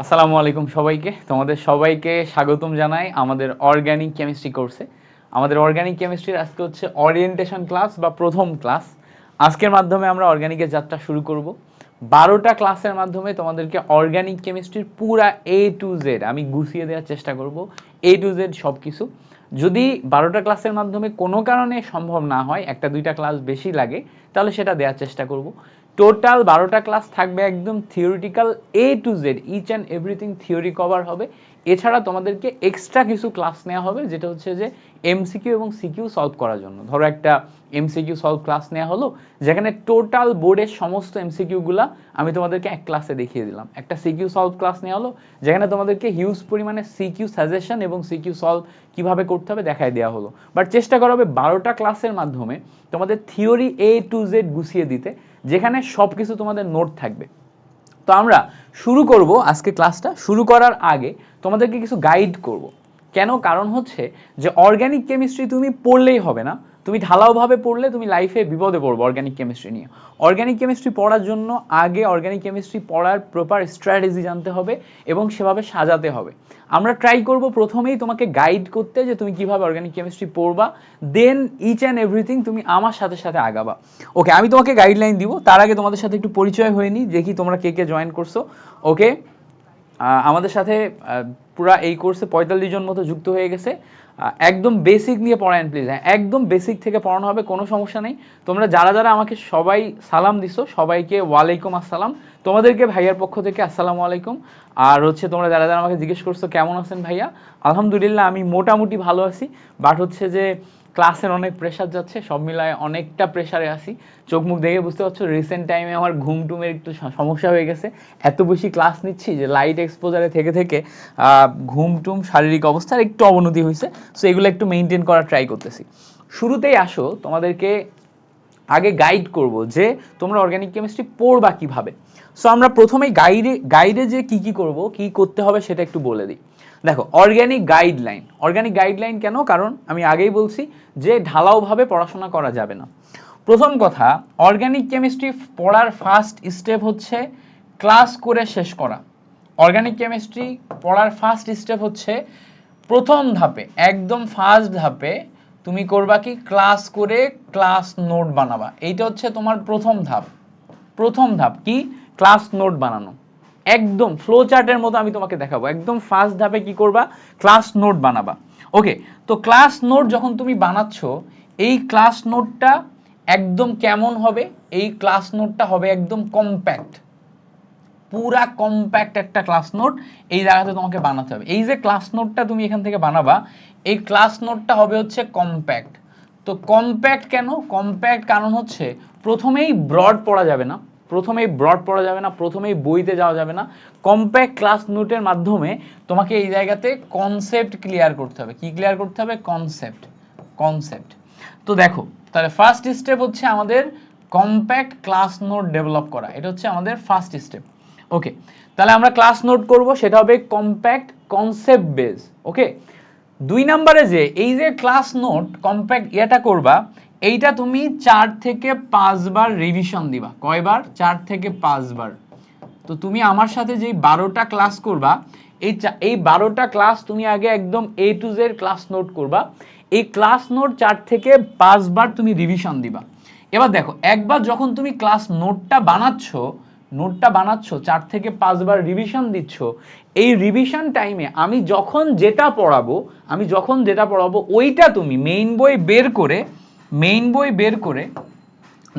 আসসালামু আলাইকুম সবাইকে। তোমাদের সবাইকে স্বাগতম জানাই আমাদের অর্গানিক কেমিস্ট্রি কোর্সে। আমাদের অর্গানিক কেমিস্ট্রির আজকে হচ্ছে ওরিয়েন্টেশন ক্লাস বা প্রথম ক্লাস। আজকের মাধ্যমে আমরা অর্গানিকের যাত্রা শুরু করব। 12টা ক্লাসের মাধ্যমে তোমাদেরকে অর্গানিক কেমিস্ট্রির পুরা এ টু জেড আমি গুছিয়ে দেওয়ার চেষ্টা করব। এ টু জেড সব কিছু। যদি 12টা ক্লাসের মাধ্যমে কোনো কারণে সম্ভব না হয়, একটা দুইটা ক্লাস বেশি লাগে, তাহলে সেটা দেওয়ার চেষ্টা করব। টোটাল 12টা ক্লাস থাকবে একদম theoretical A to Z, each and everything theory cover হবে। এছাড়া তোমাদেরকে এক্সট্রা কিছু ক্লাস নেওয়া হবে, যেটা হচ্ছে যে এমসিকিউ এবং সিকিউ সলভ করার জন্য। ধরো একটা এমসিকিউ সলভ ক্লাস নেওয়া হলো, যেখানে টোটাল বোর্ডের সমস্ত এমসিকিউগুলা আমি তোমাদেরকে এক ক্লাসে দেখিয়ে দিলাম। একটা সিকিউ সলভ ক্লাস নেওয়া হলো, যেখানে তোমাদেরকে হিউজ পরিমাণে সিকিউ সাজেশন এবং সিকিউ সলভ কিভাবে করতে হবে দেখাই দেওয়া হলো। বাট চেষ্টা করা হবে 12টা ক্লাসের মাধ্যমে তোমাদের থিওরি এ টু জেড গুছিয়ে দিতে, যেখানে সব কিছু তোমাদের নোট থাকবে। তো আমরা শুরু করব আজকে ক্লাসটা। শুরু করার আগে তোমাদেরকে কিছু গাইড করব। কেন? কারণ হচ্ছে যে অর্গানিক কেমিস্ট্রি তুমি পড়লেই হবে না, তুমি ঢালাওভাবে পড়লে তুমি লাইফে বিপদে পড়বে। অর্গানিক কেমিস্ট্রি নিয়ে অর্গানিক কেমিস্ট্রি পড়ার জন্য আগে অর্গানিক কেমিস্ট্রি পড়ার প্রপার স্ট্র্যাটেজি জানতে হবে এবং সেভাবে সাজাতে হবে। আমরা ট্রাই করব প্রথমেই তোমাকে গাইড করতে, যে তুমি কিভাবে অর্গানিক কেমিস্ট্রি পড়বা, দেন ইচ অ্যান্ড এভরিথিং তুমি আমার সাথে সাথে আগাবা। ওকে, আমি তোমাকে গাইডলাইন দিব। তার আগে তোমাদের সাথে একটু পরিচয় হয়ে নিই, দেখি তোমরা কে কে জয়েন করছো। ওকে, আমাদের সাথে পুরা এই কোর্সে 45 জন মতো যুক্ত হয়ে গেছে। একদম বেসিক নিয়ে পড়ায়েন প্লিজ। হ্যাঁ, একদম বেসিক থেকে পড়ানো হবে, কোনো সমস্যা নেই। তোমরা যারা যারা আমাকে সবাই সালাম দিছো, সবাইকে ওয়ালাইকুম আসসালাম। তোমাদেরকে ভাইয়ার পক্ষ থেকে আসসালামু আলাইকুম। আর হচ্ছে তোমরা যারা যারা আমাকে জিজ্ঞেস করছো কেমন আছেন ভাইয়া, আলহামদুলিল্লাহ আমি মোটামুটি ভালো আছি। বাট হচ্ছে যে ক্লাসের অনেক প্রেশার যাচ্ছে, সব মিলায় অনেকটা প্রেশারে আসি। চোখ মুখ দেখে বুঝতে পারছো রিসেন্ট টাইমে আমার ঘুম টুমের একটু সমস্যা হয়ে গেছে। এত বেশি ক্লাস নিচ্ছি যে লাইট এক্সপোজারে থেকে থেকে ঘুম টুম শারীরিক অবস্থার একটু অবনতি হয়েছে। সো এগুলো একটু মেনটেন করার ট্রাই করতেছি। শুরুতেই আসো তোমাদেরকে আগে গাইড করব যে তোমরা অর্গানিক কেমিস্ট্রি পড়বা কিভাবে। সো আমরা প্রথমেই গাইডে যে কি কি করব, কি করতে হবে সেটা একটু বলে দিই। দেখো, অর্গানিক গাইডলাইন কেন? কারণ আমি আগেই বলছি যে ঢালাওভাবে পড়াশোনা করা যাবে না। প্রথম কথা, অর্গানিক কেমিস্ট্রি পড়ার ফার্স্ট স্টেপ হচ্ছে ক্লাস করে শেষ করা। অর্গানিক কেমিস্ট্রি পড়ার ফার্স্ট স্টেপ হচ্ছে প্রথম ধাপে, একদম ফার্স্ট ধাপে তুমি করবা কি, ক্লাস করে ক্লাস নোট বানাবা। এইটা হচ্ছে তোমার প্রথম ধাপ কি, ক্লাস নোট বানানো। একদম ফ্লো চার্টের মতো আমি তোমাকে দেখাবো। একদম ফার্স্ট ধাপে কি করবা, ক্লাস নোট বানাবা। ওকে, তো ক্লাস নোট যখন তুমি বানাচ্ছ, এই ক্লাস নোটটা একদম কেমন হবে? এই ক্লাস নোটটা হবে একদম কম্প্যাক্ট, পুরা কম্প্যাক্ট একটা ক্লাস নোট এই জায়গাতে তোমাকে বানাতে হবে। এই যে ক্লাস নোটটা তুমি এখান থেকে বানাবা, এই ক্লাস নোটটা হবে হচ্ছে কম্প্যাক্ট। তো কম্প্যাক্ট কেন? কম্প্যাক্ট কারণ হচ্ছে প্রথমেই ব্রড পড়া যাবে না, প্রথমেই বইতে যাওয়া যাবে না। কম্প্যাক্ট ক্লাস নোটের মাধ্যমে তোমাকে এই জায়গাতে কনসেপ্ট ক্লিয়ার করতে হবে। কি ক্লিয়ার করতে হবে? কনসেপ্ট। তো দেখো, তাহলে ফার্স্ট স্টেপ হচ্ছে আমাদের কম্প্যাক্ট ক্লাস নোট ডেভেলপ করা। এটা হচ্ছে আমাদের ফার্স্ট স্টেপ। ওকে, তাহলে আমরা ক্লাস নোট করব, সেটা হবে কম্প্যাক্ট কনসেপ্ট বেস। ওকে, 2 নম্বরে যে এই যে ক্লাস নোট কম্প্যাক্ট এটা করবা, এইটা তুমি 4 থেকে 5 বার রিভিশন দিবা। কয়বার? 4 থেকে 5 বার। তো তুমি আমার সাথে যেই 12টা ক্লাস করবা, এই 12টা ক্লাস তুমি আগে একদম এ টু জেড ক্লাস নোট করবা। এই ক্লাস নোট 4 থেকে 5 বার তুমি রিভিশন দিবা। এবার দেখো, একবার যখন তুমি ক্লাস নোটটা বানাচ্ছ 4 থেকে 5 বার রিভিশন দিচ্ছ, এই রিভিশন টাইমে আমি যখন যেটা পড়াবো ওইটা তুমি মেইন বই বের করে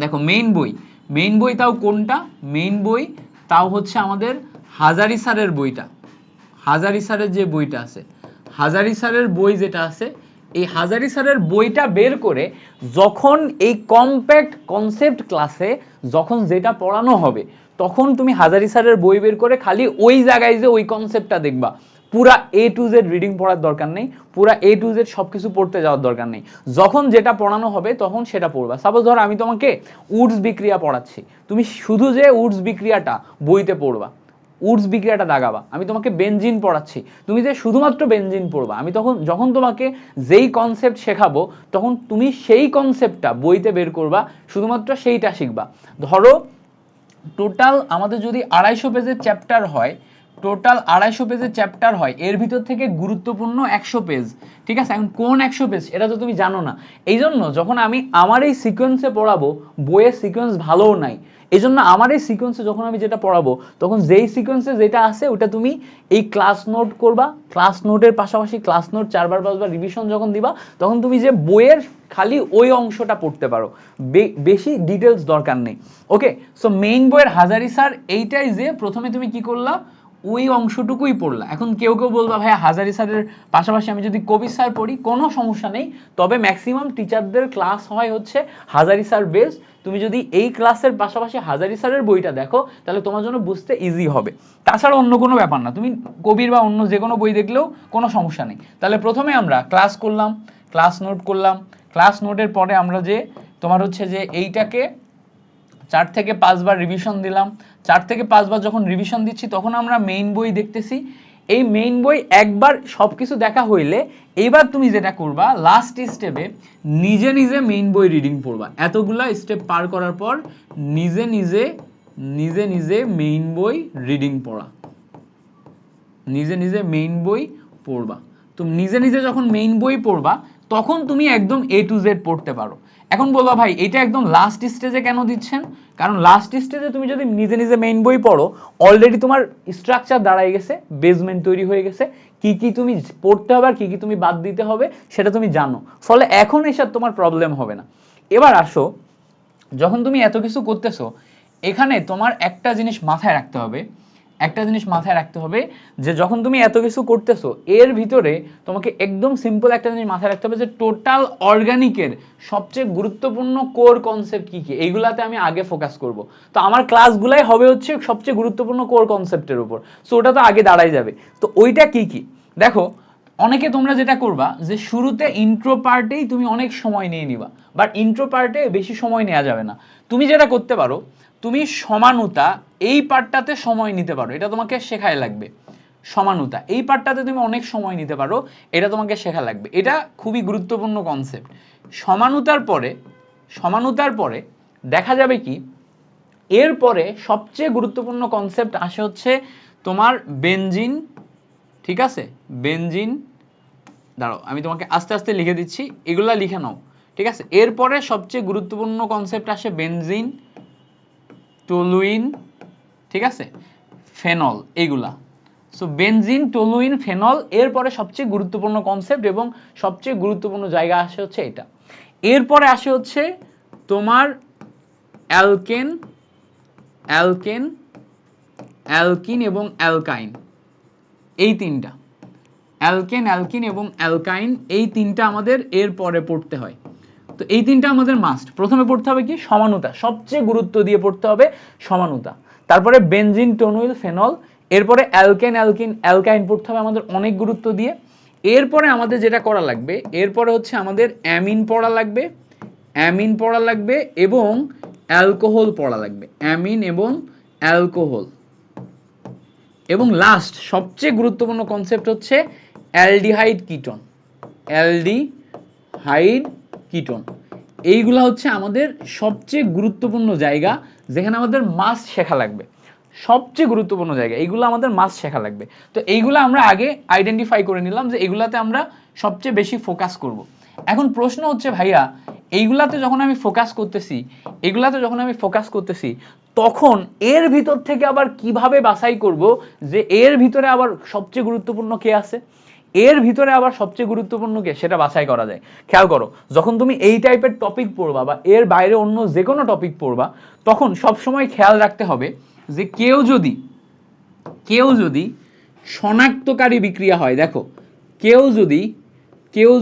দেখো, মেইন বই তাও কোনটা? মেইন বই তাও হচ্ছে আমাদের হাজারি স্যারের বইটা। হাজারি স্যারের যে বইটা আছে, হাজারি স্যারের বই যেটা আছে, এই হাজারি স্যারের বইটা বের করে যখন এই কম্প্যাক্ট কনসেপ্ট ক্লাসে যখন যেটা পড়ানো হবে, তখন তুমি হাজারি স্যারের বই বের করে খালি ওই জায়গায় যে ওই কনসেপ্টটা দেখবা। পুরা এ টু জেড রিডিং পড়ার দরকার নেই, পুরা এ টু জেড সবকিছু পড়তে যাওয়ার দরকার নেই। যখন যেটা পড়ানো হবে তখন সেটা পড়বা। সাপোজ ধর আমি তোমাকে উডস বিক্রিয়া পড়াচ্ছি, তুমি শুধু যে উডস বিক্রিয়াটা বইতে পড়বা, উডস বিক্রিয়াটা দাগাবা। আমি তোমাকে বেনজিন পড়াচ্ছি, তুমি যে শুধুমাত্র বেনজিন পড়বা। আমি যখন তোমাকে যেই কনসেপ্ট শেখাবো, তখন তুমি সেই কনসেপ্টটা বইতে বের করবা, শুধুমাত্র সেইটা শিখবা। ধরো টোটাল আমাদের যদি 250 পেজের চ্যাপ্টার হয়, টোটাল 250 পেজের চ্যাপ্টার হয়, এর ভিতর থেকে গুরুত্বপূর্ণ 100 পেজ, ঠিক আছে। এখন কোন 100 পেজ এটা তো তুমি জানো না, এই জন্য যখন আমি আমার এই সিকোয়েন্সে পড়াবো, বইয়ের সিকোয়েন্স ভালোও নাই, এই জন্য আমার এই সিকোয়েন্সে যখন আমি যেটা পড়াবো, তখন যেই সিকোয়েন্সে যেটা আছে ওটা তুমি এই ক্লাস নোট করবা, ক্লাস নোটের পাশাপাশি ক্লাস নোট 4বার 5বার রিভিশন যখন দিবা, তখন তুমি যে বইয়ের খালি ওই অংশটা পড়তে পারো, বেশি ডিটেলস দরকার নেই। ওকে, সো মেইন বইয়ের হাজারি স্যার এইটাই যে প্রথমে তুমি কি করলা, ওই অংশটুকুই পড়লা। এখন কেউ কেউ বলবা ভাইয়া হাজারি স্যারের পাশাপাশি আমি যদি কবি স্যার পড়ি, কোনো সমস্যা নেই, তবে ম্যাক্সিমাম টিচারদের ক্লাস হয় হচ্ছে হাজারি স্যার বেস। তুমি যদি এই ক্লাসের পাশাপাশি হাজারি স্যারের বইটা দেখো, তাহলে তোমার জন্য বুঝতে ইজি হবে, তাছাড়া অন্য কোনো ব্যাপার না, তুমি কবির বা অন্য যে কোনো বই দেখলেও কোনো সমস্যা নেই। তাহলে প্রথমে আমরা ক্লাস করলাম, ক্লাস নোট করলাম, ক্লাস নোটের পরে আমরা যে তোমার হচ্ছে যে এইটাকে 4 থেকে 5 বার রিভিশন দিলাম, 4 থেকে 5 বার যখন রিভিশন দিচ্ছি তখন আমরা মেইন বই দেখতেছি। এই মেইন বই একবার সবকিছু দেখা হইলে এইবার তুমি যেটা করবা, লাস্ট স্টেপে নিজে নিজে মেইন বই রিডিং পড়বা। এতগুলা স্টেপ পার করার পর নিজে নিজে নিজে নিজে মেইন বই রিডিং পড়া, নিজে নিজে মেইন বই পড়বা। তুমি নিজে নিজে যখন মেইন বই পড়বা, তখন তুমি একদম A to Z পড়তে পারো। এখন বলবা ভাই এটা একদম লাস্ট স্টেজে কেন দিচ্ছেন? কারণ লাস্ট স্টেজে তুমি যদি নিজে নিজে মেইন বই পড়ো, অলরেডি তোমার স্ট্রাকচার দাঁড়ায় গেছে, বেসমেন্ট তৈরি হয়ে গেছে, কি কি তুমি পড়তে হবে আর কি কি তুমি বাদ দিতে হবে সেটা তুমি জানো, ফলে এখন এসব তোমার প্রবলেম হবে না। এবার আসো, যখন তুমি এত কিছু করতেছো, এখানে তোমার একটা জিনিস মাথায় রাখতে হবে, একটা জিনিস মাথায় রাখতে হবে যে যখন তুমি এত কিছু করতেছো, এর ভিতরে তোমাকে একদম সিম্পল একটা জিনিস মাথায় রাখতে হবে যে টোটাল অর্গানিকের সবচেয়ে গুরুত্বপূর্ণ কোর কনসেপ্ট কি কি, এইগুলাতে আমি আগে ফোকাস করব। তো আমার ক্লাসগুলাই হবে হচ্ছে সবচেয়ে গুরুত্বপূর্ণ কোর কনসেপ্টের উপর, সো ওটা তো আগে দাঁড়াই যাবে। তো ওইটা কি কি দেখো, অনেকে তোমরা যেটা করবা যে শুরুতে ইন্ট্রো পার্টেই তুমি অনেক সময় নিয়ে নিবা, বাট ইন্ট্রো পার্টে বেশি সময় নেওয়া যাবে না। তুমি যেটা করতে পারো, তুমি সমানুতা এই পার্টটাতে সময় নিতে পারো, এটা তোমাকে শেখায় লাগবে। সমানুতা এই পার্টটাতে তুমি অনেক সময় নিতে পারো, এটা তোমাকে শেখা লাগবে, এটা খুবই গুরুত্বপূর্ণ কনসেপ্ট। সমানুতার পরে, সমানুতার পরে দেখা যাবে কি, এরপরে সবচেয়ে গুরুত্বপূর্ণ কনসেপ্ট আসে হচ্ছে তোমার বেনজিন, ঠিক আছে, বেনজিন, দাঁড়াও আমি তোমাকে আস্তে আস্তে লিখে দিচ্ছি, এগুলা লিখে নাও, ঠিক আছে। এরপরে সবচেয়ে গুরুত্বপূর্ণ কনসেপ্ট আসে বেনজিন, টলুইন, ঠিক আছে, ফেনল, এইগুলা। সো বেনজিন, টলুইন, ফেনল, এরপরে সবচেয়ে গুরুত্বপূর্ণ কনসেপ্ট এবং সবচেয়ে গুরুত্বপূর্ণ জায়গা আসে হচ্ছে এটা। এরপরে আসে হচ্ছে তোমার অ্যালকেন, অ্যালকেন, অ্যালকিন এবং অ্যালকাইন, এই তিনটা, অ্যালকেন, অ্যালকিন এবং অ্যালকাইন, এই তিনটা আমাদের এর পরে পড়তে হয়। তো এই তিনটা আমাদের মাস্ট, প্রথমে পড়তে হবে কি, সমানুতা, সবচেয়ে গুরুত্ব দিয়ে পড়তে হবে সমানুতা, তারপরে বেনজিন, টনুইল, ফেনল, এরপরে অ্যালকেন, অ্যালকিন, অ্যালকাইন পড়তে হবে আমাদের অনেক গুরুত্ব দিয়ে। এরপরে আমাদের যেটা করা লাগবে, এরপরে হচ্ছে আমাদের অ্যামিন পড়া লাগবে, অ্যামিন পড়া লাগবে এবং অ্যালকোহল পড়া লাগবে, অ্যামিন এবং অ্যালকোহল। এবং লাস্ট সবচেয়ে গুরুত্বপূর্ণ কনসেপ্ট হচ্ছে অ্যালডিহাইড কিটোন, অ্যালডিহাইড কিটোন। এইগুলা হচ্ছে আমাদের সবচেয়ে গুরুত্বপূর্ণ জায়গা, যেখানে আমাদের মাস্ট শেখা লাগবে, সবচেয়ে গুরুত্বপূর্ণ জায়গা, এইগুলো আমাদের মাস্ট শেখা লাগবে। তো এইগুলো আমরা আগে আইডেন্টিফাই করে নিলাম যে এইগুলাতে আমরা সবচেয়ে বেশি ফোকাস করব। এখন প্রশ্ন হচ্ছে ভাইয়া, এইগুলাতে যখন আমি ফোকাস করতেছি, এগুলাতে যখন আমি ফোকাস করতেছি, তখন এর ভিতর থেকে আবার কিভাবে বাছাই করব যে এর ভিতরে আবার সবচেয়ে গুরুত্বপূর্ণ কে আছে, এর ভিতরে আবার সবচেয়ে গুরুত্বপূর্ণ কে সেটা বাছাই করা যায়। খেয়াল করো, যখন তুমি এই টাইপের টপিক পড়বা বা এর বাইরে অন্য যে কোনো টপিক পড়বা, তখন সবসময় খেয়াল রাখতে হবে যে কেউ যদি শনাক্তকারী বিক্রিয়া হয়, দেখো কেউ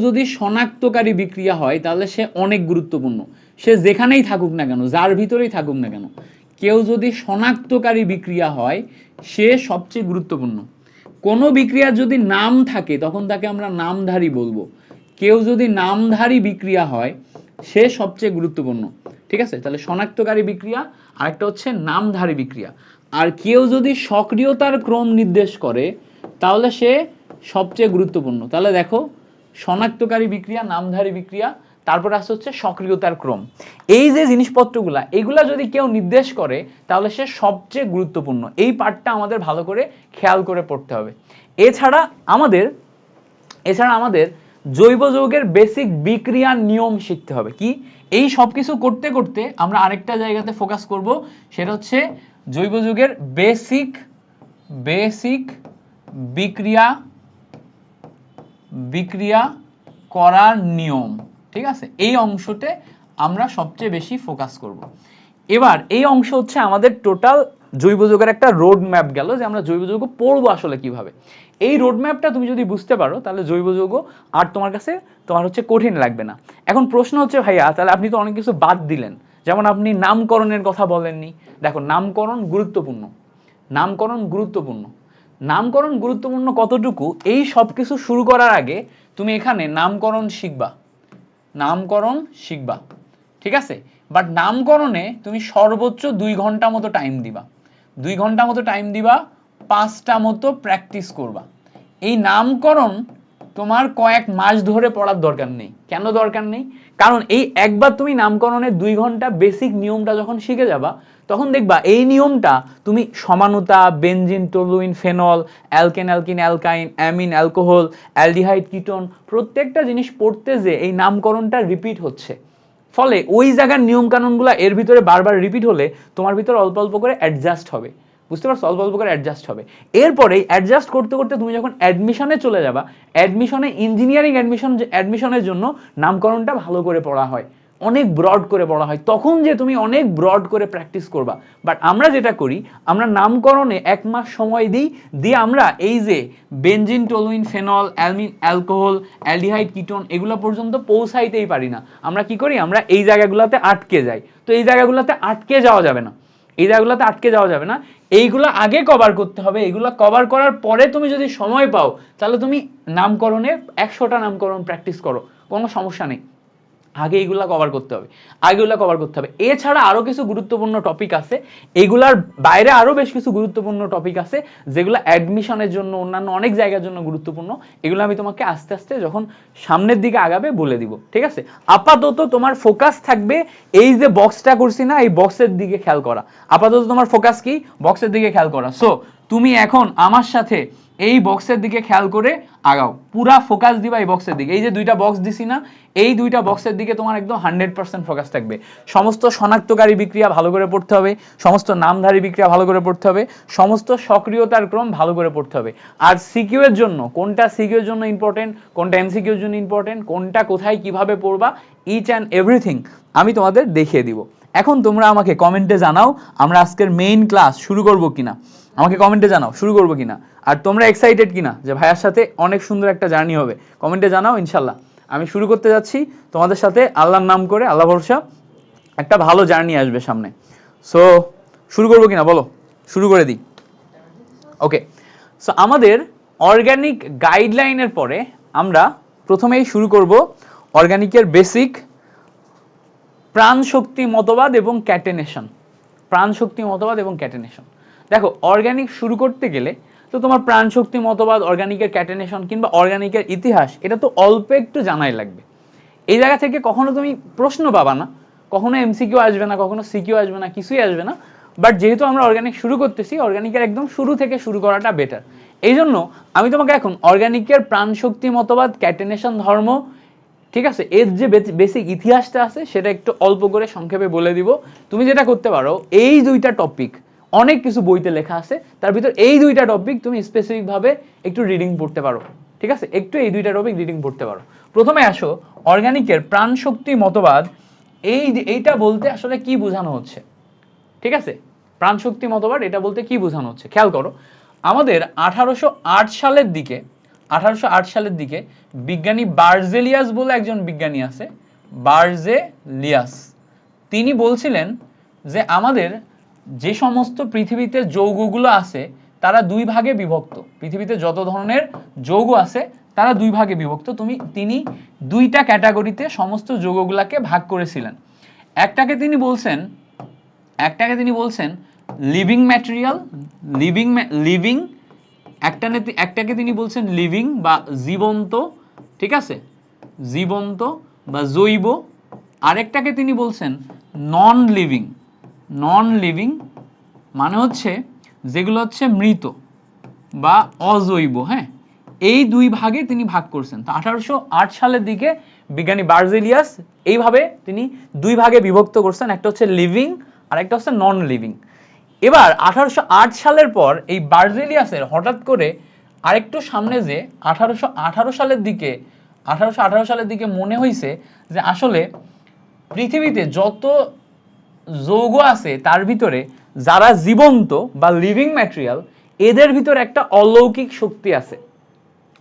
যদি শনাক্তকারী বিক্রিয়া হয় তাহলে সে অনেক গুরুত্বপূর্ণ, সে যেখানেই থাকুক না কেন, যার ভিতরেই থাকুক না কেন, কেউ যদি শনাক্তকারী বিক্রিয়া হয় সে সবচেয়ে গুরুত্বপূর্ণ। কোনো বিক্রিয়ার যদি নাম থাকে তখন তাকে আমরা নামধারী বলবো, কেউ যদি নামধারী বিক্রিয়া হয় সে সবচেয়ে গুরুত্বপূর্ণ, ঠিক আছে। তাহলে শনাক্তকারী বিক্রিয়া, আরেকটা হচ্ছে নামধারী বিক্রিয়া। আর কেউ যদি সক্রিয়তার ক্রম নির্দেশ করে তাহলে সে সবচেয়ে গুরুত্বপূর্ণ। তাহলে দেখো, শনাক্তকারী বিক্রিয়া, নামধারী বিক্রিয়া, তারপর আসছে হচ্ছে সক্রিয়তার ক্রম। এই যে জিনিসপত্রগুলা এগুলা যদি কেউ নির্দেশ করে তাহলে সে সবচেয়ে গুরুত্বপূর্ণ। এই পার্টটা আমাদের ভালো করে খেয়াল করে পড়তে হবে। এছাড়া আমাদের জৈব যৌগের বেসিক বিক্রিয়ার নিয়ম শিখতে হবে। কি এই সব কিছু করতে করতে আমরা আরেকটা জায়গাতে ফোকাস করব, সেটা হচ্ছে জৈব যৌগের বেসিক বিক্রিয়া করার নিয়ম। ঠিক আছে, এই অংশতে আমরা সবচেয়ে বেশি ফোকাস করব। এবার এই অংশ হচ্ছে আমাদের টোটাল জৈব যৌগের একটা রোড ম্যাপ গেল, যে আমরা জৈব যৌগ পড়বো আসলে কিভাবে। এই রোড ম্যাপটা তুমি যদি বুঝতে পারো তাহলে জৈব যৌগ আর তোমার হচ্ছে কঠিন লাগবে না। এখন প্রশ্ন হচ্ছে ভাইয়া তাহলে আপনি তো অনেক কিছু বাদ দিলেন, যেমন আপনি নামকরণের কথা বলেননি। দেখো নামকরণ গুরুত্বপূর্ণ কতটুকু, এই সব কিছু শুরু করার আগে তুমি এখানে নামকরণ শিখবা। ঠিক আছে, বাট নামকরণে তুমি সর্বোচ্চ 2 ঘন্টা মতো টাইম দিবা, 5টা মতো প্র্যাকটিস করবা। এই নামকরণ তোমার কয়েক মাস ধরে পড়ার দরকার নেই। কেন দরকার নেই? কারণ এই একবার তুমি নামকরণের 2 ঘন্টা বেসিক নিয়মটা যখন শিখে যাবা, তখন দেখবা এই নিয়মটা তুমি সমানতা, benzene, toluene, phenol, alkane, alkene, alkyne, amine, alcohol, aldehyde, ketone, প্রত্যেকটা জিনিস পড়তে যে এই নামকরণটা রিপিট হচ্ছে, ফলে ওই জায়গার নিয়ম কানুনগুলো এর ভিতরে বারবার রিপিট হলে তোমার ভিতরে অল্প অল্প করে অ্যাডজাস্ট হবে। বুঝতে পারছো? অল্প অল্প করে অ্যাডজাস্ট হবে। এরপরে অ্যাডজাস্ট করতে করতে তুমি যখন অ্যাডমিশনে চলে যাবা, ইঞ্জিনিয়ারিং অ্যাডমিশনের জন্য নামকরণটা ভালো করে পড়া হয়, অনেক ব্রড করে পড়া হয়, তখন যে তুমি অনেক ব্রড করে প্র্যাকটিস করবা। বাট আমরা যেটা করি, আমরা নামকরণে 1 মাস সময় দিয়ে আমরা এই যে বেনজিন, টলুইন, ফেনল, অ্যালমিন, অ্যালকোহল, অ্যালডিহাইড, কিটোন এগুলো পর্যন্ত পৌঁছাইতেই পারি না। আমরা কি করি? আমরা এই জায়গাগুলোতে আটকে যাই। তো এই জায়গাগুলোতে আটকে যাওয়া যাবে না, এইগুলো আগে কভার করতে হবে। এইগুলো কভার করার পরে তুমি যদি সময় পাও তাহলে তুমি নামকরণে 100টা নামকরণ প্র্যাকটিস করো, কোনো সমস্যা নেই। আগে এইগুলা কভার করতে হবে। এছাড়া আরো কিছু গুরুত্বপূর্ণ টপিক আছে, এইগুলার বাইরে আরো বেশ কিছু গুরুত্বপূর্ণ টপিক আছে যেগুলো অ্যাডমিশনের জন্য, অন্যান্য অনেক জায়গার জন্য গুরুত্বপূর্ণ। এগুলো আমি তোমাকে আস্তে আস্তে যখন সামনের দিকে আগাবে বলে দিব। ঠিক আছে, আপাতত তোমার ফোকাস থাকবে এই যে বক্সটা করছি না, এই বক্সের দিকে খেয়াল করা। আপাতত তোমার ফোকাস কি? বক্সের দিকে খেয়াল করা। সো তুমি এখন আমার সাথে এই বক্সের দিকে খেয়াল করে আগাও, পুরা ফোকাস দিবা এই বক্সের দিকে। এই যে 2টা বক্স দিছি না, এই 2টা বক্সের দিকে তোমার একদম 100% ফোকাস থাকবে। সমস্ত শনাক্তকারী বিক্রিয়া ভালো করে পড়তে হবে, সমস্ত নামধারী বিক্রিয়া ভালো করে পড়তে হবে, সমস্ত সক্রিয়তার ক্রম ভালো করে পড়তে হবে। আর সিকিউ এর জন্য কোনটা সিকিউ এর জন্য ইম্পর্টেন্ট, কোনটা এমসিকিউ এর জন্য ইম্পর্টেন্ট, কোনটা কোথায় কিভাবে পড়বা, ইচ অ্যান্ড এভরিথিং আমি তোমাদের দেখিয়ে দিব। এখন তোমরা আমাকে কমেন্টে জানাও আমরা আজকের মেইন ক্লাস শুরু করব কিনা। আমাকে কমেন্টে জানাও শুরু করব কিনা, আর তোমরা এক্সাইটেড কিনা যে ভাইয়ার সাথে অনেক সুন্দর একটা জার্নি হবে। কমেন্টে জানাও, ইনশাল্লাহ আমি শুরু করতে যাচ্ছি তোমাদের সাথে, আল্লাহর নাম করে, আল্লাহ ভরসা একটা ভালো জার্নি আসবে সামনে। সো শুরু করবো কিনা বলো? শুরু করে দিই। ওকে, সো আমাদের অর্গানিক গাইডলাইনের পরে আমরা প্রথমেই শুরু করব অর্গানিকের বেসিক প্রাণশক্তি মতবাদ এবং ক্যাটেনেশন। দেখো অর্গানিক শুরু করতে গেলে তো তোমার প্রাণশক্তি মতবাদ, অর্গানিকের ক্যাটেনেশন কিংবা অর্গানিকের ইতিহাস এটা তো অল্প একটু জানাই লাগবে। এই জায়গা থেকে কখনো তুমি প্রশ্ন পাবা না, কখনো এমসিকিউ আসবে না, কখনো সিকিউ আসবে না, কিছুই আসবে না। বাট যেহেতু আমরা অর্গানিক শুরু করতেছি, অর্গানিকের একদম শুরু থেকে শুরু করাটা বেটার। এই জন্য আমি তোমাকে এখন অর্গানিকের প্রাণশক্তি মতবাদ, ক্যাটেনেশন ধর্ম, ঠিক আছে, এর যে বেসিক ইতিহাসটা আছে সেটা একটু অল্প করে সংক্ষেপে বলে দিব। তুমি যেটা করতে পারো, এই 2টা টপিক অনেক কিছু বইতে লেখা আছে, তার ভিতর এই 2টা টপিক তুমি স্পেসিফিক ভাবে একটু রিডিং পড়তে পারো। ঠিক আছে, একটু এই 2টা টপিক রিডিং পড়তে পারো। প্রথমে আসো অর্গানিকের প্রাণশক্তি মতবাদ। এইটা বলতে আসলে কি বোঝানো হচ্ছে? ঠিক আছে, প্রাণশক্তি মতবাদ এটা বলতে কি বোঝানো হচ্ছে খেয়াল করো। আমাদের 1808 সালের দিকে বিজ্ঞানী বার্জেলিয়াস বলে একজন বিজ্ঞানী আছে, বার্জেলিয়াস। তিনি বলছিলেন যে আমাদের যে সমস্ত পৃথিবীতে যৌগগুলো আছে তারা 2 ভাগে বিভক্ত। পৃথিবীতে যত ধরনের যৌগ আছে তারা 2 ভাগে বিভক্ত। তিনি 2টা ক্যাটাগরিতে সমস্ত যৌগগুলোকে ভাগ করেছিলেন। একটাকে তিনি বলছেন লিভিং ম্যাটেরিয়াল, একটাকে তিনি বলছেন লিভিং বা জীবন্ত। ঠিক আছে, জীবন্ত বা জৈব, আরেকটাকে তিনি বলছেন নন লিভিং। নন লিভিং মানে হচ্ছে যেগুলো হচ্ছে মৃত বা অজৈব। হ্যাঁ, এই দুই ভাগে তিনি ভাগ করছেন। তো 1808 সালের দিকে বিজ্ঞানী বার্জেলিয়াস এইভাবে তিনি দুই ভাগে বিভক্ত করছেন, একটা হচ্ছে লিভিং আর একটা হচ্ছে নন লিভিং। এবার 1808 সালের পর এই বার্জেলিয়াসের হঠাৎ করে আরেকটু সামনে যে 1818 সালের দিকে 1818 সালের দিকে মনে হয়েছে যে আসলে পৃথিবীতে যত যৌগ আছে তার ভিতরে যারা জীবন্ত বা লিভিং ম্যাটেরিয়াল, এদের ভিতরে একটা অলৌকিক শক্তি আছে।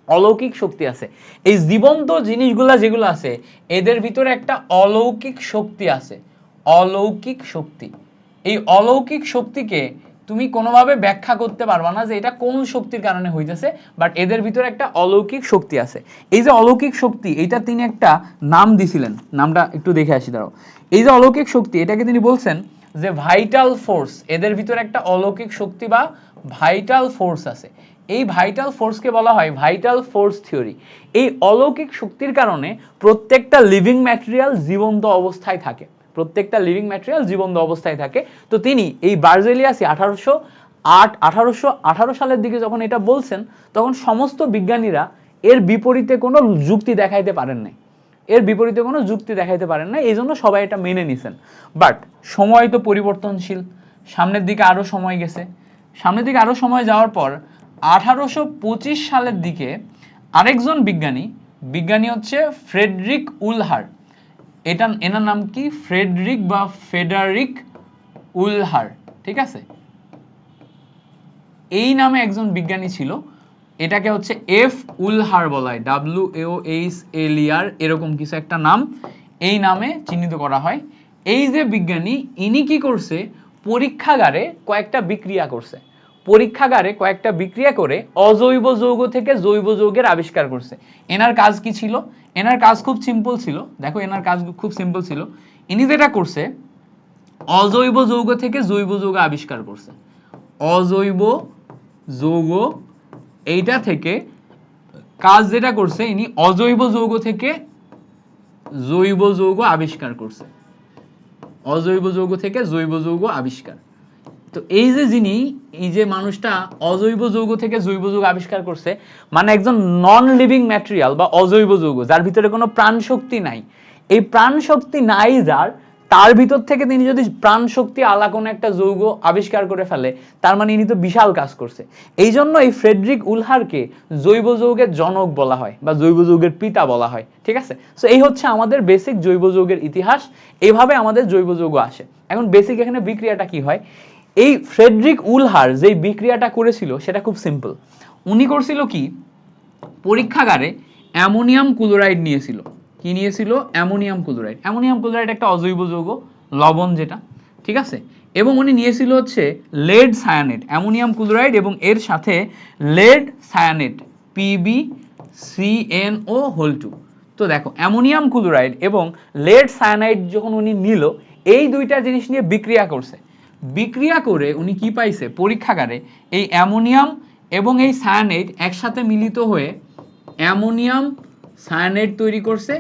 অলৌকিক শক্তি আছে। এই জীবন্ত জিনিসগুলা যেগুলো আছে এদের ভিতরে একটা অলৌকিক শক্তি আছে। অলৌকিক শক্তি, এই অলৌকিক শক্তিকে তুমি কোনোভাবে ব্যাখ্যা করতে পারবা না যে এটা কোন শক্তির কারণে হইতেছে, বাট এদের ভিতরে একটা অলৌকিক শক্তি আছে। এই যে অলৌকিক শক্তি, এটা তিনি একটা নাম দিছিলেন, নামটা একটু দেখে আসি দাঁড়াও। এই যে অলৌকিক শক্তি, এটাকে তিনি বলছেন যে ভাইটাল ফোর্স। এদের ভিতরে একটা অলৌকিক শক্তি বা ভাইটাল ফোর্স আছে। এই ভাইটাল ফোর্সকে বলা হয় ভাইটাল ফোর্স থিওরি। এই অলৌকিক শক্তির কারণে প্রত্যেকটা লিভিং ম্যাটেরিয়াল জীবন্ত অবস্থায় থাকে। প্রত্যেকটা লিভিং ম্যাটেরিয়াল জীবন্ত অবস্থায় থাকে। তো তিনি এই বার্জেলিয়াসই 1818 সালের দিকে যখন এটা বলছেন, তখন সমস্ত বিজ্ঞানীরা এর বিপরীতে কোনো যুক্তি দেখাইতে পারেন নাই। এর বিপরীতে কোনো যুক্তি দেখাইতে পারেন না, এই জন্য সবাই এটা মেনে নিছেন। বাট সময় তো পরিবর্তনশীল, সামনের দিকে আরো সময় গেছে। সামনের দিকে আরো সময় যাওয়ার পর 1825 সালের দিকে আরেকজন বিজ্ঞানী হচ্ছে ফ্রেডরিক উলহার। এনার নাম কি? ফ্রেডরিক বা ফেডারিক উলহার, ঠিক আছে? এই নামে একজন বিজ্ঞানী ছিল, এটাকে হচ্ছে এফ উলহার বলা হয়, WAULER এরকম কিছু একটা নাম, এই নামে চিহ্নিত করা হয়। এই যে বিজ্ঞানী, ইনি কি করছে, পরীক্ষাগারে কয়েকটা বিক্রিয়া করছে। পরীক্ষাগারে কয়েকটা বিক্রিয়া করে অজৈব যৌগ থেকে জৈব যৌগের আবিষ্কার করছে। এনার কাজ কি ছিল? এনার কাজ খুব সিম্পল ছিল। দেখো, এনার কাজ খুব সিম্পল ছিল। ইনি যেটা করছে, অজৈব যৌগ থেকে জৈব যৌগ আবিষ্কার করছে। অজৈব যৌগ, এইটা থেকে কাজ যেটা করছে, ইনি অজৈব যৌগ থেকে জৈব যৌগ আবিষ্কার করছে। অজৈব যৌগ থেকে জৈব যৌগ আবিষ্কার। তো এই যে মানুষটা অজৈব যৌগ থেকে জৈব যৌগ আবিষ্কার করছে, মানে একজন নন লিভিং ম্যাটেরিয়াল বা অজৈব যৌগ, যার ভিতরে কোনো প্রাণ শক্তি নাই। এই প্রাণ শক্তি নাই যার, তার ভিতর থেকে তিনি যদি প্রাণ শক্তি আলা কোনো একটা যৌগ আবিষ্কার করে ফেলে, তার মানে ইনি তো বিশাল কাজ করছে। এই জন্য এই ফ্রেডরিক উলহারকে জৈব যৌগের জনক বলা হয় বা জৈব যৌগের পিতা বলা হয়, ঠিক আছে? সো এই হচ্ছে আমাদের বেসিক জৈব যৌগের ইতিহাস। এইভাবে আমাদের জৈব যৌগ আসে। এখন বেসিক এখানে বিক্রিয়াটা কি হয়, এই ফ্রেডরিক উলহার যে বিক্রিয়াটা করেছিল সেটা খুব সিম্পল। উনি করছিল কি, পরীক্ষাগারে অ্যামোনিয়াম ক্লোরাইড নিয়েছিল। কি নিয়েছিল? Ammonium chloride. অ্যামোনিয়াম ক্লোরাইড একটা অজৈব যৌগ, লবণ যেটা, ঠিক আছে? এবং উনি নিয়েছিল হচ্ছে লেড সায়ানেট, অ্যামোনিয়াম ক্লোরাইড এবং এর সাথে লেড সায়ানেট PbCnO2। তো দেখো, অ্যামোনিয়াম ক্লোরাইড এবং লেড সায়ানাইড যখন উনি নিল, এই দুইটা জিনিস নিয়ে বিক্রিয়া করছে। বিক্রিয়া করে উনি কি পাইছে, পরীক্ষাগারে এই অ্যামোনিয়াম এবং এই সায়ানাইড একসাথে মিলিত হয়ে অ্যামোনিয়াম সায়ানাইড তৈরি করছে।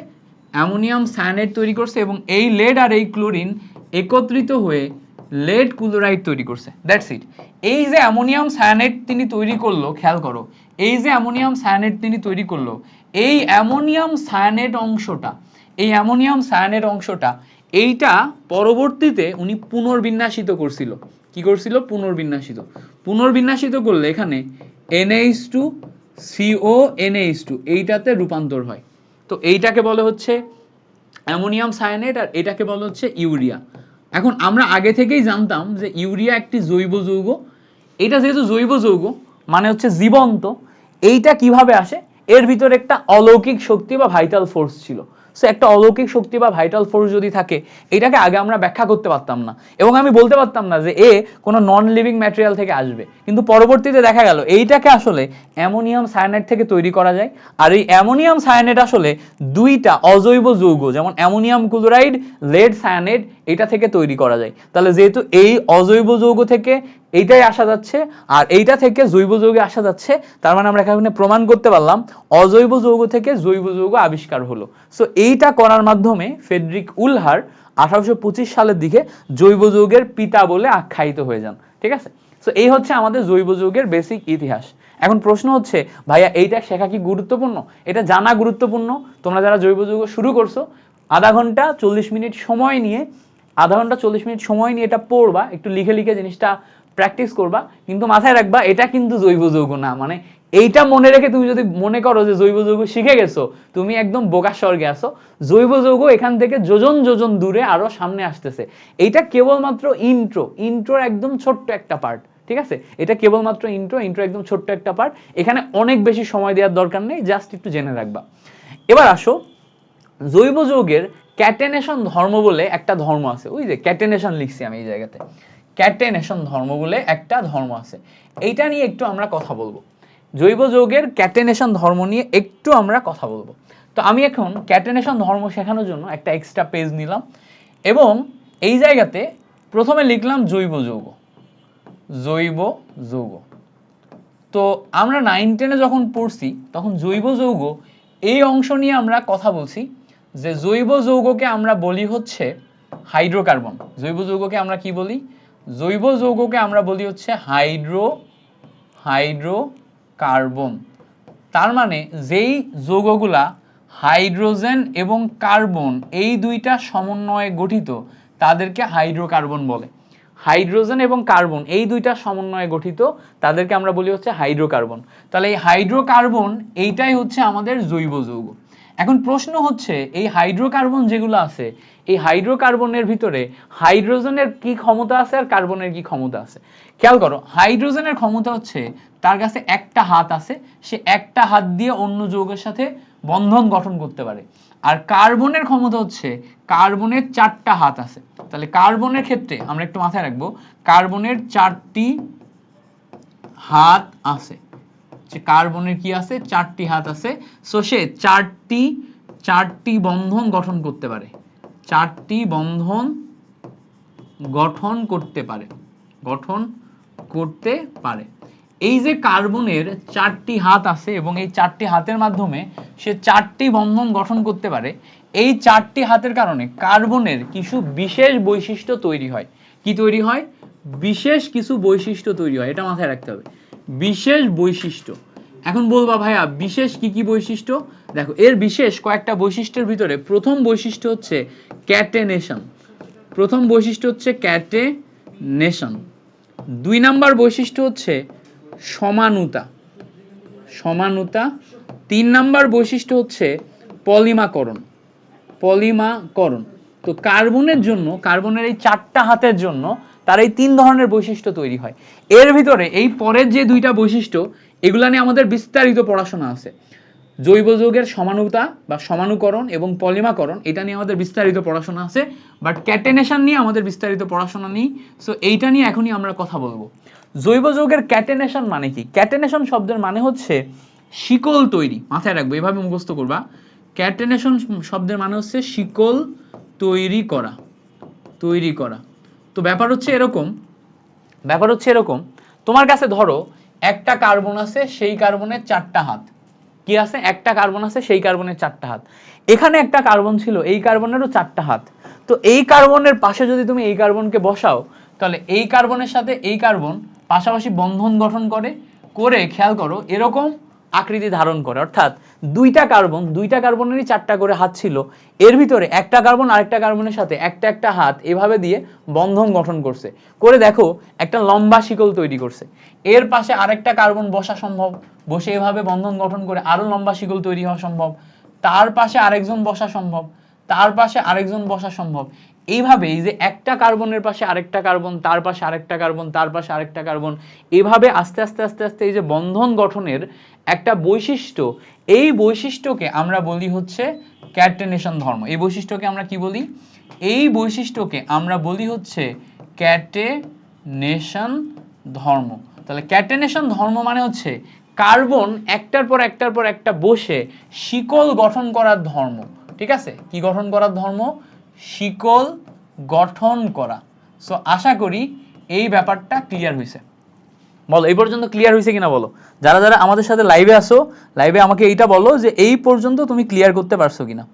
অ্যামোনিয়াম সায়ানাইড তৈরি করছে এবং এই লেড আর এই ক্লোরিন একত্রিত হয়ে লেড ক্লোরাইড তৈরি করছে। That's it. এই যে অ্যামোনিয়াম সায়ানাইড তিনি তৈরি করলো, খেয়াল করো, এই যে অ্যামোনিয়াম সায়ানাইড তিনি তৈরি করলো, এই অ্যামোনিয়াম সায়ানাইড অংশটা, এই অ্যামোনিয়াম সায়ানাইড অংশটা, এইটা পরবর্তীতে উনি পুনর্বিন্যাসিত করছিল। কি করছিল? পুনর্বিন্যাসিত করলে এখানে NH2CONH2 এইটাতে রূপান্তর হয়। তো এইটাকে বলে হচ্ছে অ্যামোনিয়াম সায়ানাইড আর এটাকে বলা হচ্ছে ইউরিয়া। এখন আমরা আগে থেকেই জানতাম যে ইউরিয়া একটি জৈব যৌগ। এটা যেহেতু জৈব যৌগ মানে হচ্ছে জীবন্ত, এইটা কিভাবে আসে, এর ভিতরে একটা অলৌকিক শক্তি বা ভাইটাল ফোর্স ছিল। সো একটা অলৌকিক শক্তি বা ভাইটাল ফোর্স যদি থাকে, এটাকে আগে আমরা ব্যাখ্যা করতে পারতাম না এবং আমি বলতে পারতাম না যে এ কোনো নন লিভিং ম্যাটেরিয়াল থেকে আসবে। কিন্তু পরবর্তীতে দেখা গেল এইটাকে আসলে অ্যামোনিয়াম সায়ানাইড থেকে তৈরি করা যায়। আর এই অ্যামোনিয়াম সায়ানাইড আসলে দুইটা অজৈব যৌগ, যেমন অ্যামোনিয়াম ক্লোরাইড, লেড সায়ানাইড, এটা থেকে তৈরি করা যায়। তাহলে যেহেতু এই অজৈব যৌগ থেকে এইটাই আসা যাচ্ছে, আর এইটা থেকে জৈব যৌগে আসা যাচ্ছে। তার মানে আমরা এখানে প্রমাণ করতে পারলাম অজৈব যৌগ থেকে জৈব যৌগ আবিষ্কার হলো। সো এইটা করার মাধ্যমে ফ্রেডরিক উলহার 1825 সালের দিকে জৈব যৌগের পিতা বলে আখ্যায়িত হয়ে যান। ঠিক আছে, সো এই হচ্ছে আমাদের জৈব যৌগের বেসিক ইতিহাস। এখন প্রশ্ন হচ্ছে ভাইয়া এইটা শেখা কি গুরুত্বপূর্ণ? এটা জানা গুরুত্বপূর্ণ। তোমরা যারা জৈব যৌগ শুরু করছো, আধা ঘন্টা 40 মিনিট সময় নিয়ে এটা পড়বা, একটু লিখে লিখে জিনিসটা প্র্যাকটিস করবা, কিন্তু মাথায় রাখবা এটা কিন্তু জৈব যৌগ না। মানে এইটা মনে রেখে তুমি যদি মনে করো যে জৈব যৌগ শিখে গেছো, তুমি একদম বোকা স্বর্গে আসো। জৈব যৌগ এখান থেকে যোজন যোজন দূরে আরো সামনে আসতেছে। এইটা কেবলমাত্র ইন্ট্রোর একদম ছোট্ট একটা পার্ট। ঠিক আছে, এটা কেবলমাত্র ইন্ট্রো একদম ছোট্ট একটা পার্ট। এখানে অনেক বেশি সময় দেওয়ার দরকার নেই, জাস্ট একটু জেনে রাখবা। এবার আসো, জৈব যৌগের ক্যাটেনেশন ধর্ম বলে একটা ধর্ম আছে। ওই যে ক্যাটেনেশন লিখছি আমি এই জায়গাতে, ক্যাটেনেশন ধর্ম বলে একটা ধর্ম আছে। এইটা নিয়ে একটু আমরা কথা বলবো। জৈব যৌগের ক্যাটেনেশন ধর্ম নিয়ে একটু আমরা কথা বলবো। তো আমি এখন ক্যাটেনেশন ধর্ম শেখানোর জন্য একটা এক্সট্রা পেজ নিলাম এবং এই জায়গাতে প্রথমে লিখলাম জৈব যৌগ। তো আমরা 9-10-এ যখন পড়ছি তখন জৈব যৌগ এই অংশ নিয়ে আমরা কথা বলছি যে জৈব যৌগকে আমরা বলি হচ্ছে হাইড্রোকার্বন। জৈব যৌগকে আমরা কি বলি? জৈব যৌগকে আমরা বলি হচ্ছে হাইড্রোকার্বন। তার মানে যেই যৌগগুলা হাইড্রোজেন এবং কার্বন এই দুইটা সমন্বয়ে গঠিত তাদেরকে হাইড্রোকার্বন বলে। হাইড্রোজেন এবং কার্বন এই দুইটা সমন্বয়ে গঠিত তাদেরকে আমরা বলি হচ্ছে হাইড্রোকার্বন। তাহলে এই হাইড্রোকার্বন এইটাই হচ্ছে আমাদের জৈব যৌগ। এখন প্রশ্ন হচ্ছে এই হাইড্রোকার্বন যেগুলো আছে, এই হাইড্রোকার্বনের ভিতরে হাইড্রোজেনের কি ক্ষমতা আছে আর কার্বনের কি ক্ষমতা আছে? খেয়াল করো, হাইড্রোজেনের ক্ষমতা হচ্ছে তার কাছে একটা হাত আছে, সে একটা হাত দিয়ে অন্য যৌগের সাথে বন্ধন গঠন করতে পারে। আর কার্বনের ক্ষমতা হচ্ছে কার্বনের চারটা হাত আছে। তাহলে কার্বনের ক্ষেত্রে আমরা একটু মাথায় রাখবো, কার্বনের চারটি হাত আছে। কার্বনের কি আছে? চারটি হাত আছে। সো সে চারটি বন্ধন গঠন করতে পারে, চারটি বন্ধন গঠন করতে পারে। এই যে কার্বনের চারটি হাত আছে এবং এই চারটি হাতের মাধ্যমে সে চারটি বন্ধন গঠন করতে পারে, এই চারটি হাতের কারণে কার্বনের কিছু বিশেষ বৈশিষ্ট্য তৈরি হয়। কি তৈরি হয়? বিশেষ কিছু বৈশিষ্ট্য তৈরি হয়, এটা মাথায় রাখতে হবে। বিশেষ বৈশিষ্ট্য। এখন বলবা ভাইয়া বিশেষ কি কি বৈশিষ্ট্য? দেখো, এর বিশেষ কয়েকটা বৈশিষ্ট্যের ভিতরে প্রথম বৈশিষ্ট্য হচ্ছে ক্যাটেনেশন। দুই নাম্বার বৈশিষ্ট্য হচ্ছে সমানুতা। 3 নাম্বার বৈশিষ্ট্য হচ্ছে পলিমাকরণ। তো কার্বনের জন্য, কার্বনের এই চারটা হাতের জন্য তার এই 3 ধরনের বৈশিষ্ট্য তৈরি হয়। এর ভিতরে এই পরের যে দুইটা বৈশিষ্ট্য, এগুলা নিয়ে আমাদের বিস্তারিত পড়াশোনা আছে। জৈব যৌগের সমানুতা বা সমানুকরণ এবং পলিমাকরণ, এটা নিয়ে আমাদের বিস্তারিত পড়াশোনা আছে, বাট ক্যাটেনেশন নিয়ে আমাদের বিস্তারিত পড়াশোনা নেই। সো এইটা নিয়ে এখনই আমরা কথা বলবো। জৈব যৌগের ক্যাটেনেশন মানে কি? ক্যাটেনেশন শব্দের মানে হচ্ছে শিকল তৈরি। মাথায় রাখবো, এভাবে মুখস্থ করবা। ক্যাটেনেশন শব্দের মানে হচ্ছে শিকল তৈরি করা। তো ব্যাপার হচ্ছে এরকম, তোমার কাছে ধরো একটা কার্বন আছে, সেই কার্বনের চারটা হাত। কি আছে? একটা কার্বন আছে, সেই কার্বনের চারটা হাত। এখানে একটা কার্বন ছিল, এই কার্বনেরও চারটা হাত। তো এই কার্বনের পাশে যদি তুমি এই কার্বনকে বসাও, তাহলে এই কার্বনের সাথে এই কার্বন পাশাপাশি বন্ধন গঠন করে, খেয়াল করো এরকম আকৃতি ধারণ করে। অর্থাৎ দুইটা কার্বনেরই চারটা করে হাত ছিল, এর ভিতরে একটা কার্বন আরেকটা কার্বনের সাথে একটা একটা হাত এভাবে দিয়ে বন্ধন গঠন করছে, করে দেখো একটা লম্বা শিকল তৈরি করছে। এর পাশে আরেকটা কার্বন বসা সম্ভব, বসে এভাবে বন্ধন গঠন করে আরো লম্বা শিকল তৈরি হওয়া সম্ভব। তার পাশে আরেকজন বসা সম্ভব, তার পাশে আরেকজন বসা সম্ভব। এইভাবে এই যে একটা কার্বনের পাশে আরেকটা কার্বন, তার পাশে আরেকটা কার্বন, তার পাশে আরেকটা কার্বন, এইভাবে আস্তে আস্তে আস্তে আস্তে এই যে বন্ধন গঠনের একটা বৈশিষ্ট্য, এই বৈশিষ্ট্যকে আমরা বলি হচ্ছে ক্যাটেনেশন ধর্ম। এই বৈশিষ্ট্যকে আমরা কি বলি? এই বৈশিষ্ট্যকে আমরা বলি হচ্ছে ক্যাটেনেশন ধর্ম। তাহলে ক্যাটেনেশন ধর্ম মানে হচ্ছে কার্বন একটার পর একটা বসে শিকল গঠন করার ধর্ম। ঠিক আছে, কি গঠন করার ধর্ম? শিকল গঠন করা। সো আশা করি এই ব্যাপারটা ক্লিয়ার হয়েছে? বলো এই পর্যন্ত ক্লিয়ার হয়েছে কিনা বলো, যারা যারা আমাদের সাথে লাইভে আসো, লাইভে আমাকে এইটা বলো যে এই পর্যন্ত তুমি ক্লিয়ার করতে পারছো কিনা।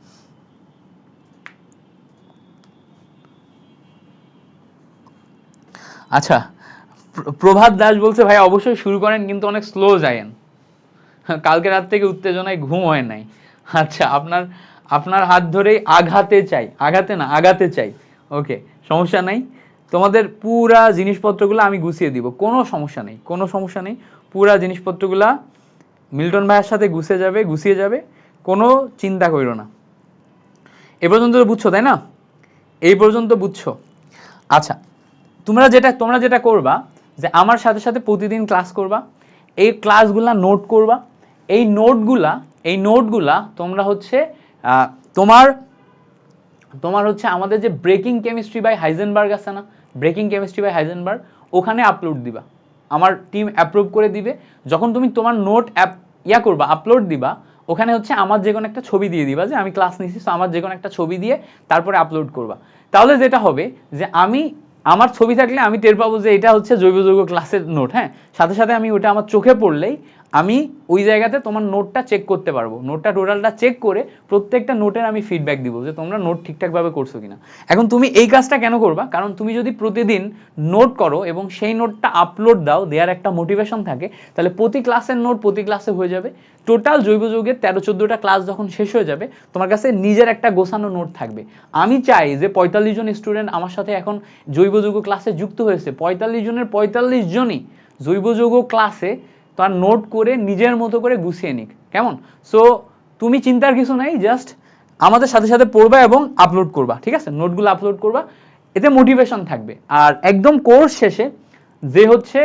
আচ্ছা, প্রভাত দাস বলছে ভাই অবশ্যই শুরু করেন কিন্তু অনেক স্লো যায়েন, কালকে রাত থেকে উত্তেজনায় ঘুম হয় নাই। আচ্ছা, আপনার আপনার হাত ধরেই আঘাতে চাই, আঘাতে না আগাতে চাই। ওকে, সমস্যা নাই, তোমাদের পুরা জিনিসপত্রগুলো আমি গুছিয়ে দিব, কোনো সমস্যা নেই, কোনো সমস্যা নেই। পুরা জিনিসপত্রগুলা মিল্টন ভাইয়ের সাথে গুছিয়ে যাবে, কোনো চিন্তা করো না। এ পর্যন্ত বুঝছো তাই না? এই পর্যন্ত বুঝছো? আচ্ছা, তোমরা যেটা করবা যে আমার সাথে সাথে প্রতিদিন ক্লাস করবা, এই ক্লাসগুলা নোট করবা, এই নোটগুলা তোমরা হচ্ছে তোমার হচ্ছে আমাদের যে ব্রেকিং কেমিস্ট্রি বাই হাইজেনবার্গ আছে না, ব্রেকিং কেমিস্ট্রি বাই হাইজেনবার্গ, ওখানে আপলোড দিবা, আমার টিম অ্যাপ্রুভ করে দিবে। যখন তুমি তোমার নোট করবা, আপলোড দিবা, ওখানে হচ্ছে আমার যে কোনো একটা ছবি দিয়ে দিবা যে আমি ক্লাস নিছি, তো আমার যে কোনো একটা ছবি দিয়ে তারপরে আপলোড করবা। তাহলে যেটা হবে যে আমার ছবি থাকলে আমি টের পাবো যে এটা হচ্ছে জৈব যৌগ ক্লাসের নোট, হ্যাঁ, সাথে সাথে আমি ওটা আমার চোখে পড়লেই আমি ওই জায়গাতে তোমার নোটটা চেক করতে পারবো, নোটটা টোটালটা চেক করে প্রত্যেকটা নোটের আমি ফিডব্যাক দিব যে তোমরা নোট ঠিকঠাকভাবে করছো কিনা। এখন তুমি এই কাজটা কেন করবা? কারণ তুমি যদি প্রতিদিন নোট করো এবং সেই নোটটা আপলোড দাও, দেওয়ার একটা মোটিভেশন থাকে, তাহলে প্রতি ক্লাসের নোট প্রতি ক্লাসে হয়ে যাবে। টোটাল জৈব যৌগের 13-14টা ক্লাস যখন শেষ হয়ে যাবে, তোমার কাছে নিজের একটা গোছানো নোট থাকবে। আমি চাই যে 45 জন স্টুডেন্ট আমার সাথে এখন জৈব যৌগ ক্লাসে যুক্ত হয়েছে, 45 জনের 45 জনই জৈব যৌগ ক্লাসে তার নোট করে নিজের মতো করে গুছিয়ে নিক, কেমন? সো তুমি চিন্তার কিছু নাই, জাস্ট আমাদের সাথে সাথে পড়বা এবং আপলোড করবা, ঠিক আছে? নোটগুলো আপলোড করবা, এতে মোটিভেশন থাকবে। আর একদম কোর্স শেষে যে হচ্ছে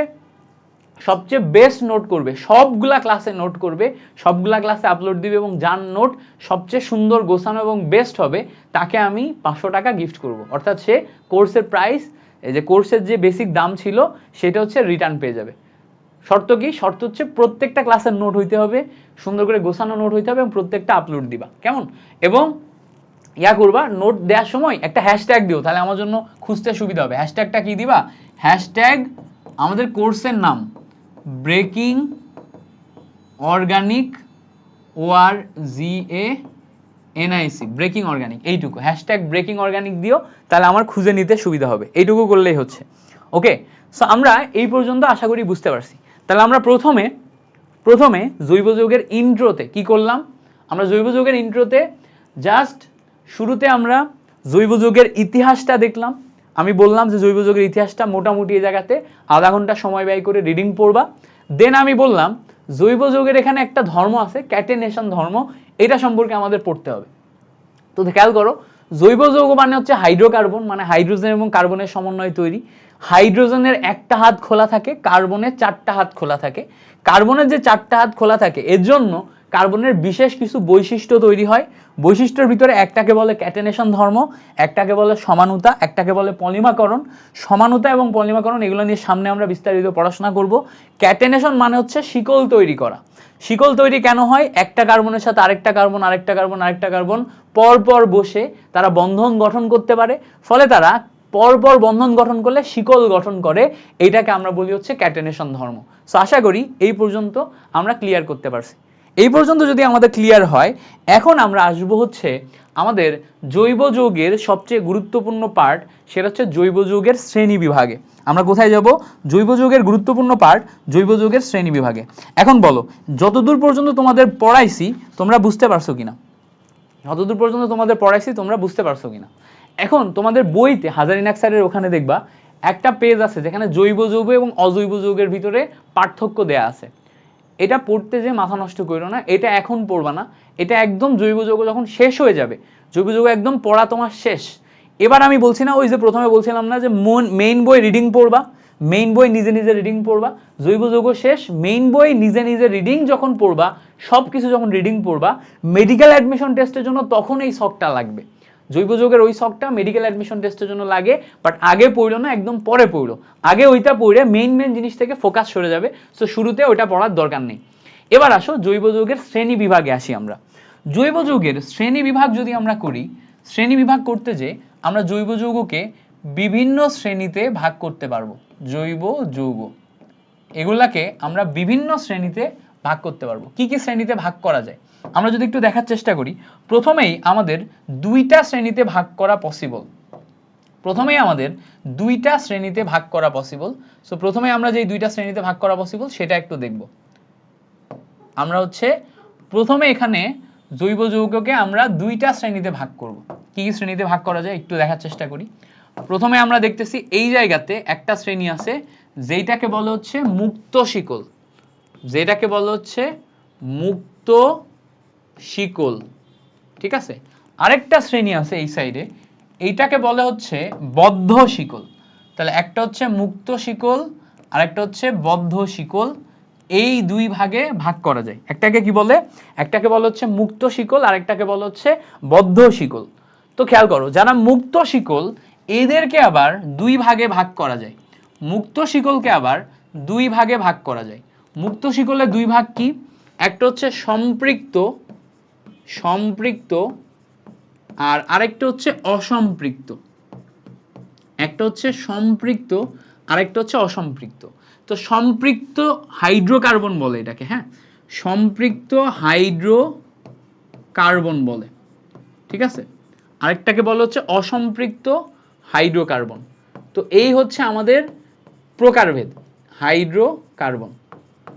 সবচেয়ে বেস্ট নোট করবে, সবগুলা ক্লাসে নোট করবে, সবগুলা ক্লাসে আপলোড দিবে এবং যার নোট সবচেয়ে সুন্দর গোছানো এবং বেস্ট হবে, তাকে আমি 500 টাকা গিফট করব। অর্থাৎ সে কোর্সের প্রাইস, এই যে কোর্সের যে বেসিক দাম ছিল সেটা হচ্ছে রিটার্ন পেয়ে যাবে। শর্ত কি? শর্ত হচ্ছে প্রত্যেকটা ক্লাসের নোট হইতে হবে, সুন্দর করে গোছানো নোট হইতে হবে এবং প্রত্যেকটা আপলোড দিবা, কেমন? এবং করবা, নোট দেওয়ার সময় একটা হ্যাশট্যাগ দিও, তাহলে আমার জন্য খুঁজতে সুবিধা হবে। হ্যাশট্যাগটা কি দিবা? হ্যাশট্যাগ আমাদের কোর্সের নাম breaking organic, ORGANIC, breaking organic, এইটুকু হ্যাশট্যাগ ব্রেকিং অর্গানিক দিও, তাহলে আমার খুঁজে নিতে সুবিধা হবে। এইটুকু করলেই হচ্ছে। ওকে, সো আমরা এই পর্যন্ত আশা করি বুঝতে পারছি। তাহলে আমরা প্রথমে জৈব যৌগের ইন্ট্রোতে কি করলাম? আমরা জৈব যৌগের ইন্ট্রোতে জাস্ট শুরুতে আমরা জৈব যৌগের ইতিহাসটা দেখলাম। আমি বললাম যে জৈব যৌগের ইতিহাসটা মোটামুটি এই জায়গাতে আধা ঘন্টা সময় ব্যয় করে রিডিং পড়বা। দেন আমি বললাম জৈব যৌগের এখানে একটা ধর্ম আছে, ক্যাটেনেশন ধর্ম, এটা সম্পর্কে আমাদের পড়তে হবে। তো খেয়াল করো, জৈব যৌগ মানে হচ্ছে হাইড্রোকার্বন, মানে হাইড্রোজেন এবং কার্বনের সমন্বয়ে তৈরি। হাইড্রোজেনের একটা হাত খোলা থাকে, কার্বনের 4টা হাত খোলা থাকে। কার্বনের যে 4টা হাত খোলা থাকে, এর জন্য কার্বনের বিশেষ কিছু বৈশিষ্ট্য তৈরি হয়। বৈশিষ্ট্যের ভিতরে একটাকে বলে ক্যাটেনেশন ধর্ম, একটাকে বলে সমানুতা, একটাকে বলে পলিমাকরণ। সমানুতা এবং পলিমাকরণ এগুলো নিয়ে সামনে আমরা বিস্তারিত পড়াশোনা করব। ক্যাটেনেশন মানে হচ্ছে শিকল তৈরি করা। শিকল তৈরি কেন হয়? একটা কার্বনের সাথে আরেকটা কার্বন পরপর বসে তারা বন্ধন গঠন করতে পারে, ফলে তারা পরপর বন্ধন গঠন করলে শিকল গঠন করে, এইটাকে আমরা বলি হচ্ছে ক্যাটেনেশন ধর্ম। সো আশা করি এই পর্যন্ত আমরা ক্লিয়ার করতে পারছি। এই পর্যন্ত যদি আমাদের ক্লিয়ার হয়, এখন আমরা আসবো হচ্ছে আমাদের জৈব যৌগের সবচেয়ে গুরুত্বপূর্ণ পার্ট, সেটা হচ্ছে জৈব যৌগের শ্রেণী বিভাগে। আমরা কোথায় যাব? জৈব যৌগের গুরুত্বপূর্ণ পার্ট, জৈব যৌগের শ্রেণী বিভাগে। এখন বলো, যতদূর পর্যন্ত তোমাদের পড়াইছি তোমরা বুঝতে পারছো কিনা? যতদূর পর্যন্ত তোমাদের পড়াইছি তোমরা বুঝতে পারছো কিনা? এখন তোমাদের বইতে হাজারিনাক স্যারের ওখানে দেখবা একটা পেজ আছে যেখানে জৈব যৌগ এবং অজৈব যৌগের ভিতরে পার্থক্য দেয়া আছে। এটা পড়তে যে মাথা নষ্ট করো না, এটা এখন পড়বা না, এটা একদম জৈব যৌগ যখন শেষ হয়ে যাবে, জৈব যৌগ একদম পড়া তোমার শেষ, এবার আমি বলছি না ওই যে প্রথমে বলছিলাম না যে মেইন বই রিডিং পড়বা, মেইন বই নিজে নিজে রিডিং পড়বা, জৈব যৌগ শেষ, মেইন বই নিজে নিজে রিডিং যখন পড়বা, সবকিছু যখন রিডিং পড়বা, মেডিকেল অ্যাডমিশন টেস্টের জন্য তখন এই শখটা লাগবে। জৈব যৌগের ওই শখটা মেডিকেল অ্যাডমিশন টেস্টের জন্য লাগে, বাট আগে পড়লো না, একদম পরে পড়লো। আগে ওইটা পড়ে মেইন জিনিস থেকে ফোকাস সরে যাবে, সো শুরুতে ওইটা পড়ার দরকার নেই। এবার আসো জৈব যৌগের শ্রেণী বিভাগে আসি আমরা। জৈব যৌগের শ্রেণী বিভাগ যদি আমরা করি, শ্রেণী বিভাগ করতে যে আমরা জৈব যৌগকে বিভিন্ন শ্রেণীতে ভাগ করতে পারবো। জৈব যৌগ, এগুলাকে আমরা বিভিন্ন শ্রেণীতে ভাগ করতে পারবো। কি কি শ্রেণীতে ভাগ করা যায় আমরা যদি একটু দেখার চেষ্টা করি, প্রথমেই আমাদের দুইটা শ্রেণীতে ভাগ করা পসিবল। প্রথমেই আমাদের দুইটা শ্রেণীতে ভাগ করা পসিবল। সো প্রথমে আমরা যে দুইটা শ্রেণীতে ভাগ করা পসিবল সেটা একটু দেখব। আমরা হচ্ছে প্রথমে এখানে জৈব যৌগকে আমরা দুইটা শ্রেণীতে ভাগ করব। কি কি শ্রেণীতে ভাগ করা যায় একটু দেখার চেষ্টা করি। প্রথমে আমরা দেখতেছি এই জায়গাতে একটা শ্রেণী আছে যেটাকে বলা হচ্ছে মুক্ত শিকল, যেটাকে বলা হচ্ছে মুক্ত শিকল, ঠিক আছে। আরেকটা শ্রেণী আছে এই সাইডে, এইটাকে বলা হচ্ছে বদ্ধ শিকল। তাহলে একটা হচ্ছে মুক্ত শিকল আর একটা হচ্ছে বদ্ধ শিকল, এই দুই ভাগে ভাগ করা যায়। একটাকে কি বলে, একটাকে বলা হচ্ছে মুক্ত শিকল আর একটাকে বলা হচ্ছে বদ্ধ শিকল। তো খেয়াল করো, যারা মুক্ত শিকল এদেরকে আবার দুই ভাগে ভাগ করা যায়। মুক্ত শিকলকে আবার দুই ভাগে ভাগ করা যায়। মুক্ত শিকলের দুই ভাগ কি, একটা হচ্ছে সম্পৃক্ত, সম্পৃক্ত আর আরেকটা হচ্ছে অসম্পৃক্ত। একটা হচ্ছে সম্পৃক্ত আর একটা হচ্ছে অসম্পৃক্ত। তো সম্পৃক্ত হাইড্রোকার্বন বলে এটাকে, হ্যাঁ, সম্পৃক্ত হাইড্রোকার্বন বলে, ঠিক আছে। আরেকটাকে বলা হচ্ছে অসম্পৃক্ত হাইড্রোকার্বন। তো এই হচ্ছে আমাদের প্রকারভেদ হাইড্রোকার্বন।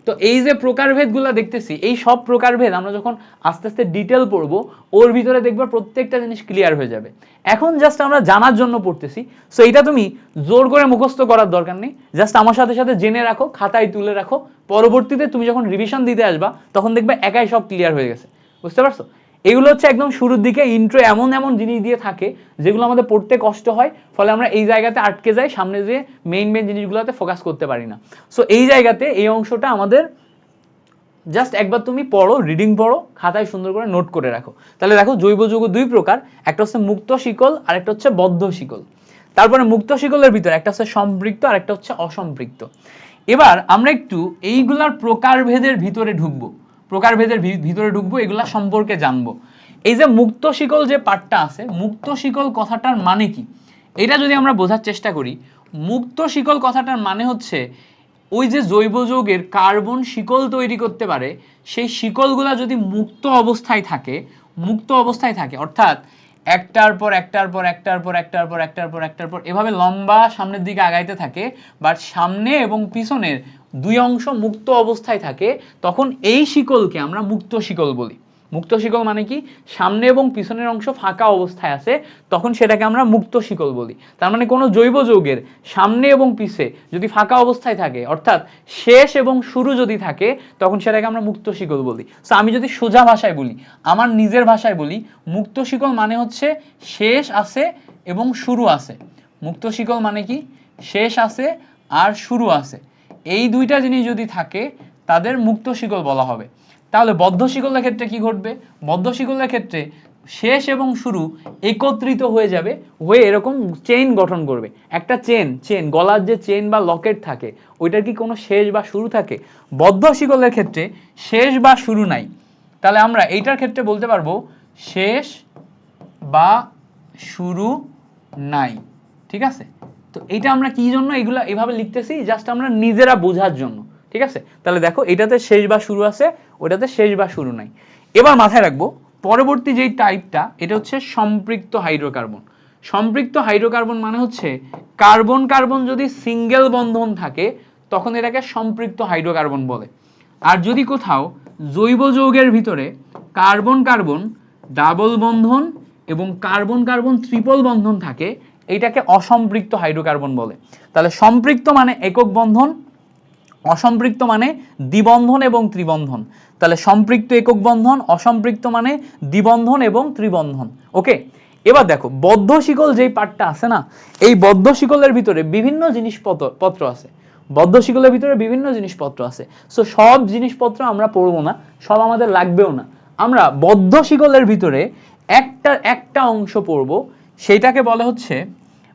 তো এই যে প্রকারভেদগুলো দেখতেছি, এই সব প্রকারভেদ আমরা যখন আস্তে আস্তে ডিটেল পড়বো ওর ভিতরে দেখবা প্রত্যেকটা জিনিস ক্লিয়ার হয়ে যাবে। এখন জাস্ট আমরা জানার জন্য পড়তেছি, সো এটা তুমি জোর করে মুখস্থ করার দরকার নেই, জাস্ট আমার সাথে সাথে জেনে রাখো, খাতায় তুলে রাখো, পরবর্তীতে তুমি যখন রিভিশন দিতে আসবা তখন দেখবে একাই সব ক্লিয়ার হয়ে গেছে। বুঝতে পারছো? এগুলো হচ্ছে একদম শুরুর দিকে ইন্ট্রো এমন এমন জিনিস দিয়ে থাকে যেগুলো আমাদের পড়তে কষ্ট হয়, ফলে আমরা এই জায়গাতে আটকে যাই, সামনে যে মেইন মেইন জিনিসগুলোতে ফোকাস করতে পারি না। সো এই জায়গাতে এই অংশটা আমাদের জাস্ট একবার তুমি পড়ো, রিডিং পড়ো, খাতায় সুন্দর করে নোট করে রাখো। তাহলে দেখো জৈব যৌগ দুই প্রকার, একটা হচ্ছে মুক্ত শিকল আর একটা হচ্ছে বদ্ধ শিকল। তারপরে মুক্ত শিকলের ভিতরে একটা হচ্ছে সম্পৃক্ত আর একটা হচ্ছে অসম্পৃক্ত। এবার আমরা একটু এইগুলার প্রকারভেদের ভিতরে ঢুকবো, প্রকারভেদের ভিতরে ঢুকবো, এগুলা সম্পর্কে জানবো। এই যে মুক্ত শিকল যে পার্টটা আছে, মুক্ত শিকল কথাটার মানে কি এটা যদি আমরা বোঝার চেষ্টা করি, মুক্ত শিকল কথাটার মানে হচ্ছে ওই যে জৈব যৌগের কার্বন শিকল তৈরি করতে পারে, সেই শিকলগুলা যদি মুক্ত অবস্থায় থাকে, মুক্ত অবস্থায় থাকে অর্থাৎ একটার পর একটার পর একটার পর একটার পর একটার পর একটার পর এভাবে লম্বা সামনের দিকে আগাইতে থাকে, বাট সামনে এবং পিছনের দুই অংশ মুক্ত অবস্থায় থাকে, তখন এই শিকলকে আমরা মুক্ত শিকল বলি। মুক্ত শিকল মানে কি, সামনে এবং পিছনের অংশ ফাঁকা অবস্থায় আছে, তখন সেটাকে আমরা মুক্ত শিকল বলি। তার মানে কোনো জৈব যৌগের সামনে এবং পিছে যদি ফাঁকা অবস্থায় থাকে, অর্থাৎ শেষ এবং শুরু যদি থাকে, তখন সেটাকে আমরা মুক্ত শিকল বলি। সো আমি যদি সোজা ভাষায় বলি, আমার নিজের ভাষায় বলি, মুক্ত শিকল মানে হচ্ছে শেষ আছে এবং শুরু আছে। মুক্ত শিকল মানে কি, শেষ আছে আর শুরু আছে, এই দুইটা জিনিস যদি থাকে তাদের মুক্ত শিকল বলা হবে। তাহলে বদ্ধ শিকলের ক্ষেত্রে কি ঘটবে, বদ্ধ শিকলের ক্ষেত্রে শেষ এবং শুরু একত্রিত হয়ে যাবে, হয়ে এরকম চেইন গঠন করবে। একটা চেন গলার যে চেন বা লকেট থাকে, ওইটার কি কোনো শেষ বা শুরু থাকে? বদ্ধ শিকলের ক্ষেত্রে শেষ বা শুরু নাই। তাহলে আমরা এইটার ক্ষেত্রে বলতে পারবো শেষ বা শুরু নাই, ঠিক আছে। তো এটা আমরা কি জন্য এগুলা এভাবে লিখতেছি, জাস্ট আমরা নিজেরা বোঝার জন্য, ঠিক আছে। তাহলে দেখো এটাতে শেষ বা শুরু আছে, ওটাতে শেষ বা শুরু নাই। এবার মাথায় রাখবো পরবর্তী যেই টাইপটা, এটা হচ্ছে সম্পৃক্ত হাইড্রোকার্বন। সম্পৃক্ত হাইড্রোকার্বন মানে হচ্ছে কার্বন কার্বন যদি সিঙ্গেল বন্ধন থাকে তখন এটাকে সম্পৃক্ত হাইড্রোকার্বন বলে। আর যদি কোথাও জৈব যৌগের ভিতরে কার্বন কার্বন ডাবল বন্ধন এবং কার্বন কার্বন ট্রিপল বন্ধন থাকে, এইটাকে অসম্পৃক্ত হাইড্রোকার্বন বলে। তাহলে সম্পৃক্ত মানে একক বন্ধন, অসম্পৃক্ত মানে দ্বিবন্ধন এবং ত্রিবন্ধন। তাহলে সম্পৃক্ত একক বন্ধন, অসম্পৃক্ত মানে দ্বিবন্ধন এবং ত্রিবন্ধন। ওকে, এবার দেখো বদ্ধ শিকল যেই পার্টটা আছে না, এই বদ্ধ শিকলের ভিতরে বিভিন্ন জিনিসপত্র আছে, বদ্ধ শিকলের ভিতরে বিভিন্ন জিনিসপত্র আছে। সো সব জিনিসপত্র আমরা পড়বো না, সব আমাদের লাগবেও না। আমরা বদ্ধ শিকলের ভিতরে একটা অংশ পড়বো, সেটাকে বলা হচ্ছে,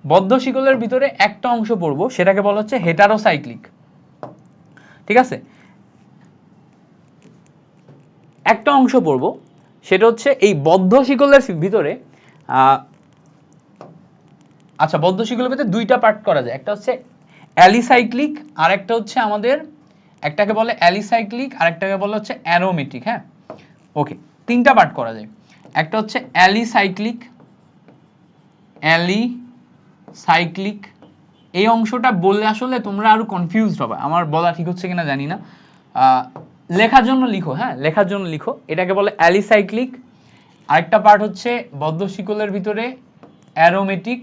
বদ্ধ শিকলের ভিতরে একটা অংশ পড়বো সেটাকে বলা হচ্ছে হেটারোসাইক্লিক, ঠিক আছে। একটা অংশ পড়বো সেটা হচ্ছে এই বদ্ধ শিকলের ভিতরে আচ্ছা বদ্ধ শিকলের ভিতরে দুইটা পার্ট করা যায়, একটা হচ্ছে অ্যালিসাইক্লিক, আর একটা হচ্ছে আমাদের, একটাকে বলে অ্যালিসাইক্লিক আর একটাকে বলে হচ্ছে অ্যারোমেটিক। হ্যাঁ, ওকে, তিনটা পার্ট করা যায়। একটা হচ্ছে অ্যালিসাইক্লিক, অ্যালিসাইক্লিক, এই অংশটা বললে আসলে তোমরা আরো কনফিউজড হবে, আমার বলা ঠিক হচ্ছে কিনা জানি না, লেখার জন্য লিখো, হ্যাঁ লেখার জন্য লিখো। এটাকে বলে অ্যালিসাইক্লিক। আরেকটা পার্ট হচ্ছে বদ্ধ শিকলের ভিতরে অ্যারোমেটিক,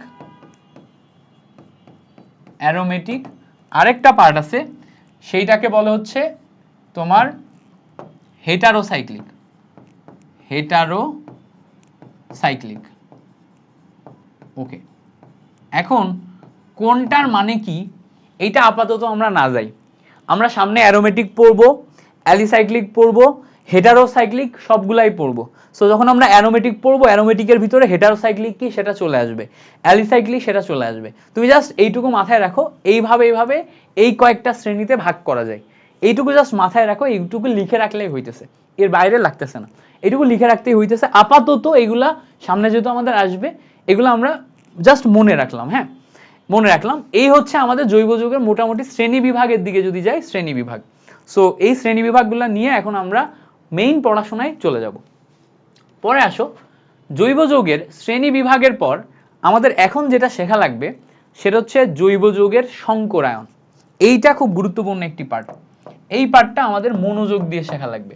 অ্যারোমেটিক। আরেকটা পার্ট আছে সেইটাকে বলে হচ্ছে তোমার হেটারোসাইক্লিক, হেটারোসাইক্লিক। ওকে, এখন কোনটার মানে কি এইটা আপাতত আমরা না যাই, আমরা সামনে অ্যারোমেটিক পড়বো, অ্যালিসাইক্লিক পড়বো, হেটারোসাইক্লিক সবগুলাই পড়বো। সো যখন আমরা অ্যারোমেটিক পড়বো, অ্যারোমেটিকের ভিতরে হেটারোসাইক্লিক কি সেটা চলে আসবে, অ্যালিসাইক্লিক সেটা চলে আসবে। তুমি জাস্ট এইটুকু মাথায় রাখো, এইভাবে এইভাবে এই কয়েকটা শ্রেণীতে ভাগ করা যায়, এইটুকু জাস্ট মাথায় রাখো, এইটুকু লিখে রাখলেই হইতেছে, এর বাইরে লাগতেছে না, এইটুকু লিখে রাখতেই হইতেছে আপাতত। এগুলা সামনে যেহেতু আমাদের আসবে, এগুলো আমরা জাস্ট মনে রাখলাম। হ্যাঁ, মনে রাখলাম। এই হচ্ছে আমাদের জৈব যৌগের মোটামুটি শ্রেণী বিভাগের দিকে যদি যাই, শ্রেণী বিভাগ। সো এই শ্রেণী বিভাগগুলো নিয়ে এখন আমরা মেইন পড়াশোনায় চলে যাব। পরে আসো, জৈব যৌগের শ্রেণী বিভাগের পর আমাদের এখন যেটা শেখা লাগবে সেটা হচ্ছে জৈব যৌগের সংকরায়ন। এইটা খুব গুরুত্বপূর্ণ একটি পার্ট, এই পার্টটা আমাদের মনোযোগ দিয়ে শেখা লাগবে।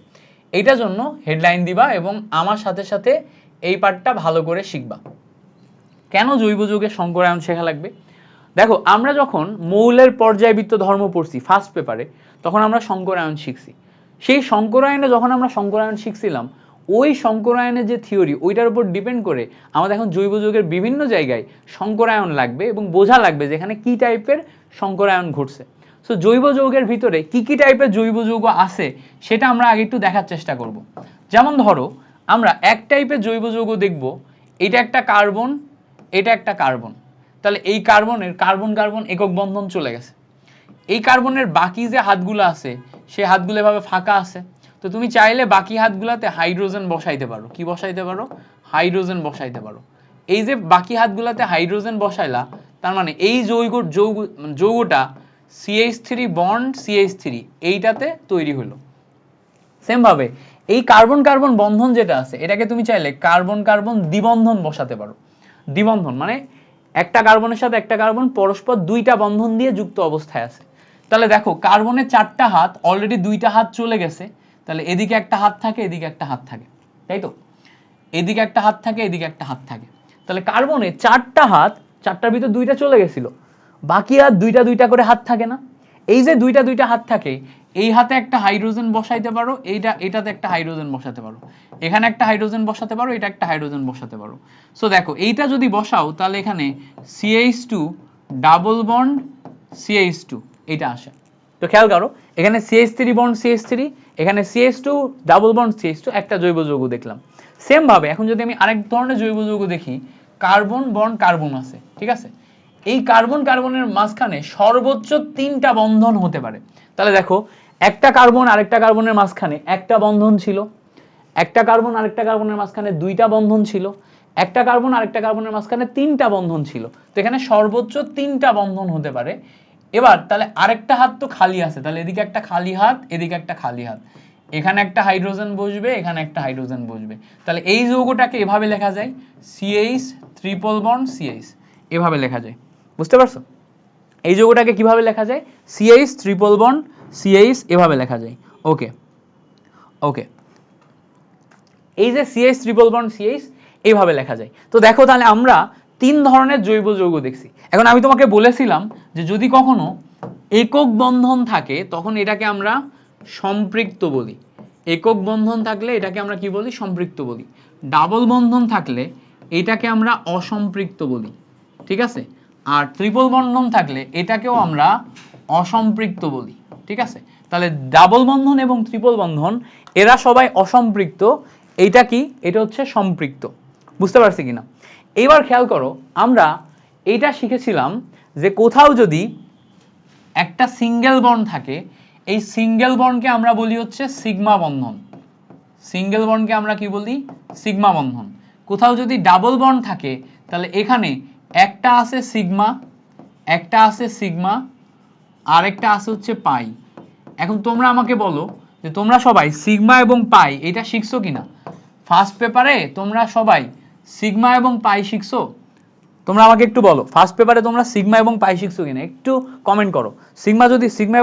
এইটার জন্য হেডলাইন দিবা এবং আমার সাথে সাথে এই পার্টটা ভালো করে শিখবা। কেন জৈব যৌগের সংকরায়ন শেখা লাগবে? দেখো, আমরা যখন মৌলের পর্যায়বৃত্ত ধর্ম পড়ছি ফার্স্ট পেপারে, তখন আমরা সংকরায়ন শিখছি। সেই সংকরায়নে যখন আমরা সংকরায়ন শিখছিলাম, ওই সংকরায়নের যে থিওরি, ওইটার উপর ডিপেন্ড করে আমাদের এখন জৈব যৌগের বিভিন্ন জায়গায় সংকরায়ন লাগবে এবং বোঝা লাগবে যে এখানে কি টাইপের সংকরায়ন ঘটছে। সো জৈব যৌগের ভিতরে কি কি টাইপের জৈব যৌগ আছে সেটা আমরা আগে একটু দেখার চেষ্টা করব। যেমন ধরো, আমরা এক টাইপের জৈব যৌগ দেখব, এটা একটা কার্বন, এটা একটা কার্বন। তাহলে এই কার্বনের কার্বন কার্বন একক বন্ধন চলে গেছে। এই কার্বনের বাকি যে হাতগুলো আছে, সেই হাতগুলো এভাবে ফাঁকা আছে। তো তুমি চাইলে বাকি হাতগুলোতে হাইড্রোজেন বসাইতে পারো। কি বসাইতে পারো? হাইড্রোজেন বসাইতে পারো। এই যে বাকি হাতগুলোতে হাইড্রোজেন বসাইলা, তার মানে এই যৌগটা CH3 বন্ড CH3 এইটাতে তৈরি হলো। সেম ভাবে এই কার্বন কার্বন বন্ধন যেটা আছে, এটাকে তুমি চাইলে কার্বন কার্বন দ্বিবন্ধন বসাতে পারো। দ্বিবন্ধন মানে একটা কার্বনের সাথে একটা কার্বন পরস্পর দুইটা বন্ধন দিয়ে যুক্ত অবস্থায় আছে। তাহলে দেখো, কার্বনের চারটা হাত, অলরেডি দুইটা হাত চলে গেছে। তাহলে এদিকে একটা হাত থাকে, এদিকে একটা হাত থাকে, তাই তো? এদিকে একটা হাত থাকে, এদিকে একটা হাত থাকে। তাহলে কার্বনে চারটা হাত, চারটার ভিতর দুইটা চলে গেছিল, বাকি আর দুইটা দুইটা করে হাত থাকে না? এই যে দুইটা দুইটা হাত থাকে, এই হাতে একটা হাইড্রোজেন বসাইতে পারো, এটাতে একটা হাইড্রোজেন বসাতে পারো, এখানে একটা হাইড্রোজেন বসাতে পারো, এটা একটা হাইড্রোজেন বসাতে পারো। সো দেখো, এইটা যদি বসাও তাহলে এখানে CH2 ডাবল বন্ড CH2 এটা আসে। তো খেয়াল করো, এখানে CH3 বন্ড CH3, এখানে CH2 ডাবল বন্ড CH2, একটা জৈব যৌগ দেখলাম। সেম ভাবে এখন যদি আমি আরেক ধরনের জৈব যৌগ দেখি, কার্বন বন্ড কার্বন আছে, ঠিক আছে? এই কার্বন কার্বনের মাঝখানে সর্বোচ্চ তিনটা বন্ধন হতে পারে। তাহলে দেখো, একটা কার্বন আরেকটা কার্বনের মাঝখানে একটা বন্ধন ছিল, একটা কার্বন আরেকটা কার্বনের মাঝখানে দুইটা বন্ধন ছিল, একটা কার্বন আরেকটা কার্বনের মাঝখানে তিনটা বন্ধন ছিল। তো এখানে সর্বোচ্চ তিনটা বন্ধন হতে পারে। এবার তাহলে আরেকটা হাত তো খালি আছে, তাহলে এদিকে একটা খালি হাত, এদিকে একটা খালি হাত, এখানে একটা হাইড্রোজেন বসবে, এখানে একটা হাইড্রোজেন বসবে। তাহলে এই যৌগটাকে এভাবে লেখা যায়, CH ট্রিপল বন্ড CH, এভাবে লেখা যায়। বুঝতে পারছো? এই যৌগটাকে কিভাবে লেখা যায়? CH ট্রিপল বন্ড CH, এভাবে লেখা যায়। ওকে ওকে, এই যে CH ট্রিপল বন্ড CH এইভাবে লেখা যায়। তো দেখো, তাহলে আমরা তিন ধরনের জৈব যৌগ দেখছি। এখন আমি তোমাকে বলেছিলাম যে যদি কখনো একক বন্ধন থাকে তখন এটাকে আমরা সম্পৃক্ত বলি। একক বন্ধন থাকলে এটাকে আমরা কি বলি? সম্পৃক্ত বলি। ডাবল বন্ধন থাকলে এটাকে আমরা অসম্পৃক্ত বলি, ঠিক আছে? আর ট্রিপল বন্ধন থাকলে এটাকেও আমরা অসম্পৃক্ত বলি, ঠিক আছে? তাহলে ডাবল বন্ধন এবং ট্রিপল বন্ধন এরা সবাই অসম্পৃক্ত, এইটা কি? এটা হচ্ছে সম্পৃক্ত। বুঝতে পারছি কিনা? এবার খেয়াল করো, আমরা এইটা শিখেছিলাম যে কোথাও যদি একটা সিঙ্গেল বন্ড থাকে, এই সিঙ্গেল বন্ডকে আমরা বলি হচ্ছে সিগমা বন্ধন। সিঙ্গেল বন্ডকে আমরা কি বলি? সিগমা বন্ধন। কোথাও যদি ডাবল বন্ড থাকে, তাহলে এখানে একটা আছে সিগমা, একটা আছে সিগমা, আরেকটা আছে হচ্ছে পাই। এখন তোমরা আমাকে বলো যে তোমরা সবাই সিগমা এবং পাই এটা শিখছো কিনা? ফার্স্ট পেপারে তোমরা সবাই সিগমা এবং পাই শিখছো? তোমরা আমাকে একটু বলো ফার্স্ট পেপারে তোমরা সিগমা এবং পাই শিখছো কিনা, একটু কমেন্ট করো। সিগমা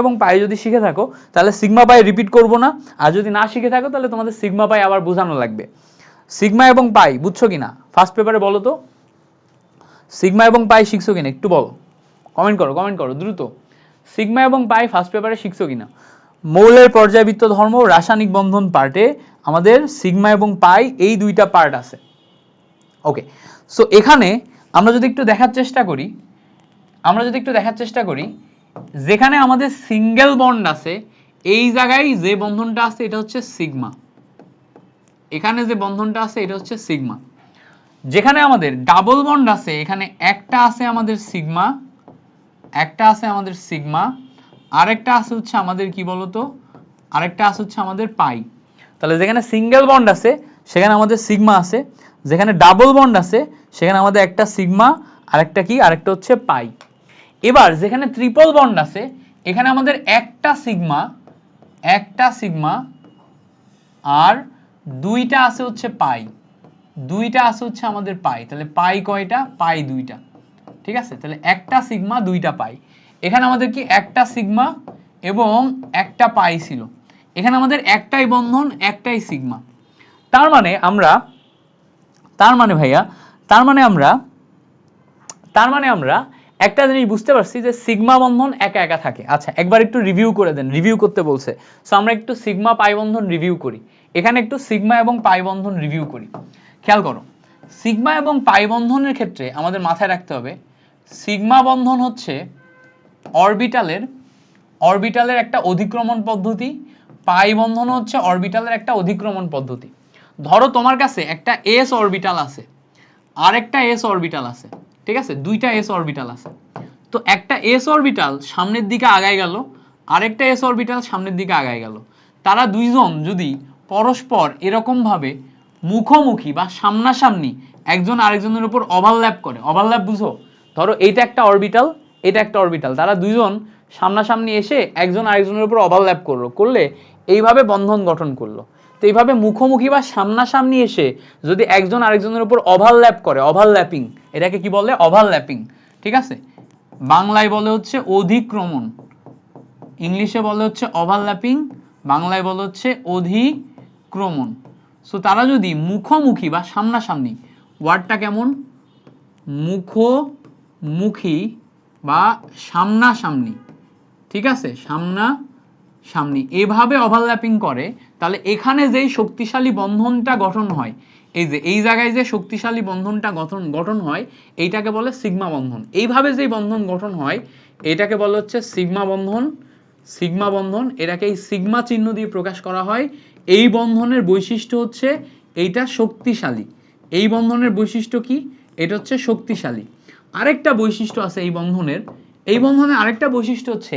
এবং পাই যদি শিখে থাকো তাহলে সিগমা পাই রিপিট করবো না, আর যদি না শিখে থাকো তাহলে তোমাদের সিগমা পাই আবার বোঝানো লাগবে। সিগমা এবং পাই বুঝছো কিনা ফার্স্ট পেপারে বলো তো, সিগমা এবং পাই শিখছো কিনা একটু বলো, কমেন্ট করো দ্রুত। সিগমা এবং পাই ফার্স্ট পেপারে শিখছো কিনা? মৌলের পর্যায়বৃত্ত ধর্ম রাসায়নিক বন্ধন পার্টে আমাদের সিগমা এবং পাই এই দুইটা পার্ট আছে। ওকে, সো এখানে আমরা যদি একটু দেখার চেষ্টা করি যেখানে আমাদের সিঙ্গেল বন্ড আছে এই জায়গায় যে বন্ধনটা আছে এটা হচ্ছে সিগমা, এখানে যে বন্ধনটা আছে এটা হচ্ছে সিগমা। যেখানে আমাদের ডাবল বন্ড আছে এখানে একটা আছে আমাদের সিগমা, আরেকটা আছে হচ্ছে আমাদের কি বলতো, আরেকটা আছে হচ্ছে আমাদের পাই। তাহলে যেখানে সিঙ্গেল বন্ড আছে সেখানে আমাদের সিগমা আছে, যেখানে ডাবল বন্ড আছে সেখানে আমাদের একটা সিগমা আরেকটা কি, আরেকটা হচ্ছে পাই। এবার যেখানে ট্রিপল বন্ড আছে এখানে আমাদের একটা সিগমা আর দুইটা আছে হচ্ছে পাই, আমাদের পাই। তাহলে পাই কয়টা? পাই দুইটা। ঠিক আছে, তাহলে একটা সিগমা দুইটা পাই। এখানে আমাদের কি একটা সিগমা এবং একটা পাই ছিল, এখানে আমাদের একটাই বন্ধন একটাই সিগমা। তার মানে আমরা একটা জিনিস বুঝতে পারছি যে সিগমা বন্ধন একা একা থাকে। আচ্ছা একবার একটু রিভিউ করে দেন, রিভিউ করতে বলছে। সো আমরা একটু সিগমা পাই বন্ধন রিভিউ করি, এখানে একটু সিগমা এবং পাই বন্ধন রিভিউ করি। খেয়াল করো সিগমা এবং পাই বন্ধনের ক্ষেত্রে আমাদের মাথায় রাখতে হবে সিগমা বন্ধন হচ্ছে অরবিটালের একটা অধিক্রমণ পদ্ধতি, পাই বন্ধন হচ্ছে অরবিটালের একটা অধিক্রমণ পদ্ধতি। ধরো তোমার কাছে একটা এস অরবিটাল আছে আর একটা এস অরবিটাল আছে, ঠিক আছে, দুইটা এস অরবিটাল আছে। তো একটা এস অরবিটাল সামনের দিকে আগায় গেল, আরেকটা এস অরবিটাল সামনের দিকে আগায় গেল। তারা দুইজন যদি পরস্পর এরকম ভাবে মুখোমুখি বা সামনাসামনি একজন আরেকজনের উপর ওভারল্যাপ করে, ওভারল্যাপ বুঝো, ধরো এইটা একটা অরবিটাল এটা একটা অরবিটাল, তারা দুইজন সামনাসামনি এসে একজন আরেকজনের উপর ওভারল্যাপ করলে এইভাবে বন্ধন গঠন করলো। তো এইভাবে মুখোমুখি বা সামনাসামনি এসে যদি একজন আরেকজনের উপর ওভারল্যাপ করে, ওভারল্যাপিং, এটাকে কি বলে? ওভারল্যাপিং। ঠিক আছে, বাংলায় বলে হচ্ছে অধিক্রমণ, ইংলিশে বলে হচ্ছে ওভারল্যাপিং, বাংলায় বলে হচ্ছে অধিক্রমণ। সো তারা যদি মুখোমুখি বা সামনাসামনি, ওয়ার্ডটা কেমন? মুখোমুখি বা সামনাসামনি, ঠিক আছে, সামনাসামনি এভাবে ওভারল্যাপিং করে, তাহলে এখানে যেই শক্তিশালী বন্ধনটা গঠন হয়, এই যে এই জায়গায় যে শক্তিশালী বন্ধনটা গঠন হয় এইটাকে বলে সিগমা বন্ধন। এইভাবে যেই বন্ধন গঠন হয় এটাকে বলা হচ্ছে সিগমা বন্ধন। এটাকে এই সিগমা চিহ্ন দিয়ে প্রকাশ করা হয়। এই বন্ধনের বৈশিষ্ট্য হচ্ছে এইটা শক্তিশালী, এই বন্ধনের বৈশিষ্ট্য কি? এটা হচ্ছে শক্তিশালী। আরেকটা বৈশিষ্ট্য আছে এই বন্ধনের আরেকটা বৈশিষ্ট্য হচ্ছে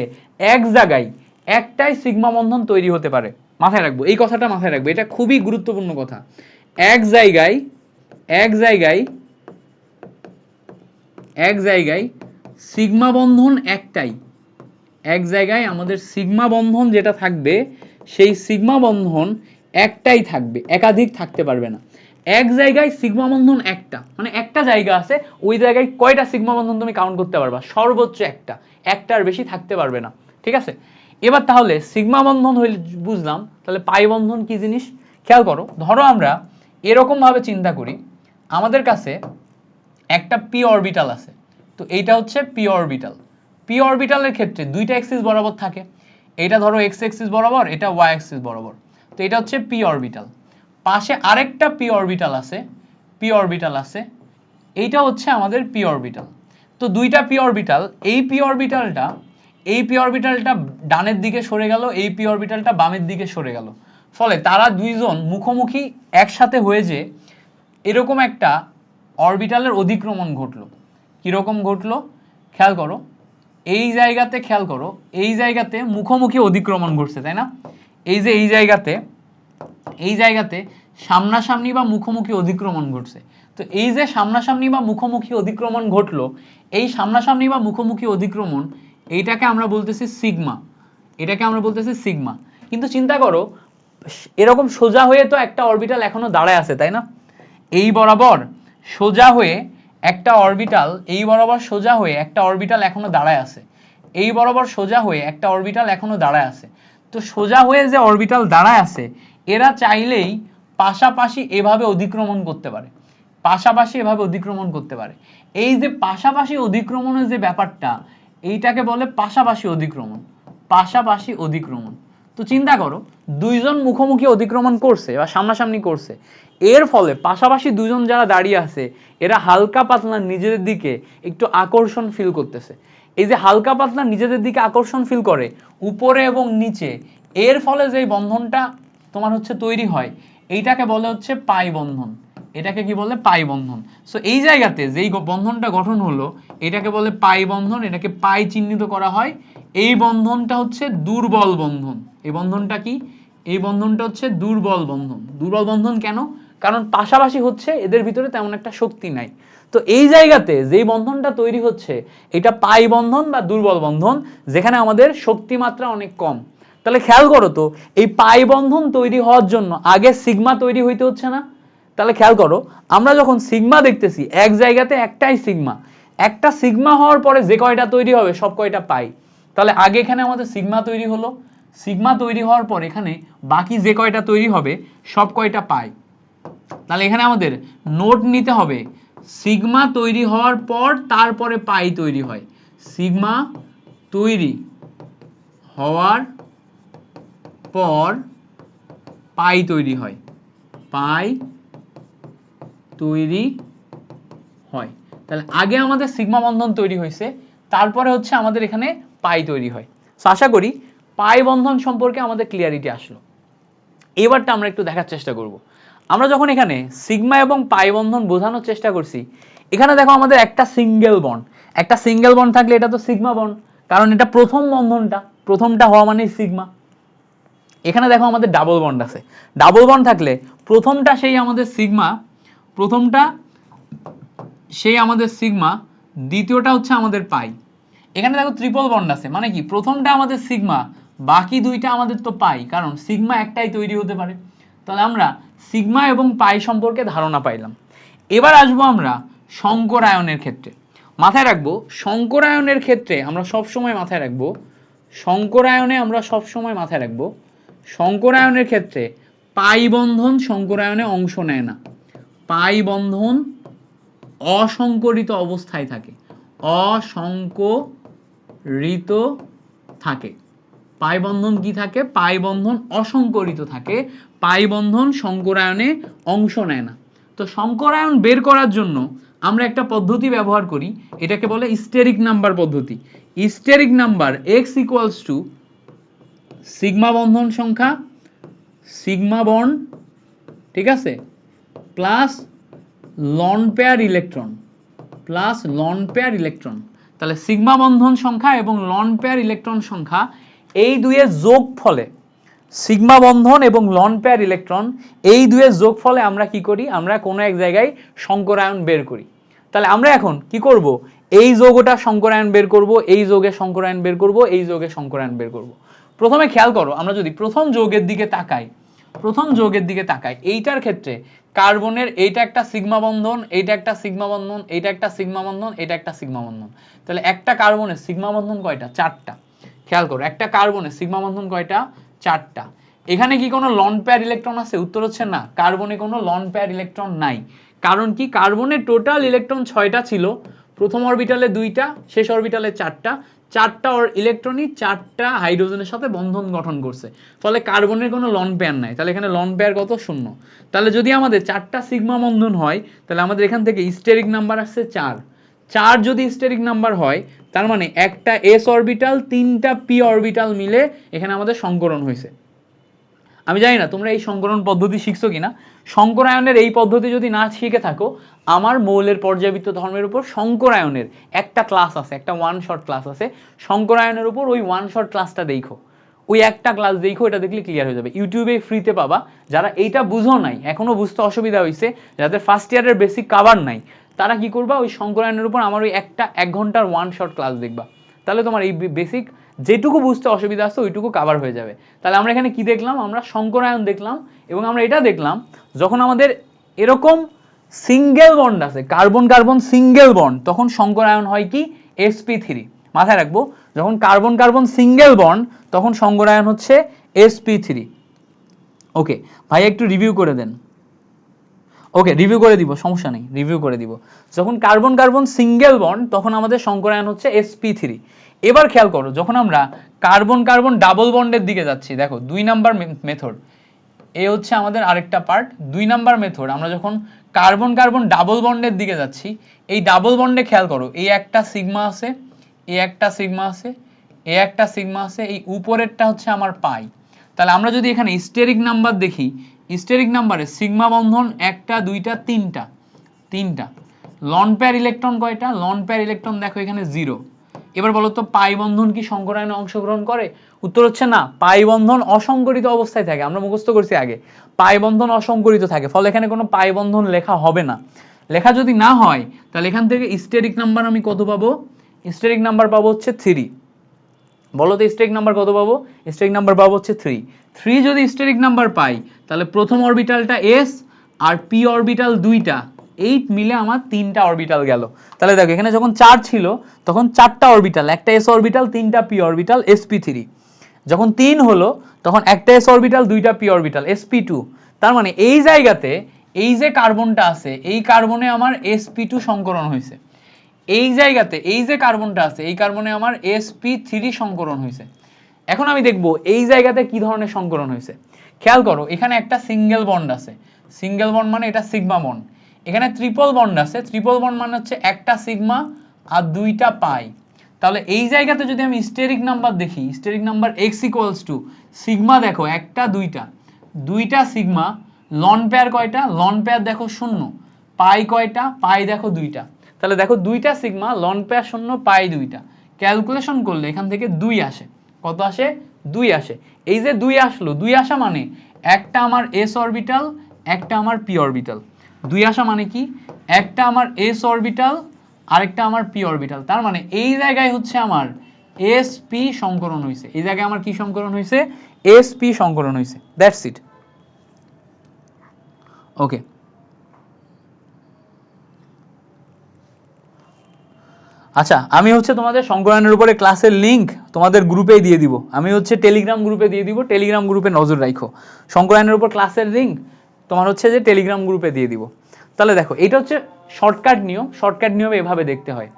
এক জায়গায় একটাই সিগমা বন্ধন তৈরি হতে পারে। মাথায় রাখবো এই কথাটা, মাথায় রাখবো, এটা খুবই গুরুত্বপূর্ণ কথা। এক জায়গায় সিগমা বন্ধন একটাই, এক জায়গায় আমাদের সিগমা বন্ধন যেটা থাকবে সেই সিগমা বন্ধন একটাই থাকবে, একাধিক থাকতে পারবে না। এক জায়গায় সিগমা বন্ধন একটা, মানে একটা জায়গা আছে ওই জায়গায় কয়টা সিগমা বন্ধন তুমি কাউন্ট করতে পারবা? সর্বোচ্চ একটার বেশি থাকতে পারবে না। ঠিক আছে, এবার তাহলে সিগমা বন্ধন হইলে বুঝলাম, তাহলে পাই বন্ধন কি জিনিস খেয়াল করো। ধরো আমরা এরকম ভাবে চিন্তা করি, আমাদের কাছে একটা পি অরবিটাল আছে, তো এইটা হচ্ছে পি অরবিটালের ক্ষেত্রে দুইটা এক্সিস বরাবর থাকে, এটা ধরো এক্স এক্সিস বরাবর, এটা ওয়াই এক্সিস বরাবর। তো এটা হচ্ছে পি অরবিটাল। পাশে আরেকটা পি অরবিটাল আছে, এইটা হচ্ছে আমাদের পি অরবিটাল। তো দুইটা পি অরবিটাল, এই পি অরবিটালটা ডানের দিকে সরে গেল, এই পি অরবিটালটা বামের দিকে সরে গেল, ফলে তারা দুইজন মুখোমুখি একসাথে হয়ে যে এরকম একটা অরবিটালের অধিক্রমণ ঘটলো। কিরকম ঘটলো খেয়াল করো, এই জায়গাতে মুখোমুখি অধিক্রমণ ঘটছে, তাই না? এই যে এই জায়গাতে সামনাসামনি বা মুখোমুখি অধিক্রমণ ঘটছে। তো এই যে সামনাসামনি বা মুখোমুখি অধিক্রমণ ঘটলো, এই সামনাসামনি বা মুখোমুখি অধিক্রমণ এইটাকে আমরা বলতেছি সিগমা, এটাকে আমরা বলতেছি সিগমা। কিন্তু চিন্তা করো এরকম সোজা হয়ে তো একটা অরবিটাল এখনো দাঁড়ায় আছে, তাই না? এই বরাবর সোজা হয়ে একটা অরবিটাল, এই বরাবর সোজা হয়ে একটা অরবিটাল এখনো দাঁড়ায় আছে, এই বরাবর সোজা হয়ে একটা অরবিটাল এখনো দাঁড়ায় আছে। তো সোজা হয়ে যে অরবিটাল দাঁড়ায় আছে এরা চাইলেই পাশাপাশি এভাবে অধিক্রমণ করতে পারে, পাশাপাশি এভাবে অধিক্রমণ করতে পারে। এই যে পাশাপাশি অধিক্রমণের যে ব্যাপারটা, এইটাকে বলে পাশাপাশি অধিক্রমণ, পাশাপাশি অধিক্রমণ। তো চিন্তা করো দুইজন মুখোমুখি অধিক্রমণ করছে বা সামনাসামনি করছে, এর ফলে পাশাপাশি দুজন যারা দাঁড়িয়ে আছে এরা হালকা পাতলা নিজেদের দিকে একটু আকর্ষণ ফিল করতেছে। এই যে হালকা পাতলা নিজেদের দিকে আকর্ষণ ফিল করে উপরে এবং নিচে, এর ফলে যে বন্ধনটা তোমার হচ্ছে তৈরি হয় এইটাকে বলে হচ্ছে পাই বন্ধন, এটাকে কি বলে পাই বন্ধন। সো এই জায়গাতে যেই বন্ধনটা গঠন হলো এটাকে বলে পাই বন্ধন, এটাকে পাই চিহ্নিত করা হয়। এই বন্ধনটা হচ্ছে দুর্বল বন্ধন। এই বন্ধনটা কি? এই বন্ধনটা হচ্ছে দুর্বল বন্ধন। দুর্বল বন্ধন কেন? কারণ পাশাপাশি হচ্ছে, এদের ভিতরে তেমন একটা শক্তি নাই। তো এই জায়গাতে যেই বন্ধনটা তৈরি হচ্ছে এটা পাই বন্ধন বা দুর্বল বন্ধন, যেখানে আমাদের শক্তি মাত্রা অনেক কম। তাহলে খেয়াল করো তো এই পাই বন্ধন তৈরি হওয়ার জন্য আগে সিগমা তৈরি হইতে হচ্ছে না? তাহলে খেয়াল করো আমরা যখন সিগমা দেখতেছি এক জায়গাতে একটাই সিগমা, একটা সিগমা হওয়ার পরে যে কয়টা তৈরি হবে সব কয়টা পাই। তাহলে আগে এখানে আমাদের সিগমা তৈরি হলো, সিগমা তৈরি হওয়ার পর এখানে বাকি যে কয়টা তৈরি হবে সব কয়টা পাই। তাহলে এখানে আমাদের নোট নিতে হবে সিগমা তৈরি হওয়ার পর তারপরে পাই তৈরি হয়, সিগমা তৈরি হওয়ার পর পাই তৈরি হয়, পাই তৈরি হয়। তাহলে আগে আমাদের সিগমা বন্ধন তৈরি হয়েছে, তারপরে হচ্ছে আমাদের এখানে পাই তৈরি হয়। সো আশা করি পাই বন্ধন সম্পর্কে আমাদের ক্লিয়ারিটি আসলো। এবারটা আমরা একটু দেখার চেষ্টা করব। আমরা যখন এখানে সিগমা এবং পাই বন্ধন বোঝানোর চেষ্টা করছি, এখানে দেখো আমাদের একটা সিঙ্গেল বন্ড, একটা সিঙ্গেল বন্ড থাকলে এটা তো সিগমা বন্ড, কারণ এটা প্রথম বন্ধনটা, প্রথমটা হওয়া মানে সিগমা। এখানে দেখো আমাদের ডাবল বন্ড আছে, ডাবল বন্ড থাকলে প্রথমটা সেই আমাদের সিগমা, প্রথমটা সেই আমাদের সিগমা, দ্বিতীয়টা হচ্ছে আমাদের পাই। এখানে দেখো ট্রিপল বন্ড আছে, মানে কি প্রথমটা আমাদের সিগমা, বাকি দুইটা আমাদের তো পাই, কারণ সিগমা একটাই তৈরি হতে পারে। তাহলে আমরা সিগমা এবং পাই সম্পর্কে ধারণা পাইলাম। এবার আসবো আমরা সংকরায়নের ক্ষেত্রে। মাথায় রাখবো সংকরায়নের ক্ষেত্রে আমরা সবসময় মাথায় রাখবো, সংকরায়নে আমরা সবসময় মাথায় রাখবো সংকরায়নের ক্ষেত্রে পাই বন্ধন সংকরায়নে অংশ নেয় না, পাই বন্ধন অসংকরিত অবস্থায় থাকে, অসংকরিত থাকে। পাই বন্ধন কি থাকে? পাই বন্ধন অসংকরিত থাকে, পাই বন্ধন সংকরায়নে অংশ নেয় না। তো সংকরায়ন বের করার জন্য আমরা একটা পদ্ধতি ব্যবহার করি, এটাকে বলে স্টেরিক নাম্বার পদ্ধতি। Steric number x equals to sigma বন্ধন সংখ্যা, সিগমা বন্ড, ঠিক আছে, plus lone pair electron, plus lone pair electron. তাহলে সিগমা বন্ধন সংখ্যা এবং লন পেয়ার ইলেকট্রন সংখ্যা এই দুইয়ের যোগফলে, সিগমা বন্ধন এবং লন পেয়ার ইলেকট্রন এই দুইয়ের যোগফলে আমরা কি করি? আমরা কোনো এক জায়গায় সংকরায়ন বের করি। তাহলে আমরা এখন কি করব? এই যোগটা সংকরায়ন বের করব, এই যোগে সংকরায়ন বের করব, এই যোগে সংকরায়ন বের করব। প্রথমে খেয়াল করো আমরা যদি প্রথম যোগের দিকে তাকাই, প্রথম যোগের দিকে তাকাই, এইটার ক্ষেত্রে কার্বনের এইটা একটা সিগমা বন্ধন, এইটা একটা সিগমা বন্ধন, এইটা একটা সিগমা বন্ধন, এটা একটা সিগমা বন্ধন। তাহলে একটা কার্বনের সিগমা বন্ধন কয়টা? চারটা। খেয়াল করো একটা কার্বনের সিগমা বন্ধন কয়টা? চারটা। এখানে কি কোনো লন পেয়ার ইলেকট্রন আছে? উত্তর হচ্ছে না, কার্বনে কোনো লন পেয়ার ইলেকট্রন নাই। কারণ কি? কার্বনের টোটাল ইলেকট্রন 6টা ছিল, প্রথম অরবিটালে 2টা, শেষ অরবিটালে 4টা, 4টা ইলেকট্রনই 4টা হাইড্রোজেনের সাথে বন্ধন গঠন করছে, ফলে কার্বনের কোনো লন পেয়ার নাই। তাহলে এখানে লন পেয়ার কত? 0। তাহলে যদি আমাদের 4টা সিগমা বন্ধন হয় তাহলে আমাদের এখান থেকে স্টেরিক নাম্বার আসছে 4। 4 যদি স্টেরিক নাম্বার হয় তার মানে একটা s অরবিটাল 3টা p অরবিটাল মিলে এখানে আমাদের সংকরণ হয়েছে। আমি জানি না তোমরা এই সংকরণ পদ্ধতি শিখছো কিনা। সংকরায়নের এই পদ্ধতি যদি না শিখে থাকো, আমার মৌলের পর্যায়বৃত্ত ধর্মের উপর সংকরায়নের একটা ক্লাস আছে, একটা ওয়ান শট ক্লাস আছে সংকরায়নের উপর, ওই ওয়ান শট ক্লাসটা দেখো, ওই একটা ক্লাস দেখো, এটা দেখলে ক্লিয়ার হয়ে যাবে। ইউটিউবে ফ্রিতে পাবা। যারা এইটা বুঝো নাই, এখনো বুঝতে অসুবিধা হয়েছে, যাদের ফার্স্ট ইয়ারের বেসিক কভার নাই, তারা কি করবা? ওই সংকরায়নের উপর আমার ওই একটা 1 ঘন্টার ওয়ান শট ক্লাস দেখবা, তাহলে তোমার এই বেসিক যেটুকু বুঝতে অসুবিধা আছে ওইটুকু কভার হয়ে যাবে। তাহলে আমরা এখানে কি দেখলাম, আমরা সংকরায়ন দেখলাম এবং আমরা এটা দেখলাম যখন আমাদের এরকম সিঙ্গেল বন্ড আছে, কার্বন কার্বন সিঙ্গেল বন্ড, তখন সংকরায়ন হয় কি sp3। মাথায় রাখবো, যখন কার্বন কার্বন সিঙ্গেল বন্ড তখন সংকরায়ন হচ্ছে sp3। ওকে ভাই একটু রিভিউ করে দেন। ওকে রিভিউ করে দিব, সমস্যা নেই, রিভিউ করে দিব। যখন কার্বন কার্বন সিঙ্গেল বন্ড তখন আমাদের সংকরায়ন হচ্ছে sp3। এবার খেয়াল করো, যখন আমরা কার্বন কার্বন ডাবল বন্ডের দিকে যাচ্ছি, দেখো 2 নাম্বার মেথড, এই হচ্ছে আমাদের আরেকটা পার্ট। 2 নাম্বার মেথড, আমরা যখন কার্বন কার্বন ডাবল বন্ডের দিকে যাচ্ছি, এই ডাবল বন্ডে খেয়াল করো, এই একটা সিগমা আছে, এই একটা সিগমা আছে, এই একটা সিগমা আছে, এই উপরেরটা হচ্ছে আমার পাই। তাহলে আমরা যদি এখানে স্টেরিক নাম্বার দেখি, স্টেরিক নাম্বারে সিগমা বন্ধন একটা দুইটা তিনটা। লন পেয়ার ইলেকট্রন কয়টা? লন পেয়ার ইলেকট্রন দেখো এখানে 0। এবার বলো তো পাই বন্ধন কি সংকরায়নে অংশগ্রহণ করে? উত্তর হচ্ছে না, পাই বন্ধন অসংকরিত অবস্থায় থাকে। আমরা মুখস্থ করছি আগে, পাই বন্ধন অসংকরিত থাকে, ফলে এখানে কোনো পাই বন্ধন লেখা হবে না। লেখা যদি না হয় তাহলে এখান থেকে স্টেরিক নাম্বার আমি কত পাবো? স্টেরিক নাম্বার পাবো হচ্ছে 3। বলো তো স্টেরিক নাম্বার কত পাবো? স্টেরিক নাম্বার পাবো হচ্ছে 3 যদি স্টেরিক নাম্বার পাই তাহলে প্রথম অরবিটালটা s আর p অরবিটাল দুইটা, 8 মিলে আমার 3টা অরবিটাল গেল। তাহলে দেখো এখানে যখন 4 ছিল তখন 4টা অরবিটাল, একটা s অরবিটাল, 3টা p অরবিটাল, sp3। যখন 3 হলো তখন একটা s অরবিটাল, 2টা p অরবিটাল, sp2। তার মানে এই জায়গাতে এই যে কার্বনটা আছে, এই কার্বনে আমার sp2 সংকরণ হয়েছে। এই জায়গাতে এই যে কার্বনটা আছে, এই কার্বনে আমার sp3 সংকরণ হয়েছে। এখন আমি দেখব এই জায়গাতে কি ধরনের সংকরণ হয়েছে। খেয়াল করো, এখানে একটা সিঙ্গেল বন্ড আছে, সিঙ্গেল বন্ড মানে এটা সিগমা বন্ড। এখানে ট্রিপল বন্ড আছে, ট্রিপল বন্ড মানে হচ্ছে একটা সিগমা আর দুইটা পাই। তাহলে এই জায়গাতে যদি আমি স্টেরিক নাম্বার দেখি, steric number x equals to sigma, দেখো একটা দুইটা সিগমা, লন পেয়ার কয়টা? লন পেয়ার দেখো 0, পাই কয়টা? পাই দেখো দুইটা। তাহলে দেখো দুইটা সিগমা, লন পেয়ার 0, পাই দুইটা। ক্যালকুলেশন করলে এখান থেকে 2 আসে। কত আসে? 2 আসে। এই যে 2 আসলো, 2 আসা মানে একটা আমার s অরবিটাল, একটা আমার p অরবিটাল। 2 আসা মানে কি? একটা আমার s অরবিটাল, আরেকটা আমার p অরবিটাল। তার মানে এই জায়গায় হচ্ছে আমার sp সংকরণ হয়েছে। এই জায়গায় আমার কি সংকরণ হয়েছে? sp সংকরণ হয়েছে। That's it. ওকে, আচ্ছা আমি হচ্ছে তোমাদের সংকরায়নের উপরে ক্লাসের লিংক তোমাদের গ্রুপেই দিয়ে দিব। আমি হচ্ছে টেলিগ্রাম গ্রুপে দিয়ে দিব, টেলিগ্রাম গ্রুপে নজর রাখো। সংকরায়নের উপর ক্লাসের লিংক তোমার হচ্ছে যে টেলিগ্রাম গ্রুপে দিয়ে দিব। তাহলে দেখো এটা হচ্ছে শর্টকাট নিয়ম, শর্টকাট নিয়মে এভাবে দেখতে হয়,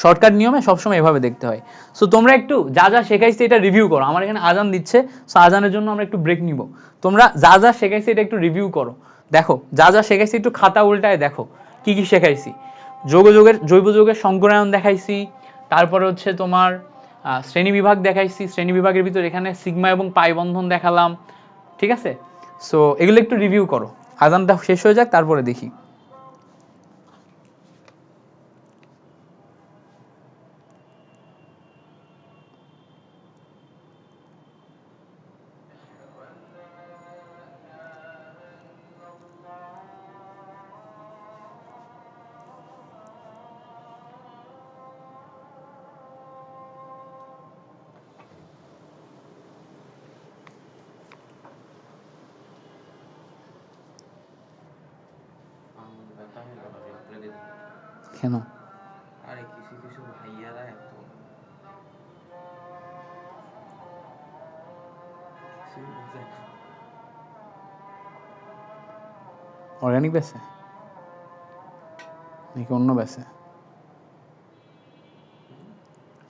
শর্টকাট নিয়মে সবসময় এভাবে দেখতে হয়। সো তোমরা একটু যা যা শেখাইছি এটা রিভিউ করো। আমার এখানে আজান দিচ্ছে, সো আজানের জন্য আমরা একটু ব্রেক নিব। তোমরা যা যা শেখাইছি এটা একটু রিভিউ করো, দেখো যা যা শেখাইছি একটু খাতা উল্টায় দেখো কি কি শেখাইছি। জৈব যৌগের সংকরায়ন দেখাইছি, তারপরে হচ্ছে তোমার শ্রেণী বিভাগ দেখাইছি, শ্রেণী বিভাগের ভিতর এখানে সিগমা এবং পাই বন্ধন দেখালাম, ঠিক আছে? সো এগুলো একটু রিভিউ করো, আজানটা শেষ হয়ে যাক তারপরে দেখি। কেন? আরে কিছু কিছু ভাইয়ারা এত কিছুই বোঝে না। অর্গানিক বেছে নাকি অন্য বেছে?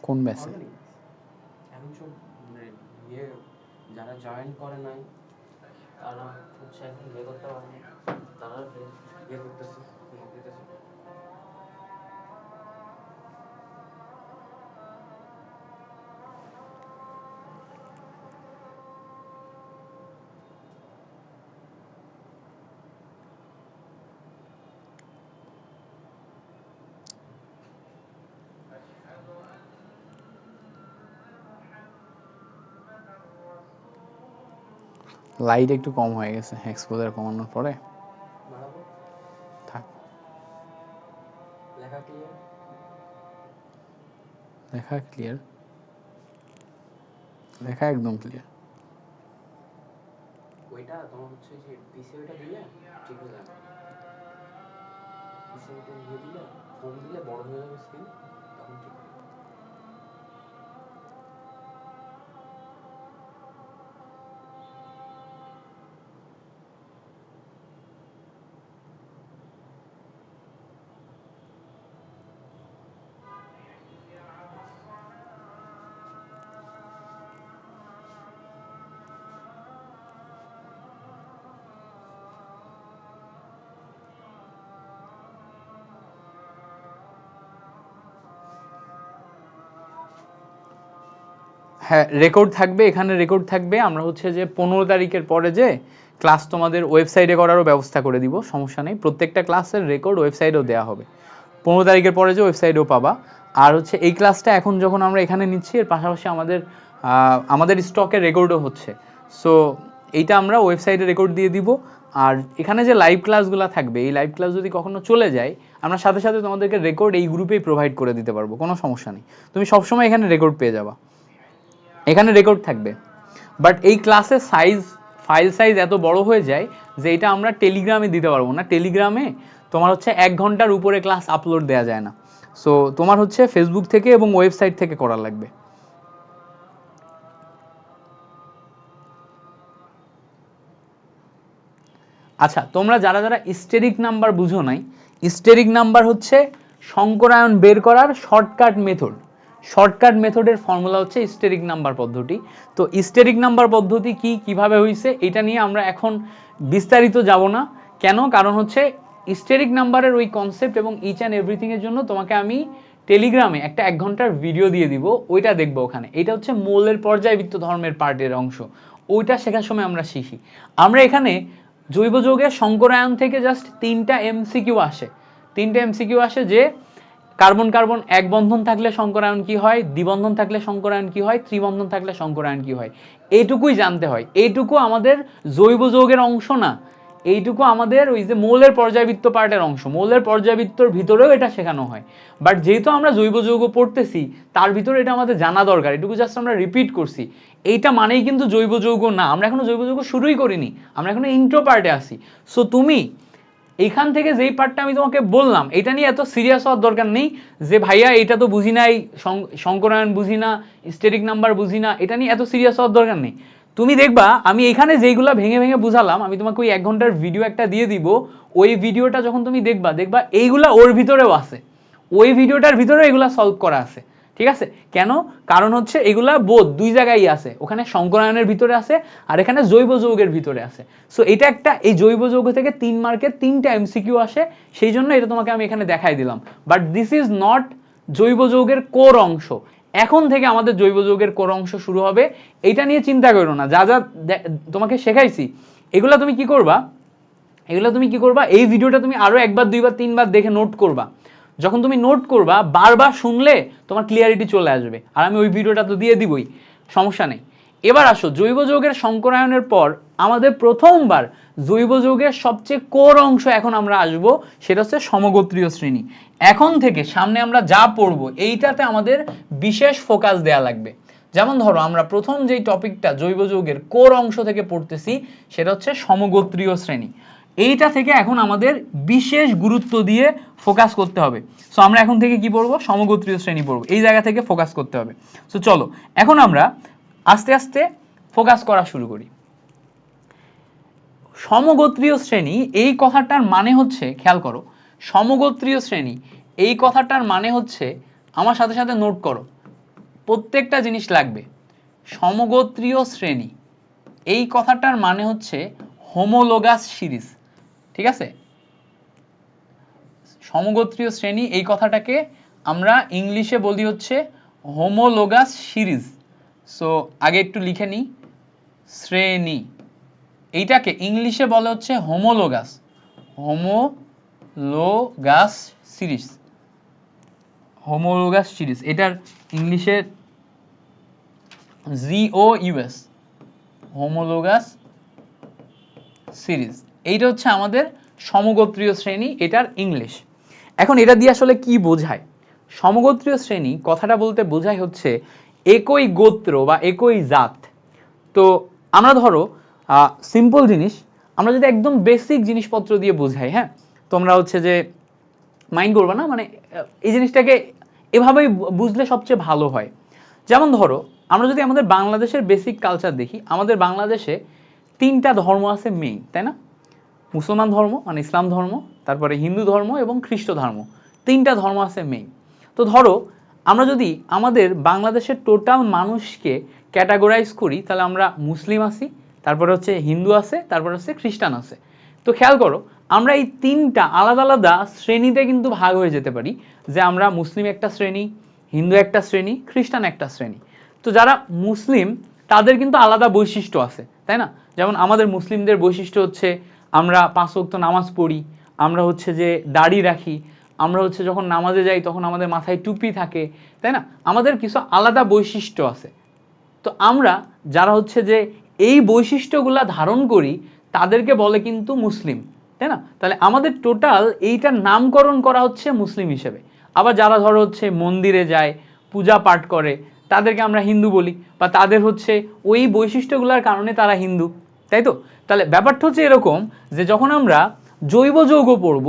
কোন বেছে? অর্গানিক এখন সব মানে ইয়ে যারা জয়েন করে নাই তারা হচ্ছে এখন ইয়ে করতে পারে না, তারা ইয়ে করতেছে, নক দিতেছে। লাইট একটু কম হয়ে গেছে এক্সপোজার কমানোর পরে। বাড়াবো, থাক। লেখা ক্লিয়ার। দেখা ক্লিয়ার, দেখা একদম ক্লিয়ার। ওইটা তোমার হচ্ছে যে পিসিওটা দিলে ঠিক হয়ে যাবে, পিসিওতে দিয়ে দিলে ফোন দিলে বড় হয়ে যাবে স্ক্রিন, তখন ঠিক হয়ে যাবে। হ্যাঁ রেকর্ড থাকবে, এখানে রেকর্ড থাকবে। আমরা হচ্ছে যে 15 তারিখের পরে যে ক্লাস তোমাদের ওয়েবসাইটে করারও ব্যবস্থা করে দিব, সমস্যা নেই। প্রত্যেকটা ক্লাসের রেকর্ড ওয়েবসাইটেও দেওয়া হবে। 15 তারিখের পরে যে ওয়েবসাইটেও পাবা। আর হচ্ছে এই ক্লাসটা এখন যখন আমরা এখানে নিচ্ছি, এর পাশাপাশি আমাদের স্টকের রেকর্ডও হচ্ছে। সো এইটা আমরা ওয়েবসাইটে রেকর্ড দিয়ে দিব। আর এখানে যে লাইভ ক্লাসগুলো থাকবে, এই লাইভ ক্লাস যদি কখনো চলে যায়, আমরা সাথে সাথে তোমাদেরকে রেকর্ড এই গ্রুপেই প্রোভাইড করে দিতে পারবো, কোনো সমস্যা নেই। তুমি সবসময় এখানে রেকর্ড পেয়ে যাবা, এখানে রেকর্ড থাকবে। বাট এই ক্লাসের ফাইল সাইজ এত বড় হয়ে যায় যে এটা আমরা টেলিগ্রামে দিতে পারবো না। টেলিগ্রামে তোমার হচ্ছে 1 ঘন্টার উপরে ক্লাস আপলোড দেওয়া যায় না। সো তোমার হচ্ছে ফেসবুক থেকে এবং ওয়েবসাইট থেকে করা লাগবে। আচ্ছা, তোমরা যারা যারা স্টেরিক নাম্বার বুঝো নাই, স্টেরিক নাম্বার হচ্ছে সংকরায়ন বের করার শর্টকাট মেথড। শর্টকাট মেথডের ফর্মুলা হচ্ছে স্টেরিক নাম্বার পদ্ধতি। তো স্টেরিক নাম্বার পদ্ধতি কি, কিভাবে হয়েছে, এটা নিয়ে আমরা এখন বিস্তারিত যাব না। কেন? কারণ হচ্ছে স্টেরিক নাম্বারের ওই কনসেপ্ট এবং ইচ অ্যান্ড এভরিথিং এর জন্য তোমাকে আমি টেলিগ্রামে একটা 1 ঘন্টার ভিডিও দিয়ে দিব, ওইটা দেখবো ওখানে। এটা হচ্ছে মৌলের পর্যায়বৃত্ত ধর্মের পার্টের অংশ, ওইটা শেখার সময় আমরা শিখি। আমরা এখানে জৈব যৌগের সংকরায়ন থেকে জাস্ট 3টা এমসিকিউ আসে। 3টা এমসিকিউ আসে যে কার্বন কার্বন এক বন্ধন থাকলে সংকরায়ন কি হয়, দ্বিবন্ধন থাকলে সংকরায়ন কি হয়, ত্রিবন্ধন থাকলে সংকরায়ন কি হয়, এইটুকুই জানতে হয়। এইটুকু আমাদের জৈব যৌগের অংশ না, এইটুকু আমাদের ওই যে মৌলের পর্যায়বৃত্ত পার্টের অংশ। মৌলের পর্যায়বৃত্তর ভিতরেও এটা শেখানো হয়। বাট যেহেতু আমরা জৈব যৌগ পড়তেছি, তার ভিতরে এটা আমাদের জানা দরকার, এটুকু জাস্ট আমরা রিপিট করছি। এইটা মানেই কিন্তু জৈব যৌগ না, আমরা এখনো জৈব যৌগ শুরুই করিনি, আমরা এখনো ইন্ট্রো পার্টে আছি। সো তুমি এইখান থেকে যেই পার্টটা আমি তোমাকে বললাম, এটা নিয়ে এত সিরিয়াস হওয়ার দরকার নেই যে ভাইয়া এটা তো বুঝি নাই, সংকরায়ন বুঝি না, স্টেরিক নাম্বার বুঝি না, এটা নিয়ে এত সিরিয়াস হওয়ার দরকার নেই। তুমি দেখবা আমি এখানে যেইগুলা ভেঙে ভেঙে বুঝালাম, আমি তোমাকে ওই 1 ঘন্টার ভিডিও একটা দিয়ে দিব। ওই ভিডিওটা যখন তুমি দেখবা, দেখবা এইগুলা ওর ভিতরেও আছে, ওই ভিডিওটার ভিতরে এগুলা সলভ করা আছে। ঠিক আছে? কেন? কারণ হচ্ছে এগুলা বোধ দুই জায়গায় আছে, ওখানে সংকরায়নের ভিতরে আছে আর এখানে জৈব যৌগের ভিতরে আছে। সো এটা একটা, এই জৈব যৌগ থেকে 3 মার্কের 3টা এমসিকিউ আসে, সেই জন্য এটা তোমাকে আমি এখানে দেখাই দিলাম। বাট দিস ইজ নট জৈব যৌগের কোর অংশ। এখন থেকে আমাদের জৈব যৌগের কোর অংশ শুরু হবে, এটা নিয়ে চিন্তা করো না। যা যা তোমাকে শেখাইছি, এগুলা তুমি কি করবা, এই ভিডিওটা তুমি আরো 1 বার 2 বার 3 বার দেখে নোট করবা। যখন তুমি নোট করবা, বারবার শুনলে তোমার ক্লিয়ারিটি চলে আসবে। আর আমি ওই ভিডিওটা তো দিয়ে দিবই, সমস্যা নেই। এবার আসো, জৈব যৌগের সংকরায়নের পর আমাদের প্রথমবার জৈব যৌগের সবচেয়ে কোর অংশ এখন আমরা আসব, সেটা হচ্ছে সমগোত্রীয় শ্রেণী। এখন থেকে সামনে আমরা যা পড়বো, এইটাতে আমাদের বিশেষ ফোকাস দেয়া লাগবে। যেমন ধরো, আমরা প্রথম যেই টপিকটা জৈব যৌগের কোর অংশ থেকে পড়তেছি, সেটা হচ্ছে সমগোত্রীয় শ্রেণী। এইটা থেকে এখন আমাদের বিশেষ গুরুত্ব দিয়ে ফোকাস করতে হবে। সো আমরা এখন থেকে কি পড়বো? সমগোত্রীয় শ্রেণী পড়বো, এই জায়গা থেকে ফোকাস করতে হবে। সো চলো এখন আমরা আস্তে আস্তে ফোকাস করা শুরু করি। সমগোত্রীয় শ্রেণী এই কথাটার মানে হচ্ছে, খেয়াল করো, সমগোত্রীয় শ্রেণী এই কথাটার মানে হচ্ছে, আমার সাথে সাথে নোট করো, প্রত্যেকটা জিনিস লাগবে। সমগোত্রীয় শ্রেণী এই কথাটার মানে হচ্ছে হোমোলোগাস সিরিজ। ঠিক আছে? সমগোত্রীয় শ্রেণী এই কথাটাকে আমরা ইংলিশে বলি হচ্ছে হোমোলোগাস সিরিজ। সো আগে একটু লিখে নিই, শ্রেণী এইটাকে ইংলিশে বলে হচ্ছে homologous, homologous series, homologous series. এটার ইংলিশে জিওইউএস, হোমোলোগাস সিরিজ। এইটা হচ্ছে আমাদের সমগোত্রীয় শ্রেণী, এটার ইংলিশ। এখন এটা দিয়ে আসলে কি বোঝায়? সমগোত্রীয় শ্রেণী কথাটা বলতে বোঝায় হচ্ছে একই গোত্র বা একই জাত। তো আমরা ধরো সিম্পল জিনিস, আমরা যদি একদম বেসিক জিনিসপত্র দিয়ে বোঝাই, হ্যাঁ, তোমরা হচ্ছে যে মাইন্ড করবে না, মানে এই জিনিসটাকে এভাবেই বুঝলে সবচেয়ে ভালো হয়। যেমন ধরো আমরা যদি আমাদের বাংলাদেশের বেসিক কালচার দেখি, আমাদের বাংলাদেশে 3টা ধর্ম আছে মেইন, তাই না? মুসলমান ধর্ম মানে ইসলাম ধর্ম, তারপরে হিন্দু ধর্ম এবং খ্রিস্ট ধর্ম, 3টা ধর্ম আছে মেইন। তো ধরো আমরা যদি আমাদের বাংলাদেশের টোটাল মানুষকে ক্যাটাগরাইজ করি, তাহলে আমরা মুসলিম আছি, তারপরে হচ্ছে হিন্দু আছে, তারপরে হচ্ছে খ্রিস্টান আছে। তো খেয়াল করো আমরা এই 3টা আলাদা আলাদা শ্রেণীতে কিন্তু ভাগ হয়ে যেতে পারি, যে আমরা মুসলিম একটা শ্রেণী, হিন্দু একটা শ্রেণী, খ্রিস্টান একটা শ্রেণী। তো যারা মুসলিম তাদের কিন্তু আলাদা বৈশিষ্ট্য আছে, তাই না? যেমন আমাদের মুসলিমদের বৈশিষ্ট্য হচ্ছে আমরা 5 ওয়াক্ত নামাজ পড়ি, আমরা হচ্ছে যে দাড়ি রাখি, আমরা হচ্ছে যখন নামাজে যাই তখন আমাদের মাথায় টুপি থাকে, তাই না? আমাদের কিছু আলাদা বৈশিষ্ট্য আছে। তো আমরা যারা হচ্ছে যে এই বৈশিষ্ট্যগুলা ধারণ করি তাদেরকে বলে কিন্তু মুসলিম, তাই না? তাহলে আমাদের টোটাল এইটার নামকরণ করা হচ্ছে মুসলিম হিসেবে। আবার যারা ধরো হচ্ছে মন্দিরে যায়, পূজা পাঠ করে, তাদেরকে আমরা হিন্দু বলি, বা তাদের হচ্ছে ওই বৈশিষ্ট্যগুলোর কারণে তারা হিন্দু, তাই তো? তাহলে ব্যাপারটা হচ্ছে এরকম যে যখন আমরা জৈব যৌগ পড়ব,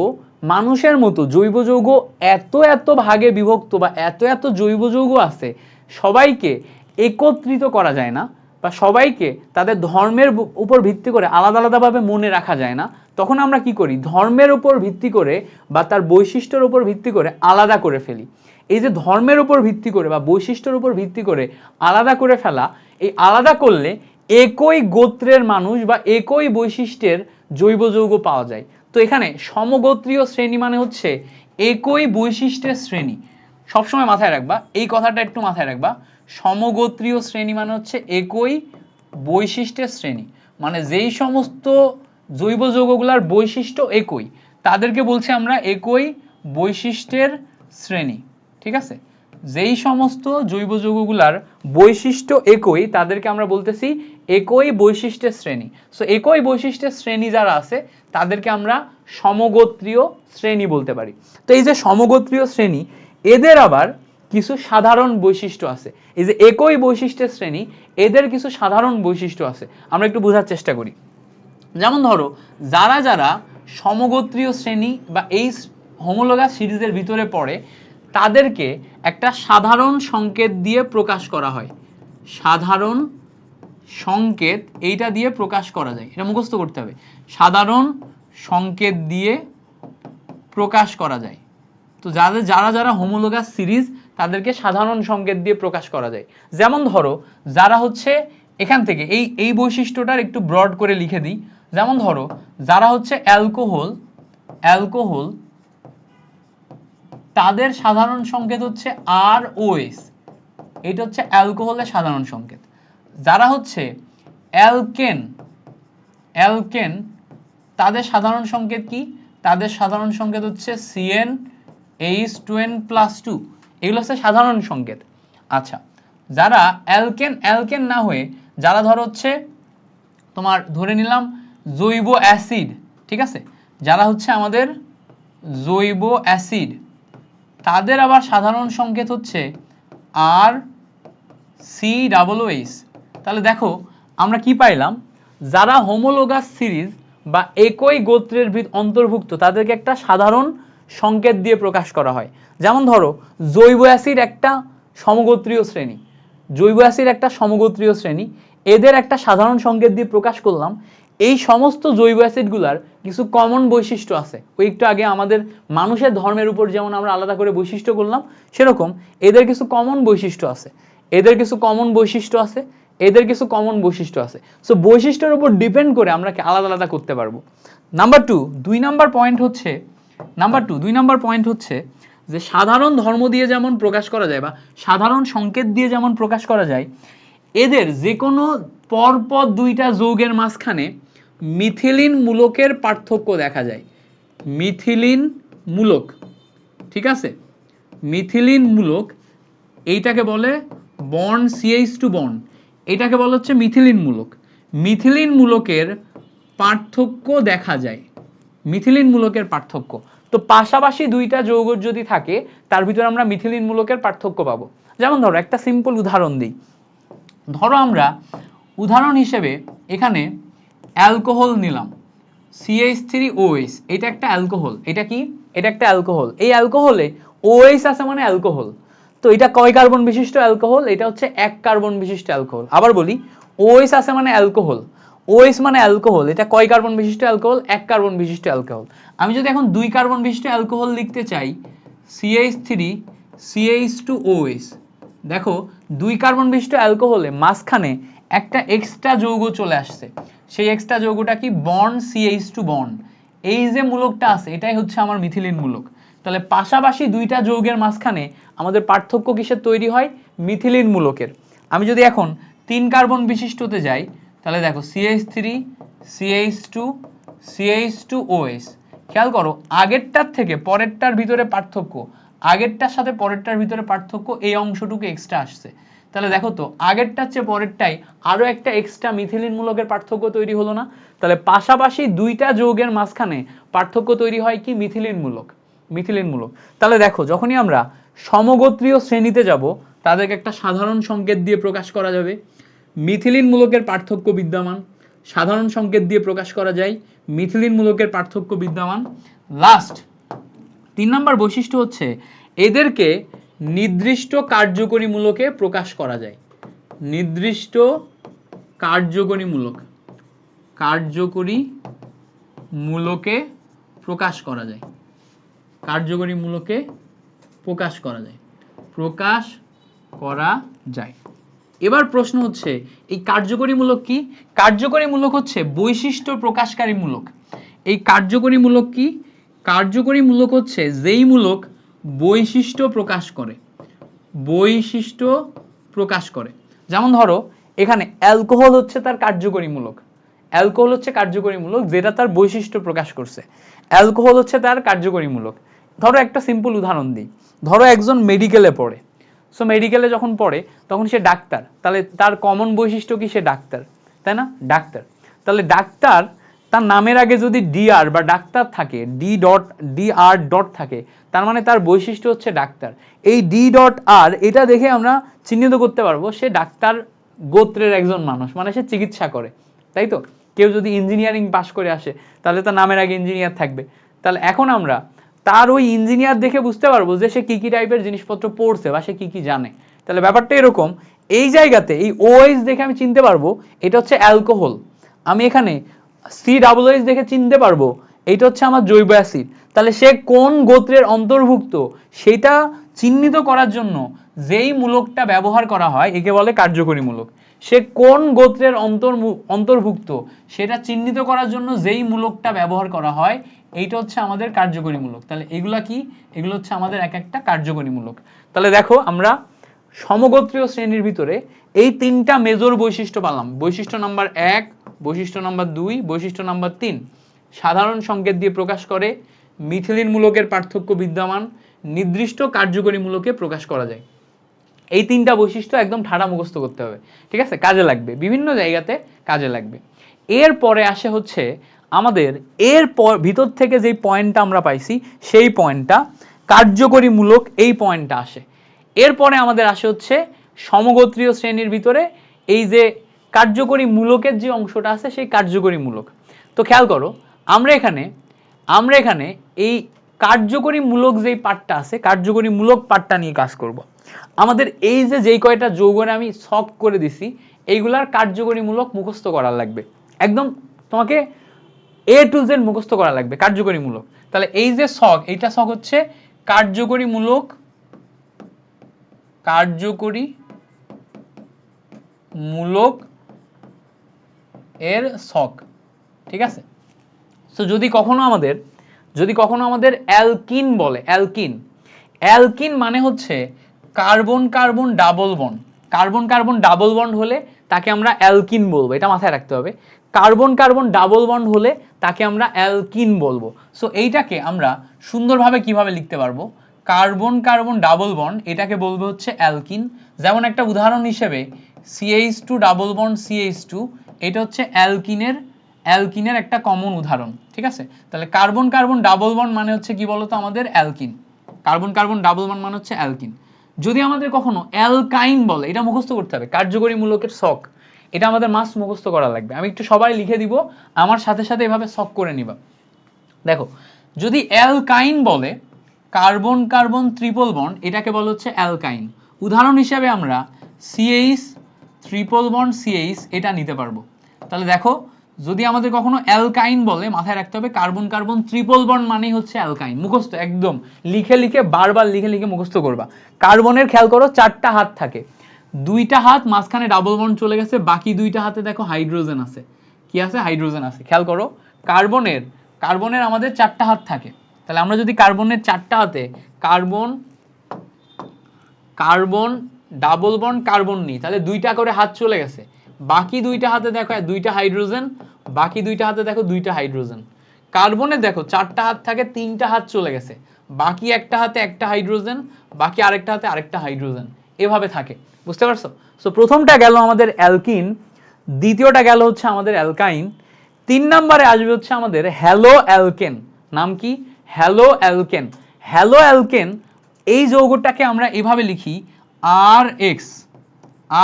মানুষের মতো জৈব যৌগ এত এত ভাগে বিভক্ত বা এত এত জৈব যৌগ আছে, সবাইকে একত্রিত করা যায় না, বা সবাইকে তাদের ধর্মের উপর ভিত্তি করে আলাদা আলাদাভাবে মনে রাখা যায় না। তখন আমরা কি করি, ধর্মের উপর ভিত্তি করে বা তার বৈশিষ্ট্যের উপর ভিত্তি করে আলাদা করে ফেলি। এই যে ধর্মের উপর ভিত্তি করে বা বৈশিষ্ট্যের উপর ভিত্তি করে আলাদা করে ফেলা, এই আলাদা করলে একই গোত্রের মানুষ বা একই বৈশিষ্ট্যের জৈব যৌগ পাওয়া যায়। তো এখানে সমগোত্রীয় শ্রেণী মানে হচ্ছে একই বৈশিষ্ট্যের শ্রেণী। সবসময় মাথায় রাখবা, এই কথাটা একটু মাথায় রাখবা। সমগোত্রীয় শ্রেণী মানে হচ্ছে একই বৈশিষ্ট্যের শ্রেণী, মানে যেই সমস্ত জৈব যৌগগুলোর বৈশিষ্ট্য একই তাদেরকে বলছি আমরা একই বৈশিষ্ট্যের শ্রেণী, ঠিক আছে? যেই সমস্ত জৈব যৌগগুলার বৈশিষ্ট্য একই তাদেরকে আমরা বলতেছি একই বৈশিষ্ট্যের শ্রেণী। সো একই বৈশিষ্ট্যের শ্রেণী যারা আছে তাদেরকে আমরা সমগোত্রীয় শ্রেণী বলতে পারি। তো এই যে সমগোত্রীয় শ্রেণী, এদের আবার কিছু সাধারণ বৈশিষ্ট্য আছে। এই যে একই বৈশিষ্ট্যের শ্রেণী, এদের কিছু সাধারণ বৈশিষ্ট্য আছে, আমরা একটু বোঝার চেষ্টা করি। যেমন ধরো যারা যারা সমগোত্রীয় শ্রেণী বা এই হোমোলোগাস সিরিজের ভিতরে পড়ে, তাদেরকে একটা সাধারণ সংকেত দিয়ে প্রকাশ করা হয়। সাধারণ সংকেত এইটা দিয়ে প্রকাশ করা যায়, এটা মুখস্থ করতে হবে। সাধারণ সংকেত দিয়ে প্রকাশ করা যায়। তো যারা যারা হোমোলোগাস সিরিজ তাদেরকে সাধারণ সংকেত দিয়ে প্রকাশ করা যায়। যেমন ধরো যারা হচ্ছে এখান থেকে এই বৈশিষ্ট্যটার একটু ব্রড করে লিখে দিই। যেমন ধরো যারা হচ্ছে অ্যালকোহল তাদের সাধারণ সংকেত হচ্ছে ROS, এটা হচ্ছে অ্যালকোহলের সাধারণ সংকেত। যারা হচ্ছে অ্যালকেন তাদের সাধারণ সংকেত কি? তাদের সাধারণ সংকেত হচ্ছে CnH2n+2, এগুলো হচ্ছে সাধারণ সংকেত। আচ্ছা, যারা অ্যালকেন না হয়ে যারা ধরো হচ্ছে তোমার ধরে নিলাম জৈব অ্যাসিড, ঠিক আছে, যারা হচ্ছে আমাদের জৈব অ্যাসিড, তাদের আবার সাধারণ সংকেত হচ্ছে RCOOH। তাহলে দেখো আমরা কি পাইলাম, যারা হোমোলোগাস সিরিজ বা একই গোত্রের অন্তর্ভুক্ত তাদেরকে একটা সাধারণ সংকেত দিয়ে প্রকাশ করা হয়। যেমন ধরো জৈব অ্যাসিড একটা সমগোত্রীয় শ্রেণী, জৈব অ্যাসিড একটা সমগোত্রীয় শ্রেণী, এদের একটা সাধারণ সংকেত দিয়ে প্রকাশ করলাম। এই সমস্ত জৈব অ্যাসিডগুলার কিছু কমন বৈশিষ্ট্য আছে, ওই একটু আগে আমাদের মানুষের ধর্মের উপর যেমন আমরা আলাদা করে বৈশিষ্ট্য করলাম, সেরকম এদের কিছু কমন বৈশিষ্ট্য আছে, এদের কিছু কমন বৈশিষ্ট্য আছে, এদের কিছু কমন বৈশিষ্ট্য আছে। সো বৈশিষ্ট্যের উপর ডিপেন্ড করে আমরা আলাদা আলাদা করতে পারবো। দুই নাম্বার পয়েন্ট হচ্ছে যে সাধারণ ধর্ম দিয়ে যেমন প্রকাশ করা যায় বা সাধারণ সংকেত দিয়ে যেমন প্রকাশ করা যায়, এদের যে কোনো পরপর দুইটা যৌগের মাঝখানে মিথিলিন মূলকের পার্থক্য দেখা যায়। মিথিলিন মূলক, ঠিক আছে, মিথিলিন মূলক এইটাকে বলে বন্ড CH2 বন্ড, এটাকে বলা হচ্ছে মিথিলিন মূলক। মিথিলিন মূলকের পার্থক্য দেখা যায়, মিথিলিন মূলকের পার্থক্য। তো পাশাপাশি দুইটা যৌগ যদি থাকে তার ভিতরে আমরা মিথিলিন মূলকের পার্থক্য পাবো। যেমন ধরো একটা সিম্পল উদাহরণ দিই, ধরো আমরা উদাহরণ হিসেবে এখানে অ্যালকোহল নিলাম, CH3OH, এটা একটা অ্যালকোহল। এটা কি? এটা একটা অ্যালকোহল। এই অ্যালকোহলে OH আছে মানে অ্যালকোহল। তো এটা কয় কার্বন বিশিষ্ট অ্যালকোহল? এটা হচ্ছে 1 কার্বন বিশিষ্ট অ্যালকোহল। আবার বলি, OH আছে মানে অ্যালকোহল, OH মানে অ্যালকোহল। এটা কয় কার্বন বিশিষ্ট অ্যালকোহল? 1 কার্বন বিশিষ্ট অ্যালকোহল। আমি যদি এখন 2 কার্বন বিশিষ্ট অ্যালকোহল লিখতে চাই, CH3CH2OH, দেখো 2 কার্বন বিশিষ্ট অ্যালকোহলে মাঝখানে একটা এক্সট্রা যৌগ চলে আসছে। সেই এক্সট্রা যৌগটা কি? Bond CH2 bond. এই যে মূলকটা আছে এটাই হচ্ছে আমার মিথিলিন মূলক। তাহলে পাশাপাশি দুইটা যৌগের মাঝখানে আমাদের পার্থক্য কিসের তৈরি হয়? মিথিলিন মূলকের। আমি যদি এখন 3 কার্বন বিশিষ্টতে যাই, তাহলে দেখো CH3 CH2 CH2OH। খেয়াল করো আগেরটার থেকে পরেরটার ভিতরে পার্থক্য, আগেরটার সাথে পরেরটার ভিতরে পার্থক্য, এই অংশটুকু এক্সট্রা আসছে। তাহলে দেখো তো আগেরটার চেয়ে পরেরটাই আরো একটা এক্সট্রা মিথিলিন মূলকের পার্থক্য তৈরি হলো না? তাহলে পাশাপাশি দুইটা যৌগের মাঝখানে পার্থক্য তৈরি হয় কি? মিথিলিন মূলক, মিথিলিন মূলক। তাহলে দেখো যখনই আমরা সমগোত্রীয় শ্রেণীতে যাব তাদেরকে একটা সাধারণ সংকেত দিয়ে প্রকাশ করা যাবে। মিথিলিন মূলকের পার্থক্য বিদ্যমান, সাধারণ সংকেত দিয়ে প্রকাশ করা যায়, মিথিলিন মূলকের পার্থক্য বিদ্যমান। লাস্ট 3 নম্বর বৈশিষ্ট্য হচ্ছে এদেরকে নির্দিষ্ট কার্যকরী মূলকে প্রকাশ করা যায়। নির্দিষ্ট কার্যকরী মূলক, কার্যকরী মূলকে প্রকাশ করা যায়, কার্যকরী মূলকে প্রকাশ করা যায়, প্রকাশ করা যায়। এবার প্রশ্ন হচ্ছে এই কার্যকরী মূলক কি? কার্যকরী মূলক হচ্ছে বৈশিষ্ট্য প্রকাশকারী মূলক। এই কার্যকরী মূলক কি? কার্যকরী মূলক হচ্ছে যেই মূলক বৈশিষ্ট্য প্রকাশ করে, বৈশিষ্ট্য প্রকাশ করে। যেমন ধরো এখানে অ্যালকোহল হচ্ছে তার কার্যকরী মূলক, অ্যালকোহল হচ্ছে কার্যকরী মূলক যেটা তার বৈশিষ্ট্য প্রকাশ করছে, অ্যালকোহল হচ্ছে তার কার্যকরী মূলক। ধরো একটা সিম্পল উদাহরণ দিই, ধরো একজন মেডিকেলে পড়ে, সো মেডিকেলে যখন পড়ে তখন সে ডাক্তার, তাহলে তার কমন বৈশিষ্ট্য কি? সে ডাক্তার, তাই না? ডাক্তার। তাহলে ডাক্তার, তার নামের আগে যদি ডিআর বা ডাক্তার থাকে, ডিআর ডট থাকে, তার মানে তার বৈশিষ্ট্য হচ্ছে ডাক্তার। এই D.R এটা দেখে আমরা চিহ্নিত করতে পারবো সে ডাক্তার গোত্রের একজন মানুষ, মানে সে চিকিৎসা করে, তাই তো? কেউ যদি ইঞ্জিনিয়ারিং পাশ করে আসে তাহলে তার নামের আগে ইঞ্জিনিয়ার থাকবে। তাহলে এখন আমরা তার ওই ইঞ্জিনিয়ার দেখে বুঝতে পারবো যে সে কি কি টাইপের জিনিসপত্র পড়ছে বা সে কি কি জানে। তাহলে ব্যাপারটা এরকম, এই জায়গাতে এই OH দেখে আমি চিনতে পারবো এটা হচ্ছে অ্যালকোহল। আমি এখানে COOH দেখে চিনতে পারবো এটা হচ্ছে আমার জৈব অ্যাসিড। তাহলে সে কোন গোত্রের অন্তর্ভুক্ত সেটা চিহ্নিত করার জন্য যেই মূলকটা ব্যবহার করা হয় একে বলে কার্যকরী মূলক। সে কোন গোত্রের অন্তর্ভুক্ত সেটা চিহ্নিত করার জন্য যেই মূলকটা ব্যবহার করা হয় এইটা হচ্ছে আমাদের কার্যকরী মূলক। তাহলে এগুলা কি? এগুলো হচ্ছে আমাদের এক একটা কার্যকরী মূলক। তাহলে দেখো আমরা সমগোত্রীয় শ্রেণীর ভিতরে এই 3টা মেজর বৈশিষ্ট্য পেলাম। বৈশিষ্ট্য নাম্বার 1, বৈশিষ্ট্য নাম্বার 2, বৈশিষ্ট্য নাম্বার 3। সাধারণ সংকেত দিয়ে প্রকাশ করে, মিথিলিন মূলকের পার্থক্য বিদ্যমান, নির্দিষ্ট কার্যকরী মূলকে প্রকাশ করা যায়। এই 3টা বৈশিষ্ট্য একদম ঠাড়া মুখস্থ করতে হবে, ঠিক আছে? কাজে লাগবে, বিভিন্ন জায়গাতে কাজে লাগবে। এরপরে আসে হচ্ছে আমাদের ভিতর থেকে যেই পয়েন্টটা আমরা পাইছি সেই পয়েন্টটা কার্যকরী মূলক, এই পয়েন্টটা আসে। এরপরে আমাদের আসে হচ্ছে সমগোত্রীয় শ্রেণীর ভিতরে এই যে কার্যকরী মূলকের যে অংশটা আছে সেই কার্যকরী মূলক। তো খেয়াল করো আমরা এখানে এই কার্যকরী মূলক যেই পার্টটা আছে কার্যকরী মূলক পার্টটা নিয়ে কাজ করব। আমাদের এই যে যেই কয়টা যৌগনে আমি ছক করে দিছি এইগুলার কার্যকরী মূলক মুখস্থ করা লাগবে, একদম তোমাকে A to Z মুখস্থ করা লাগবে কার্যকরী মূলক। তাহলে এই যে ছক, এইটা ছক হচ্ছে কার্যকরী মূলক, কার্যকরী মূলক এর ছক, ঠিক আছে? তো যদি কখনো আমাদের অ্যালকিন বলে, অ্যালকিন মানে হচ্ছে carbon carbon double bond, carbon carbon double bond হলে তাকে আমরা অ্যালকিন বলবো, এটা মাথায় রাখতে হবে। কার্বন কার্বন ডাবল বন্ড হলে তাকে আমরা অ্যালকিন বলবো। সো এইটাকে আমরা সুন্দরভাবে কিভাবে লিখতে পারবো? কার্বন কার্বন ডাবল বন্ড এটাকে বলবো হচ্ছে অ্যালকিন। যেমন একটা উদাহরণ হিসেবে CH2 ডাবল বন্ড CH2, এটা হচ্ছে অ্যালকিনের একটা কমন উদাহরণ, ঠিক আছে? তাহলে কার্বন কার্বন ডাবল বন্ড মানে হচ্ছে কি বলতো আমাদের alkyne, carbon carbon double bond মানে হচ্ছে অ্যালকিন। যদি আমাদের কখনো অ্যালকাইন বলে, এটা মুখস্থ করতে হবে, কার্যকরী মূলকের শক, এটা আমাদের মাস্ট মুখস্থ করা লাগবে। আমি একটু সবাই লিখে দিব, আমার সাথে সাথে এভাবে শক করে নিবা। দেখো, যদি অ্যালকাইন বলে কার্বন কার্বন ট্রিপল বন্ড, এটাকে বলা হচ্ছে অ্যালকাইন। উদাহরণ হিসেবে আমরা CH ট্রিপল বন্ড CH এটা নিতে পারবো। তাহলে দেখো, যদি আমাদের কখনো অ্যালকাইন বলে, মাথায় রাখতে হবে কার্বন কার্বন ট্রিপল বন্ড মানেই হচ্ছে অ্যালকাইন। মুখস্থ একদম লিখে লিখে বারবার লিখে লিখে মুখস্থ করবা। কার্বনের খেয়াল করো 4টা হাত থাকে, 2টা হাত মাঝখানে ডাবল বন্ড চলে গেছে, বাকি 2টা হাতে দেখো হাইড্রোজেন আছে। কি আছে? হাইড্রোজেন আছে। খেয়াল করো, কার্বনের আমাদের 4টা হাত থাকে। তাহলে আমরা যদি কার্বনের 4টা হাতে carbon carbon double bond carbon নিই, তাহলে 2টা করে হাত চলে গেছে, বাকি 2টা হাতে দেখো 2টা হাইড্রোজেন, বাকি 2টা হাতে দেখো 2টা হাইড্রোজেন। কার্বনে দেখো 4টা হাত থাকে, 3টা হাত চলে গেছে, বাকি একটা হাতে একটা হাইড্রোজেন, বাকি আরেকটা হাতে আরেকটা হাইড্রোজেন, এভাবে থাকে। বুঝতে পারছো? সো প্রথমটা গেল আমাদের অ্যালকিন, দ্বিতীয়টা গেল হচ্ছে আমাদের অ্যালকাইন, 3 নম্বরে আসবে হচ্ছে আমাদের হ্যালো অ্যালকেন। নাম কি? Hello alkane. হ্যালো অ্যালকেন এই যৌগটাকে আমরা এভাবে লিখি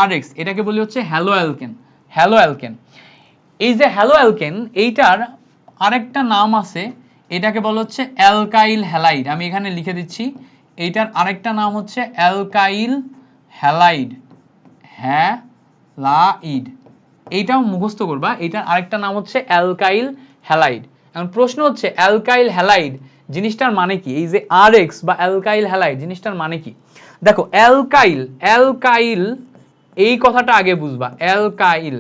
RX, এটাকে বলি হচ্ছে হ্যালো অ্যালকেন। হ্যালো অ্যালকেন, এই যে হ্যালো অ্যালকেন, এইটার আরেকটা নাম আছে, এটাকে বলা হচ্ছে অ্যালকাইল হ্যালাইড। আমি এখানে লিখে দিচ্ছি, এইটার আরেকটা নাম হচ্ছে অ্যালকাইল হ্যালাইড, হ্যালাইড। এইটাও মুখস্থ করবা, এইটার আরেকটা নাম হচ্ছে অ্যালকাইল হ্যালাইড। এখন প্রশ্ন হচ্ছে অ্যালকাইল হ্যালাইড জিনিসটার মানে কি? এই যে RX বা অ্যালকাইল হ্যালাইড জিনিসটার মানে কি? দেখো, অ্যালকাইল এই কথাটা আগে বুঝবা। অ্যালকাইল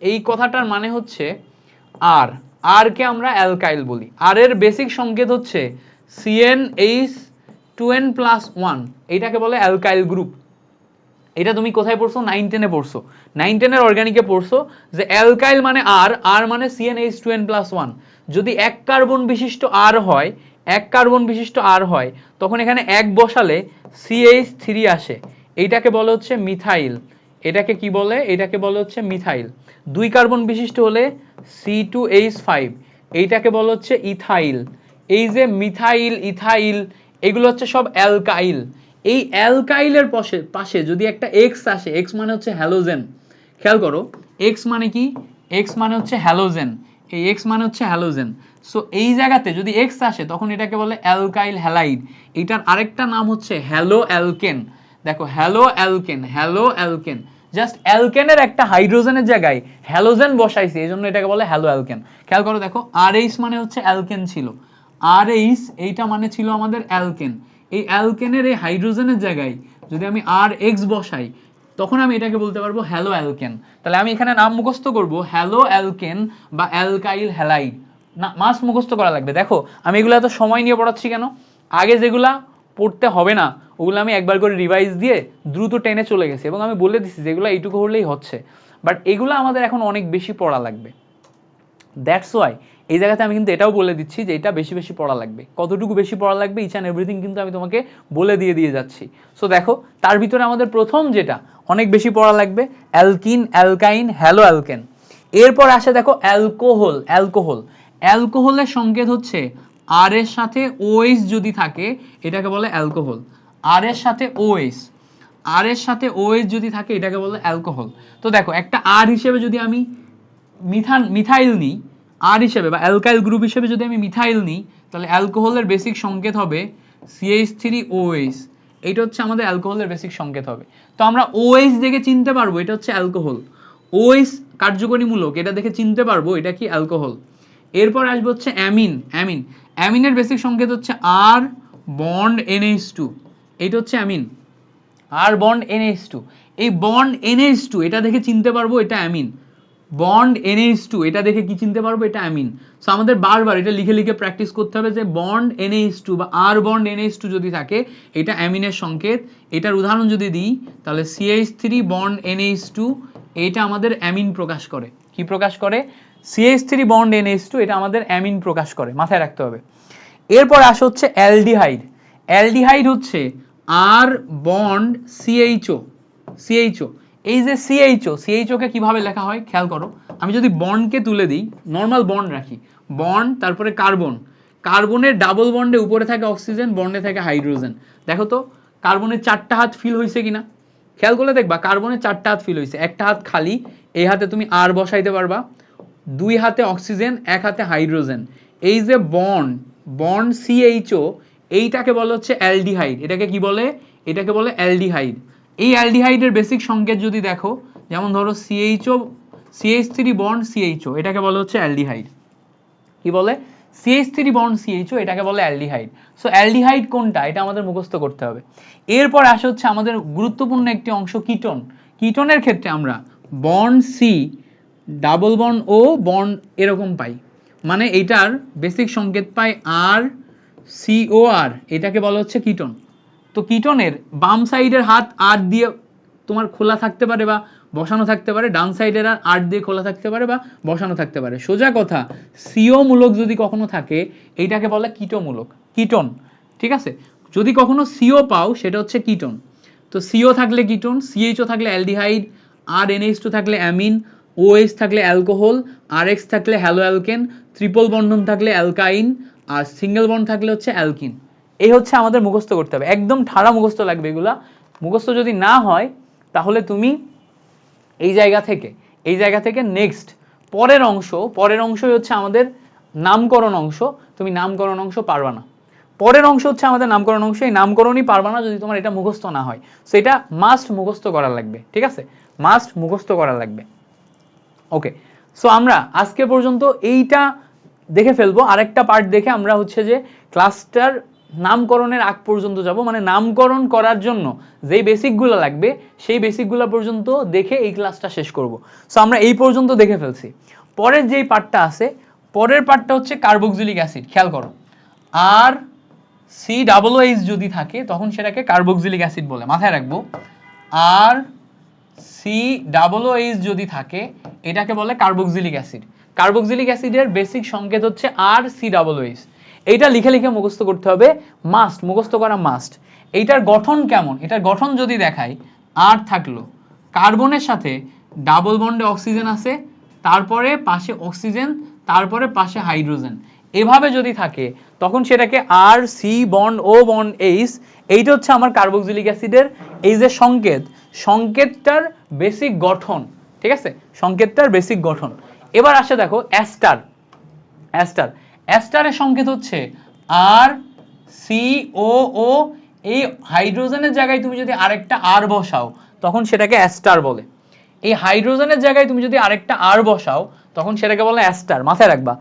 এই কথাটার মানে হচ্ছে আর কে আমরা অ্যালকাইল বলি। আর এর বেসিক সংকেত হচ্ছে CnH2n+1, এইটাকে বলে অ্যালকাইল গ্রুপ। এটা তুমি কোথায় পড়ছো? 9-10 এ পড়ছো, 9-10 এর অর্গানিকে পড়ছো যে অ্যালকাইল মানে আর মানে CnH2n+1। যদি এক কার্বন বিশিষ্ট আর হয়, তখন এখানে এক বসালে CH3 আসে, এইটাকে বলে হচ্ছে মিথাইল। এটাকে কি বলে? এটাকে বলে হচ্ছে মিথাইল। 2 কার্বন বিশিষ্ট হলে C2H5, এইটাকে বলে হচ্ছে ইথাইল। এই যে মিথাইল, ইথাইল, এগুলো হচ্ছে সব অ্যালকাইল। এই অ্যালকাইলের পাশে যদি একটা X আসে, X মানে হচ্ছে হ্যালোজেন। খেয়াল করো, X মানে কি? X মানে হচ্ছে হ্যালোজেন। এই X মানে হচ্ছে হ্যালোজেন। সো এই জায়গাতে যদি X আসে, তখন এটাকে বলে অ্যালকাইল হ্যালাইড। এটার আরেকটা নাম হচ্ছে হ্যালো অ্যালকেন। দেখো, হ্যালো অ্যালকেন, জাস্ট অ্যালকেনের একটা হাইড্রোজেনের জায়গায় হ্যালোজেন বসাইছে, এই জন্য এটাকে বলে হ্যালো অ্যালকেন। খেয়াল করো, দেখো RH মানে হচ্ছে অ্যালকেন ছিল, RH এইটা মানে ছিল আমাদের অ্যালকেন। এই অ্যালকেনের এই হাইড্রোজেনের জায়গায় যদি আমি RX বসাই, তখন আমি এটাকে বলতে পারবো হ্যালো অ্যালকেন। তাহলে আমি এখানে নাম মুখস্থ করব হ্যালো অ্যালকেন বা অ্যালকাইল হ্যালাইড, না মাস্ট মুখস্থ করা লাগবে। দেখো, আমি এগুলো এত সময় নিয়ে পড়াচ্ছি কেন? আগে যেগুলা পড়তে হবে না, ওগুলো আমি একবার করে রিভাইজ দিয়ে দ্রুত টেনে চলে গেছি, এবং আমি বলে দিচ্ছি যেগুলো এইটুকু হলেই হচ্ছে, বাট এগুলো আমাদের এখন অনেক বেশি পড়া লাগবে। দ্যাটস ওয়াই এই জায়গাতে আমি কিন্তু এটাও বলে দিচ্ছি যে এটা বেশি বেশি পড়া লাগবে। কতটুকু বেশি পড়া লাগবে, ইচ অ্যান্ড এভরিথিং কিন্তু আমি তোমাকে বলে দিয়ে যাচ্ছি। সো দেখো, তার ভিতরে আমাদের প্রথম যেটা অনেক বেশি পড়া লাগবে, অ্যালকিন, অ্যালকাইন, হ্যালো অ্যালকেন। এরপর আসে দেখো অ্যালকোহলের সংকেত হচ্ছে আর এর সাথে OH যদি থাকে, এটাকে বলে অ্যালকোহল। আর এর সাথে OH যদি থাকে, এটাকে বলে অ্যালকোহল। তো দেখো, একটা আর হিসেবে যদি আমি মিথাইল নিই, আর হিসেবে বা অ্যালকাইল গ্রুপ হিসেবে যদি আমি মিথাইল নিই, তাহলে অ্যালকোহলের বেসিক সংকেত হবে CH3OH। এটা হচ্ছে আমাদের অ্যালকোহলের বেসিক সংকেত হবে। তো আমরা OH দেখে চিনতে পারবো এটা হচ্ছে অ্যালকোহল। OH কার্যকরী মূলক, এটা দেখে চিনতে পারবো এটা কি অ্যালকোহল। এরপর আসবে হচ্ছে অ্যামিনের বেসিক সংকেত হচ্ছে R বন্ড NH2, এটা হচ্ছে অ্যামিন। আর বন্ড NH2, এই বন্ড NH2 এটা দেখে চিনতে পারবো এটা অ্যামিন। বন্ড NH2 এটা দেখে কি চিনতে পারবো? এটা অ্যামিন। সো আমাদের বারবার এটা লিখে লিখে প্র্যাকটিস করতে হবে যে বন্ড NH2 বা আর বন্ড NH2 যদি থাকে, এটা অ্যামিনের সংকেত। এটার উদাহরণ যদি দিই, তাহলে CH3 বন্ড NH2, এটা আমাদের অ্যামিন প্রকাশ করে। কি প্রকাশ করে? CH3 বন্ড NH2, এটা আমাদের অ্যামিন প্রকাশ করে, মাথায় রাখতে হবে। এরপর আসে হচ্ছে অ্যালডিহাইড হচ্ছে আর বন্ড CHO, এই যে সিএইচও, সিএইচও কে কিভাবে লেখা হয় খেয়াল করো, আমি যদি বন্ডকে তুলে দিই, নর্মাল বন্ড রাখি, বন্ড তারপরে কার্বন, কার্বনের ডাবল বন্ডে উপরে থাকে অক্সিজেন, বন্ডে থাকে হাইড্রোজেন। দেখো তো কার্বনের 4টা হাত ফিল হয়েছে কিনা, খেয়াল করলে দেখবা কার্বনের 4টা হাত ফিল হয়েছে, একটা হাত খালি, এই হাতে তুমি আর বসাইতে পারবা, 2 হাতে অক্সিজেন, 1 হাতে হাইড্রোজেন। এই যে বন্ড, বন্ড সিএইচও, এইটাকে বলা হচ্ছে অ্যালডিহাইড। এটাকে কি বলে? এটাকে বলে অ্যালডিহাইড। এই অ্যালডিহাইডের বেসিক সংকেত যদি দেখো, যেমন ধরো সিএইচও, CH3 বন্ড সিএইচও, এটাকে বলা হচ্ছে অ্যালডিহাইড। কি বলে? CH3 বন্ড সিএইচও, এটাকে বলে অ্যালডিহাইড। সো অ্যালডিহাইড কোনটা এটা আমাদের মুখস্থ করতে হবে। এরপর আসে হচ্ছে আমাদের গুরুত্বপূর্ণ একটি অংশ কিটোন। কিটোনের ক্ষেত্রে আমরা বন্ড সি, ডাবল বন্ড ও, বন্ড এরকম পাই, মানে এটার বেসিক সংকেত পাই আর COR, এটাকে বলা হচ্ছে কিটোন। তো কিটোনের বাম সাইডের হাত আর দিয়ে তোমার খোলা থাকতে পারে বা বসানো থাকতে পারে, ডান সাইডের আর দিয়ে খোলা থাকতে পারে বা বসানো থাকতে পারে। সোজা কথা, সিও মূলক যদি কখনো থাকে এইটাকে বলে কিটো মূলক, কিটোন। ঠিক আছে, যদি কখনো সিও পাও সেটা হচ্ছে কিটোন। তো সিও থাকলে কিটোন, সিএইচও থাকলে অ্যালডিহাইড, আর NH2 থাকলে অ্যামিন, OH থাকলে অ্যালকোহল, RX থাকলে হ্যালো অ্যালকেন, ট্রিপল বন্ধন থাকলে অ্যালকাইন, আর সিঙ্গেল বন্ড থাকলে হচ্ছে অ্যালকিন। এই হচ্ছে আমাদের মুখস্থ করতে হবে, একদম ঠাড়া মুখস্থ লাগবে এগুলা। মুখস্থ যদি না হয় তাহলে তুমি এই জায়গা থেকে নেক্সট পরের অংশই হচ্ছে আমাদের নামকরণ অংশ। তুমি নামকরণ অংশ পারবা না, পরের অংশ হচ্ছে আমাদের নামকরণ অংশ। এই নামকরণই পারবা না যদি তোমার এটা মুখস্থ না হয়। সো এটা মাস্ট মুখস্থ করা লাগবে, ঠিক আছে, মাস্ট মুখস্থ করা লাগবে। ওকে, সো আমরা আজকে পর্যন্ত এইটা দেখে ফেলবো, আরেকটা পার্ট দেখে আমরা হচ্ছে যে ক্লাসটার নামকরণের আগ পর্যন্ত যাব, মানে নামকরণ করার জন্য যেই বেসিকগুলো লাগবে সেই বেসিকগুলো পর্যন্ত দেখে এই ক্লাসটা শেষ করব। সো আমরা এই পর্যন্ত দেখে ফেলছি। পরের যেই পার্টটা আছে, পরের পার্টটা হচ্ছে কার্বক্সিলিক অ্যাসিড। খেয়াল করো, আর COOH যদি থাকে তখন সেটাকে কার্বক্সিলিক অ্যাসিড বলে, মাথায় রাখবো। আর COOH যদি থাকে এটাকে বলে কার্বক্সিলিক অ্যাসিড। কার্বক্সিলিক অ্যাসিডের বেসিক সংকেত হচ্ছে RCOOH। এইটা লিখে লিখে মুখস্থ করতে হবে, মাস্ট মুখস্থ করা মাস্ট। এইটার গঠন কেমন, এটার গঠন যদি দেখাই, আর থাকলো কার্বনের সাথে ডাবল বন্ডে অক্সিজেন আছে, তারপরে পাশে অক্সিজেন, তারপরে পাশে হাইড্রোজেন, এভাবে যদি থাকে তখন সেটাকে RC bond O bond H। এইটা হচ্ছে আমার কার্বক্সিলিক অ্যাসিডের এই যে সংকেতটার বেসিক গঠন, ঠিক আছে, সংকেতটার বেসিক গঠন। এবার আসে দেখো অ্যাস্টারের সংকেত হচ্ছে RCOO। এই হাইড্রোজেনের জায়গায় তুমি যদি আরেকটা আর বসাও তখন সেটাকে অ্যাস্টার বলে। এই হাইড্রোজেনের জায়গায় তুমি যদি আরেকটা আর বসাও তখন সেটাকে বলে অ্যাস্টার, মাথায় রাখবা।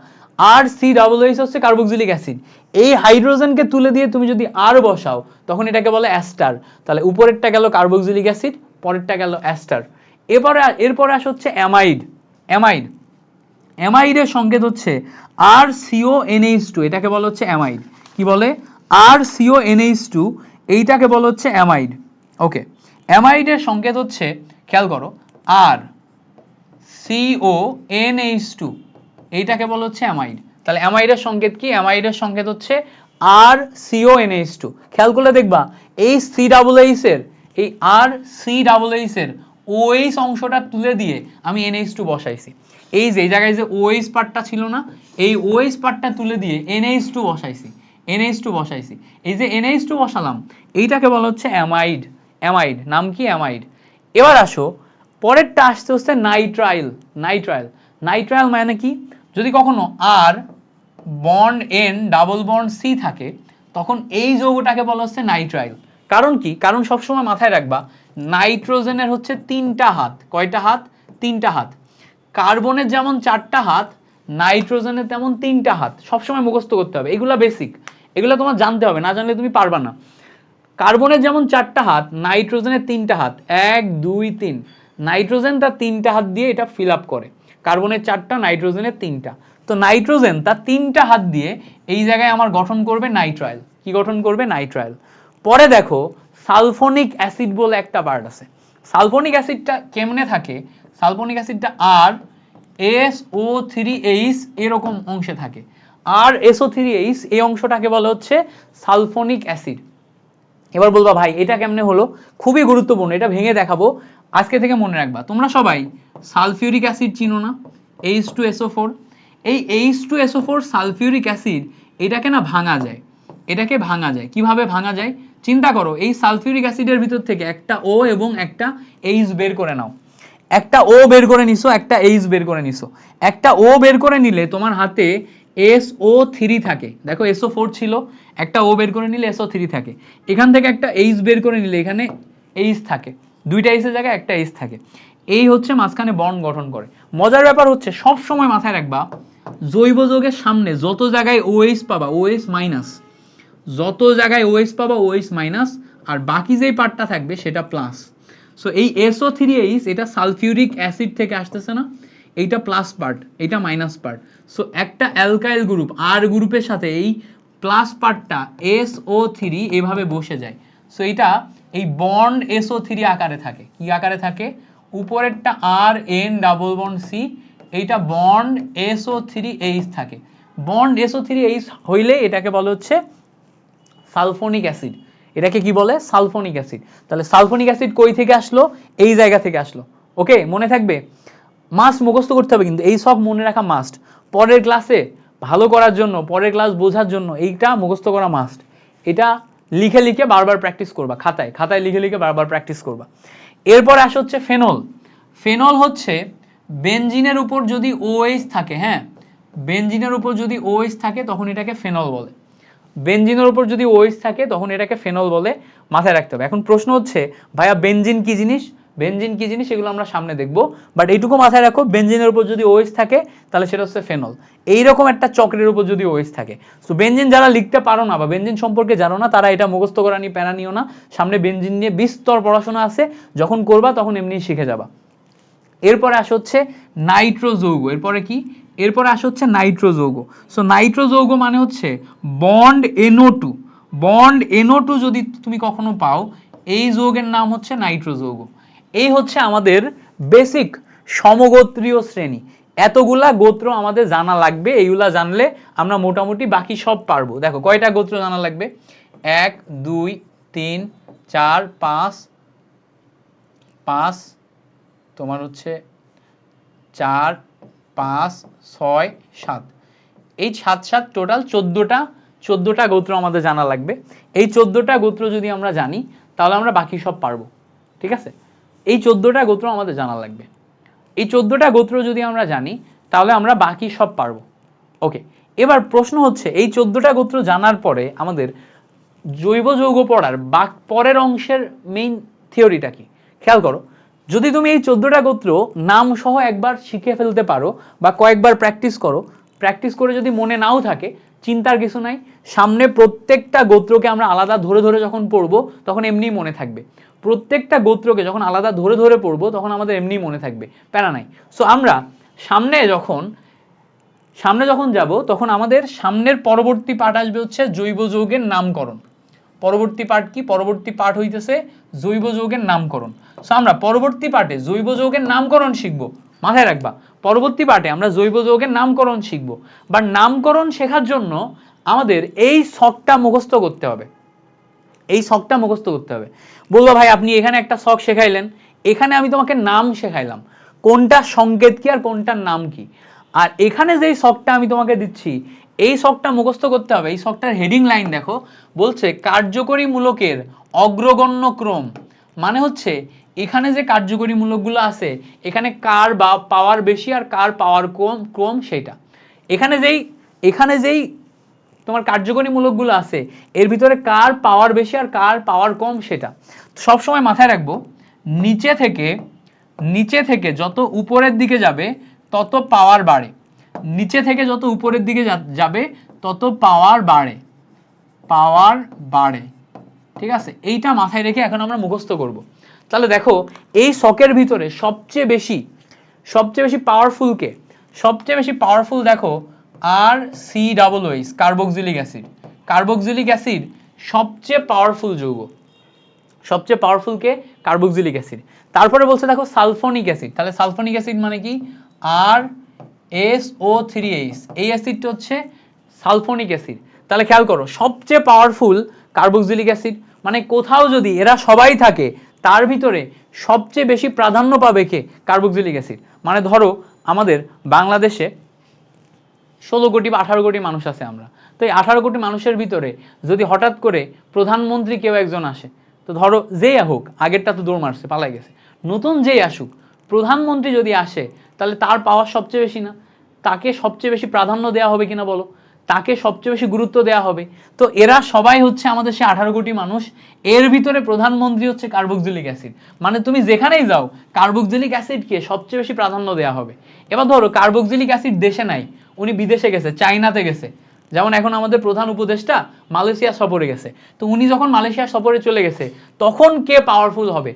RCOOH হচ্ছে কার্বক্সিলিক অ্যাসিড, এই হাইড্রোজেনকে তুলে দিয়ে তুমি যদি আর বসাও তখন এটাকে বলে অ্যাস্টার। তাহলে উপরেরটা গেল কার্বক্সিলিক অ্যাসিড, পরেরটা গেল অ্যাস্টার। এরপরে আসে হচ্ছে অ্যামাইডের সংকেত হচ্ছে RCONH2, এটাকে বলা হচ্ছে অ্যামাইড। কি বলে? RCONH2, এইটাকে বলা হচ্ছে অ্যামাইড। ওকে, অ্যামাইডের সংকেত হচ্ছে, খেয়াল করো, RCONH2, এইটাকে বলা হচ্ছে অ্যামাইড। তাহলে অ্যামাইডের সংকেত কি? অ্যামাইডের সংকেত হচ্ছে RCONH2। খেয়াল করলে দেখবা এই COOH এর, এই RCOOH এর OH অংশটা তুলে দিয়ে আমি NH2 বসাইছি। এই যে এই জায়গায় যে OH পার্টটা ছিল না, এই OH পার্টটা তুলে দিয়ে NH2 বসাইছি। এই যে NH2 বসালাম, এইটাকে বলা হচ্ছে অ্যামাইড। নাম কি? অ্যামাইড। এবার আসো পরেরটা আসতে হচ্ছে নাইট্রাইল মানে কি? যদি কখনো আর bond N double bond C থাকে তখন এই যৌগটাকে বলা হচ্ছে নাইট্রাইল। কারণ কি? কারণ সবসময় মাথায় রাখবা নাইট্রোজেনের হচ্ছে 3টা হাত। কয়টা হাত? 3টা হাত। কার্বনের যেমন 4টা হাত, নাইট্রোজেনের তেমন 3টা হাত। সবসময় মুখস্থ করতে হবে, এগুলা বেসিক, এগুলা তোমার জানতে হবে, না জানলে তুমি পারবা না। কার্বনের যেমন 4টা হাত, নাইট্রোজেনের 3টা হাত, 1 2 3। নাইট্রোজেন তার 3টা হাত দিয়ে এটা ফিল আপ করে, কার্বনের 4টা, নাইট্রোজেনের 3টা। তো নাইট্রোজেন তার 3টা হাত দিয়ে এই জায়গায় আমার গঠন করবে নাইট্রাইল। কি গঠন করবে? নাইট্রাইল। পরে দেখো সালফোনিক অ্যাসিড বলে একটা পার্ট আছে। সালফোনিক অ্যাসিডটা কেমনে থাকে? সালফোনিক অ্যাসিডটা RSO3H এরকম অংশে থাকে। RSO3H এই অংশটাকে বলা হচ্ছে সালফোনিক অ্যাসিড। এবার বলবা ভাই এটা কেমনে হলো? খুবই গুরুত্বপূর্ণ, এটা ভেঙে দেখাবো। আজকে থেকে মনে রাখবা তোমরা সবাই সালফিউরিক অ্যাসিড চিনো না, H2SO4। এই H2SO4 সালফিউরিক অ্যাসিড এটাকে না ভাঙা যায়, এটাকে ভাঙা যায়। কিভাবে ভাঙা যায় চিন্তা করো, এই সালফিউরিক অ্যাসিডের ভিতর থেকে একটা O এবং একটা H বের করে নাও, একটা O বের করে নিছো, একটা H বের করে নিছো। একটা O বের করে নিলে তোমার হাতে SO3 থাকে, দেখো SO4 ছিল, একটা O বের করে নিলে SO3 থাকে, এখান থেকে একটা H বের করে নিলে এখানে H থাকে, দুইটা H এর জায়গায় একটা H থাকে। এই হচ্ছে মাঝখানে বন্ড গঠন করে। মজার ব্যাপার হচ্ছে সব সময় মাথায় রাখবা, জৈব যৌগের সামনে যত জায়গায় OH পাবা OH মাইনাস, যত জায়গায় OH পাবা OH মাইনাস, আর বাকি যেই পার্টটা থাকবে সেটা প্লাস। সো এই SO3H এটা সালফিউরিক অ্যাসিড থেকে আসতেছে না, এইটা প্লাস পার্ট, এটা মাইনাস পার্ট। সো একটা অ্যালকাইল গ্রুপ আর গ্রুপের সাথে এই প্লাস পার্টটা SO3 এভাবে বসে যায়। সো এটা এই বন্ড SO3 আকারে থাকে। কি আকারে থাকে? উপরেরটা RN ডাবল বন্ড C, এইটা বন্ড SO3H থাকে। বন্ড SO3H হইলে এটাকে বলা হচ্ছে সালফোনিক অ্যাসিড। এটাকে কি বলে? Sulphonic acid. তাহলে সালফোনিক অ্যাসিড কই থেকে আসলো? এই জায়গা থেকে আসলো। ওকে, মনে থাকবে, মাস্ট মুখস্থ করতে হবে কিন্তু, এই সব মনে রাখা মাস্ট। পরের ক্লাসে ভালো করার জন্য, পরের ক্লাস বোঝার জন্য এইটা মুখস্থ করা মাস্ট। এটা লিখে লিখে বারবার প্র্যাকটিস করবা, খাতায় খাতায় লিখে লিখে বারবার প্র্যাকটিস করবা। এরপর আসে হচ্ছে ফেনল। ফেনল হচ্ছে বেনজিনের উপর যদি OH থাকে, হ্যাঁ, বেনজিনের উপর যদি OH থাকে তখন এটাকে ফেনল বলে। বেনজিনের উপর যদি OH থাকে তখন এটাকে ফেনল বলে, মাথায় রাখতে হবে। এখন প্রশ্ন হচ্ছে ভাইয়া বেনজিন কি জিনিস? বেনজিন কি জিনিস এগুলো আমরা সামনে দেখব, বাট এইটুকু মাথায় রাখো, বেনজিনের উপর যদি OH থাকে তাহলে সেটা হচ্ছে ফেনল। এইরকম একটা চক্রের উপর যদি OH থাকে। সো বেনজিন যারা লিখতে পারো না বা বেনজিন সম্পর্কে জানো না তারা এটা মুখস্থ করা নিয়ে প্যারা নিও না, সামনে বেনজিন নিয়ে বিস্তর পড়াশোনা আছে, যখন করবা তখন এমনি শিখে যাবা। এরপরে আসে হচ্ছে নাইট্রো যৌগ। এরপরে কি? এরপরে আসে হচ্ছে নাইট্রো যৌগ। সো নাইট্রো যৌগ মানে হচ্ছে বন্ড NO2। বন্ড NO2 যদি তুমি কখনো পাও, এই যৌগের নাম হচ্ছে নাইট্রো যৌগ। এই হচ্ছে আমাদের বেসিক সমগোত্রীয় শ্রেণী। এতগুলা গোত্র আমাদের জানা লাগবে, এইগুলা জানলে আমরা মোটামুটি বাকি সব পারবো। দেখো কয়টা গোত্র জানা লাগবে? 1 2 3 4 5 5, তোমার হচ্ছে 4 5 6 7, এই 7 7 টোটাল 14টা গোত্র আমাদের জানা লাগবে। এই 14টা গোত্র যদি আমরা জানি তাহলে আমরা বাকি সব পারবো। ঠিক আছে, এই 14টা গোত্র আমাদের জানা লাগবে। এই 14টা গোত্র যদি আমরা জানি তাহলে আমরা বাকি সব পারবো। ওকে, এবার প্রশ্ন হচ্ছে এই 14টা গোত্র জানার পরে আমাদের জৈব যৌগ পড়ার পরের অংশের মেইন থিওরিটা কি? খেয়াল করো, যদি তুমি এই 14টা গোত্র নাম সহ একবার শিখে ফেলতে পারো বা কয়েকবার প্র্যাকটিস করো, প্র্যাকটিস করে যদি মনে নাও থাকে চিন্তার কিছু নাই, সামনে প্রত্যেকটা গোত্রকে আমরা আলাদা ধরে ধরে যখন পড়বো তখন এমনি মনে থাকবে। প্রত্যেকটা গোত্রকে যখন আলাদা ধরে ধরে পড়বো তখন আমাদের এমনি মনে থাকবে, প্যারা নাই। সো আমরা সামনে যখন যাব তখন আমাদের সামনের পরবর্তী পার্ট আসবে হচ্ছে জৈব যৌগের নামকরণ। পরবর্তী পার্ট কি? পরবর্তী পার্ট হইতেছে জৈব যৌগের নামকরণ। সো আমরা পরবর্তী পার্টে জৈব যৌগের নামকরণ শিখবো। মাথায় রাখবা, পরবর্তী পার্টে আমরা জৈব যৌগের নামকরণ শিখবো। বাট নামকরণ শেখার জন্য আমাদের এই ছকটা মুখস্থ করতে হবে। এই ছকটা মুখস্থ করতে হবে। বলবো ভাই আপনি এখানে একটা ছক শেখাইলেন, এখানে আমি তোমাকে নাম শেখাইলাম, কোনটা সংকেত কি আর কোনটার নাম কি। আর এখানে যেই ছকটা আমি তোমাকে দিচ্ছি এই ছকটা মুখস্থ করতে হবে। এই ছকটার হেডিং লাইন দেখো, বলছে কার্যকরী মূলকের অগ্রগণ্য ক্রম। মানে হচ্ছে এখানে যে কার্যকরী মূলকগুলো আছে এখানে কার বা পাওয়ার বেশি আর কার পাওয়ার কম সেটা। এখানে যেই তোমার কার্যকরী মূলকগুলো আছে এর ভিতরে কার পাওয়ার বেশি আর কার পাওয়ার কম সেটা সব সময় মাথায় রাখবো। নিচে থেকে যত উপরের দিকে যাবে তত পাওয়ার বাড়ে, নিচে থেকে যত উপরের দিকে যাবে তত পাওয়ার বাড়ে। ঠিক আছে, এইটা মাথায় রেখে এখন আমরা মুখস্থ করব। তাহলে দেখো এই ছকের ভিতরে সবচেয়ে বেশি পাওয়ারফুল কে? সবচেয়ে বেশি পাওয়ারফুল দেখো RCOOH, carboxylic acid. Carboxylic acid সবচেয়ে পাওয়ারফুল যৌগ। সবচেয়ে পাওয়ারফুল কে? Carboxylic acid. তারপরে বলছে দেখো সালফোনিক অ্যাসিড। তাহলে সালফোনিক অ্যাসিড মানে কি? RSO3H, এই অ্যাসিডটা হচ্ছে সালফোনিক অ্যাসিড। তাহলে খেয়াল করো সবচেয়ে পাওয়ারফুল কার্বক্সিলিক অ্যাসিড, মানে কোথাও যদি এরা সবাই থাকে তার ভিতরে সবচেয়ে বেশি প্রাধান্য পাবে কে? Carboxylic acid. মানে ধরো আমাদের বাংলাদেশে 16 কোটি বা 18 কোটি মানুষ আছে আমরা, তো এই 18 কোটি মানুষের ভিতরে যদি হঠাৎ করে প্রধানমন্ত্রী কেউ একজন আসে, তো ধরো যেই হোক, আগেরটা তো দৌড় মারছে পালাই গেছে, নতুন যেই আসুক, প্রধানমন্ত্রী যদি আসে তাহলে তার পাওয়ার সবচেয়ে বেশি না? তাকে সবচেয়ে বেশি প্রাধান্য দেওয়া হবে কিনা বলো? তাকে সবচেয়ে বেশি গুরুত্ব দেওয়া হবে। তো এরা সবাই হচ্ছে আমাদের সে 18 কোটি মানুষ, এর ভিতরে প্রধানমন্ত্রী হচ্ছে কার্বক্সিলিক অ্যাসিড। মানে তুমি যেখানেই যাও কার্বক্সিলিক অ্যাসিডকে সবচেয়ে বেশি প্রাধান্য দেওয়া হবে। এবার ধরো কার্বক্সিলিক অ্যাসিড দেশে নাই, উনি বিদেশে গেছে, চায়নাতে গেছে, যেমন এখন আমাদের প্রধান উপদেষ্টা মালয়েশিয়া সফরে গেছে, তো উনি যখন মালয়েশিয়া সফরে চলে গেছে তখন কে পাওয়ারফুল হবে?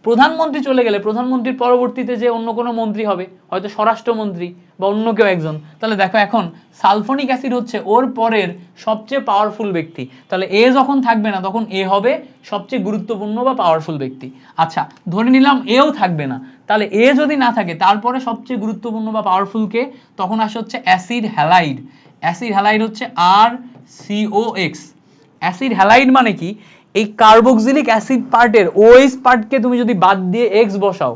প্রধানমন্ত্রী চলে গেলে প্রধানমন্ত্রীর পরবর্তীতে যে অন্য কোনো মন্ত্রী হবে, হয়তো স্বরাষ্ট্রমন্ত্রী বা অন্য কেউ একজন, তাহলে দেখো এখন সালফোনিক অ্যাসিড হচ্ছে ওর পরের সবচেয়ে পাওয়ারফুল ব্যক্তি, তাহলে এ যখন থাকবে না তখন এ হবে সবচেয়ে গুরুত্বপূর্ণ বা পাওয়ারফুল ব্যক্তি। আচ্ছা ধরে নিলাম এও থাকবে না, তাহলে এ যদি না থাকে তারপরে সবচেয়ে গুরুত্বপূর্ণ বা পাওয়ারফুল কে? তখন আসে হচ্ছে অ্যাসিড হ্যালাইড। অ্যাসিড হ্যালাইড হচ্ছে RCOX। অ্যাসিড হ্যালাইড মানে কি? এই কার্বক্সিলিক অ্যাসিড পার্টের OH পার্টকে তুমি যদি বাদ দিয়ে X বসাও,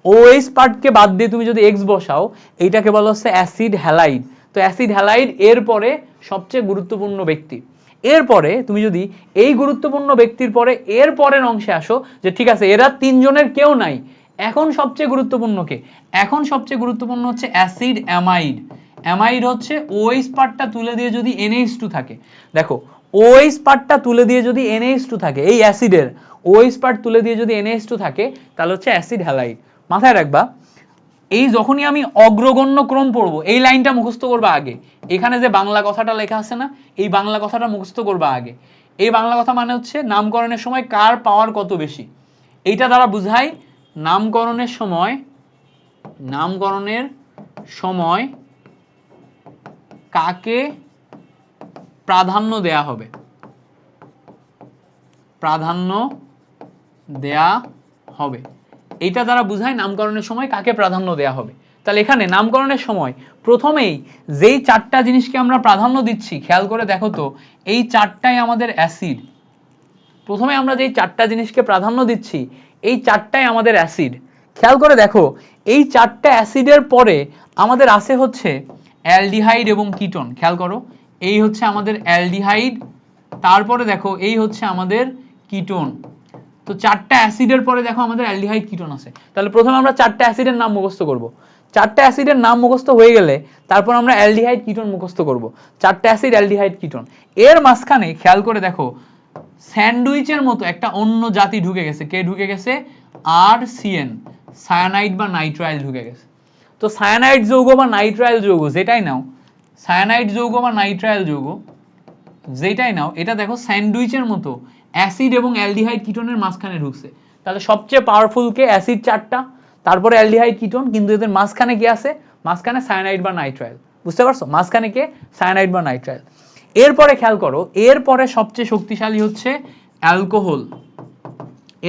OH পার্টকে বাদ দিয়ে তুমি যদি X বসাও, এইটাকে বলা হচ্ছে অ্যাসিড হ্যালাইড। তো অ্যাসিড হ্যালাইড এর পরে সবচেয়ে গুরুত্বপূর্ণ ব্যক্তি। এরপরে তুমি যদি এই গুরুত্বপূর্ণ ব্যক্তির পরে এর পরের অংশে আসো, যে ঠিক আছে এরা তিনজনের কেউ নাই, এখন সবচেয়ে গুরুত্বপূর্ণ কে? এখন সবচেয়ে গুরুত্বপূর্ণ হচ্ছে অ্যাসিড অ্যামাইড। অ্যামাইড হচ্ছে OH পার্টটা তুলে দিয়ে যদি NH2 থাকে, দেখো OH পার্টটা তুলে দিয়ে যদি NH2 থাকে, এই অ্যাসিডের OH পার্ট তুলে দিয়ে যদি NH2 থাকে, তাহলে হচ্ছে অ্যাসিড হ্যালাইড। মাথায় রাখবা, এই যখনই আমি অগ্রগণ্য ক্রম পড়বো এই লাইনটা মুখস্থ করবা আগে। এখানে যে বাংলা কথাটা লেখা আছে না, এই বাংলা কথাটা মুখস্থ করবা আগে। এই বাংলা কথা মানে হচ্ছে নামকরণের সময় কার পাওয়ার কত বেশি, এইটা দ্বারা বুঝাই নামকরণের সময়, নামকরণের সময় কাকে প্রাধান্য দেয়া হবে, প্রাধান্য দেয়া হবে, এইটা দ্বারা বুঝায় নামকরণের সময় কাকে প্রাধান্য দেয়া হবে। তাহলে এখানে নামকরণের সময় প্রথমেই যেই চারটা জিনিসকে আমরা প্রাধান্য দিচ্ছি, খেয়াল করে দেখো তো, এই চারটাই আমাদের অ্যাসিড। প্রথমে আমরা যেই চারটা জিনিসকে প্রাধান্য দিচ্ছি এই চারটাই আমাদের অ্যাসিড। খেয়াল করে দেখো এই চারটা অ্যাসিডের পরে আমাদের আছে হচ্ছে অ্যালডিহাইড এবং কিটোন। খেয়াল করো, এই হচ্ছে আমাদের অ্যালডিহাইড, তারপরে দেখো এই হচ্ছে আমাদের কিটোন। তো চারটা অ্যাসিডের পরে দেখো আমাদের অ্যালডিহাইড কিটোন আছে। তাহলে প্রথমে আমরা চারটা অ্যাসিডের নাম মুখস্থ করব। চারটা অ্যাসিডের নাম মুখস্থ হয়ে গেলে তারপর আমরা অ্যালডিহাইড কিটোন মুখস্থ করব। চারটা অ্যাসিড, অ্যালডিহাইড কিটোন, এর মাঝখানে খেয়াল করে দেখো স্যান্ডউইচের মতো একটা অন্য জাতি ঢুকে গেছে। কে ঢুকে গেছে? RCN, সায়ানাইড বা নাইট্রাইল ঢুকে গেছে। তো সায়ানাইড যৌগ বা নাইট্রাইল যৌগ যেটাই নাও, সায়ানাইড যৌগ বা নাইট্রাইল যৌগ যেটাই নাও, এটা দেখো স্যান্ডউইচের মতো অ্যাসিড এবং অ্যালডিহাইড কিটোনের মাঝখানে ঢুকছে। তাহলে সবচেয়ে পাওয়ারফুল কে? অ্যাসিড চারটা, তারপরে অ্যালডিহাইড কিটোন, কিন্তু এদের মাঝখানে কি আছে? মাঝখানে সায়ানাইড বা নাইট্রাইল। বুঝতে পারছো? মাঝখানে কে? সায়ানাইড বা নাইট্রাইল। এরপরে খেয়াল করো, এরপরে সবচেয়ে শক্তিশালী হচ্ছে অ্যালকোহল।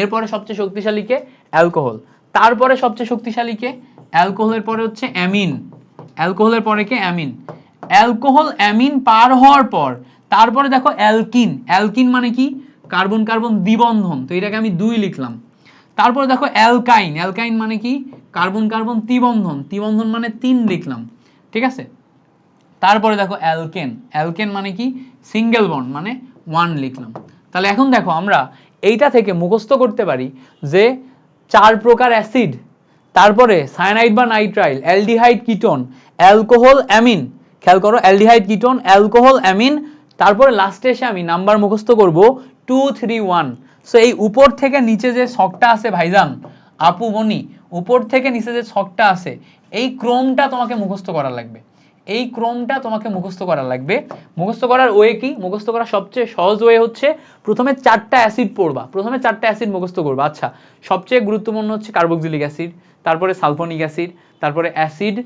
এরপরে সবচেয়ে শক্তিশালী কে? অ্যালকোহল। তারপরে সবচেয়ে শক্তিশালী কে? অ্যালকোহলের পরে হচ্ছে অ্যামিন। অ্যালকোহলের পরে কে? অ্যামিন। অ্যালকোহল অ্যামিন পার হওয়ার পর তারপরে দেখো অ্যালকিন। অ্যালকিন মানে কি? কার্বন কার্বন দ্বিবন্ধন, তো এটাকে আমি 2 লিখলাম। তারপরে দেখো অ্যালকাইন। অ্যালকাইন মানে কি? কার্বন কার্বন ত্রিবন্ধন, ত্রিবন্ধন মানে 3 লিখলাম। ঠিক আছে? তারপরে দেখো অ্যালকেন। অ্যালকেন মানে কি? সিঙ্গেল বন্ড, মানে 1 লিখলাম। তাহলে এখন দেখো আমরা এইটা থেকে মুখস্থ করতে পারি যে 4 প্রকার অ্যাসিড, তারপরে সায়ানাইড বা nitrile, aldehyde ketone, alcohol, amine. খেয়াল করো, অ্যালডিহাইড কিটোন, অ্যালকোহল, অ্যামিন, তারপরে লাস্টে এসে আমি নাম্বার মুখস্থ করব 2 3 1। সো এই উপর থেকে নিচে যে ছকটা আছে ভাইজান, আপু বনি, উপর থেকে নিচে যে ছকটা আছে এই ক্রমটা তোমাকে মুখস্থ করা লাগবে। এই ক্রমটা তোমাকে মুখস্থ করা লাগবে। মুখস্থ করার ওয়ে কি? মুখস্থ করার সবচেয়ে সহজ ওয়ে হচ্ছে প্রথমে 4টা অ্যাসিড পড়বা, প্রথমে 4টা অ্যাসিড মুখস্থ করবা। আচ্ছা, সবচেয়ে গুরুত্বপূর্ণ হচ্ছে কার্বক্সিলিক অ্যাসিড, তারপরে সালফোনিক অ্যাসিড, তারপরে অ্যাসিড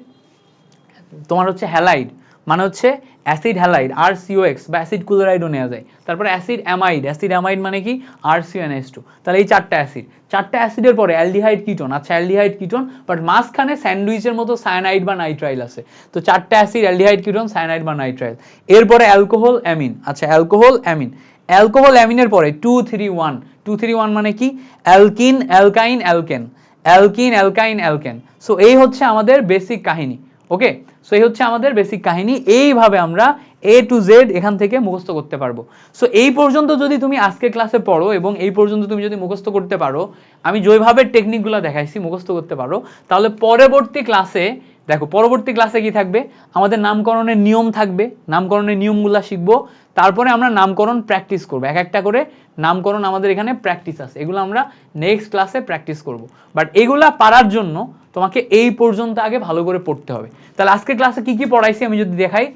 তোমার হচ্ছে হ্যালাইড, মানে হচ্ছে অ্যাসিড হ্যালাইড RCOX বা অ্যাসিড ক্লোরাইডও নেওয়া যায়। তারপরে অ্যাসিড অ্যামাইড, অ্যাসিড অ্যামাইড মানে কি? RCONH2। তাহলে এই 4টা অ্যাসিড, 4টা অ্যাসিডের পরে অ্যালডিহাইড কিটোন। আচ্ছা, অ্যালডিহাইড কিটোন, বাট মাঝখানে স্যান্ডউইচের মতো সায়ানাইড বা নাইট্রাইল আছে। তো 4টা অ্যাসিড, অ্যালডিহাইড কিটোন, সায়ানাইড বা নাইট্রাইল। এরপরে অ্যালকোহল, অ্যামিন। আচ্ছা, অ্যালকোহল, অ্যামিন। অ্যালকোহল অ্যামিনের পরে 231, 231 মানে কি? Alkyne অ্যালকাইন alkane, alkene অ্যালকাইন alkane. So এই হচ্ছে আমাদের বেসিক কাহিনী। ওকে, সো এই হচ্ছে আমাদের বেসিক কাহিনী। এইভাবে আমরা A to Z এখান থেকে মুখস্থ করতে পারবো। সো এই পর্যন্ত যদি তুমি আজকের ক্লাসে পড়ো এবং এই পর্যন্ত তুমি যদি মুখস্থ করতে পারো, আমি যেভাবে টেকনিকগুলো দেখাইছি মুখস্থ করতে পারো, তাহলে পরবর্তী ক্লাসে দেখো, পরবর্তী ক্লাসে কি থাকবে? আমাদের নামকরণের নিয়ম থাকবে, নামকরণের নিয়মগুলো শিখবো। তারপরে আমরা নামকরণ প্র্যাকটিস করবো, এক একটা করে নামকরণ আমাদের এখানে প্র্যাকটিস আছে, এগুলো আমরা নেক্সট ক্লাসে প্র্যাকটিস করব। বাট এগুলা পারার জন্য তোমাকে এই পর্যন্ত আগে ভালো করে পড়তে হবে। তাহলে আজকে ক্লাসে কি কি পড়াইছি আমি যদি দেখাই,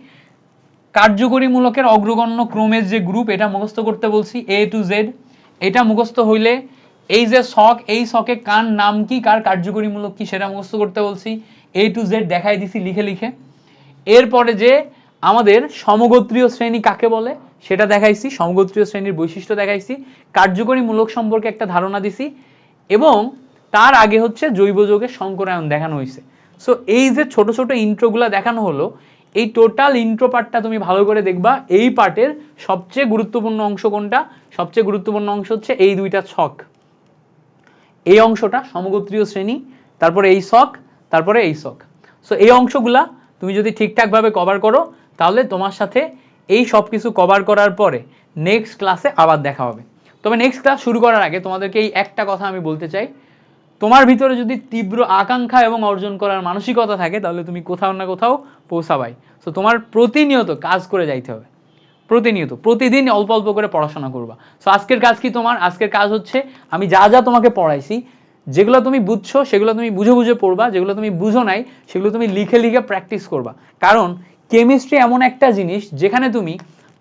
কার্যকরী মূলকের অগ্রগণ্য ক্রমের যে গ্রুপ, এটা মুখস্থ করতে বলছি A to Z। এটা মুখস্থ হইলে এই যে শক, এই শকে কার নাম কি, কার কার্যকরী মূলক কি, সেটা মুখস্থ করতে বলছি। A to Z দেখাই দিছি লিখে লিখে। এরপরে যে আমাদের সমগোত্রীয় শ্রেণী কাকে বলে সেটা দেখাইছি, সমগোত্রীয় শ্রেণীর বৈশিষ্ট্য দেখাইছি, কার্যকরী মূলক সম্পর্কে একটা ধারণা দিছি, এবং তার আগে হচ্ছে জৈব যৌগের সংকরায়ন দেখানো হয়েছে। সো এই যে ছোট ছোট ইন্ট্রোগুলা দেখানো হলো, এই টোটাল ইন্ট্রো পার্টটা তুমি ভালো করে দেখবা। এই পার্টের সবচেয়ে গুরুত্বপূর্ণ অংশ কোনটা? সবচেয়ে গুরুত্বপূর্ণ অংশ হচ্ছে এই দুইটা ছক, এই অংশটা সমগোত্রীয় শ্রেণী, তারপরে এই ছক, তারপরে এই ছক। সো এই অংশগুলা তুমি যদি ঠিকঠাক ভাবে কভার করো, তাহলে তোমার সাথে এই সব কিছু কভার করার পরে নেক্সট ক্লাসে আবার দেখা হবে। তবে নেক্সট ক্লাস শুরু করার আগে তোমাদেরকে এই একটা কথা আমি বলতে চাই, তোমার ভিতরে যদি তীব্র আকাঙ্ক্ষা এবং অর্জন করার মানসিকতা থাকে, তাহলে তুমি কোথাও না কোথাও পৌঁছাবাই। সো তোমার প্রতিনিয়ত কাজ করে যাইতে হবে, প্রতিনিয়ত প্রতিদিন অল্প অল্প করে পড়াশোনা করবা। সো আজকের কাজ কি তোমার? আজকের কাজ হচ্ছে আমি যা যা তোমাকে পড়াইছি, যেগুলো তুমি বুঝছো সেগুলো তুমি বুঝে বুঝে পড়বা, যেগুলো তুমি বুঝো নাই সেগুলো তুমি লিখে লিখে প্র্যাকটিস করবা। কারণ কেমিস্ট্রি এমন একটা জিনিস যেখানে তুমি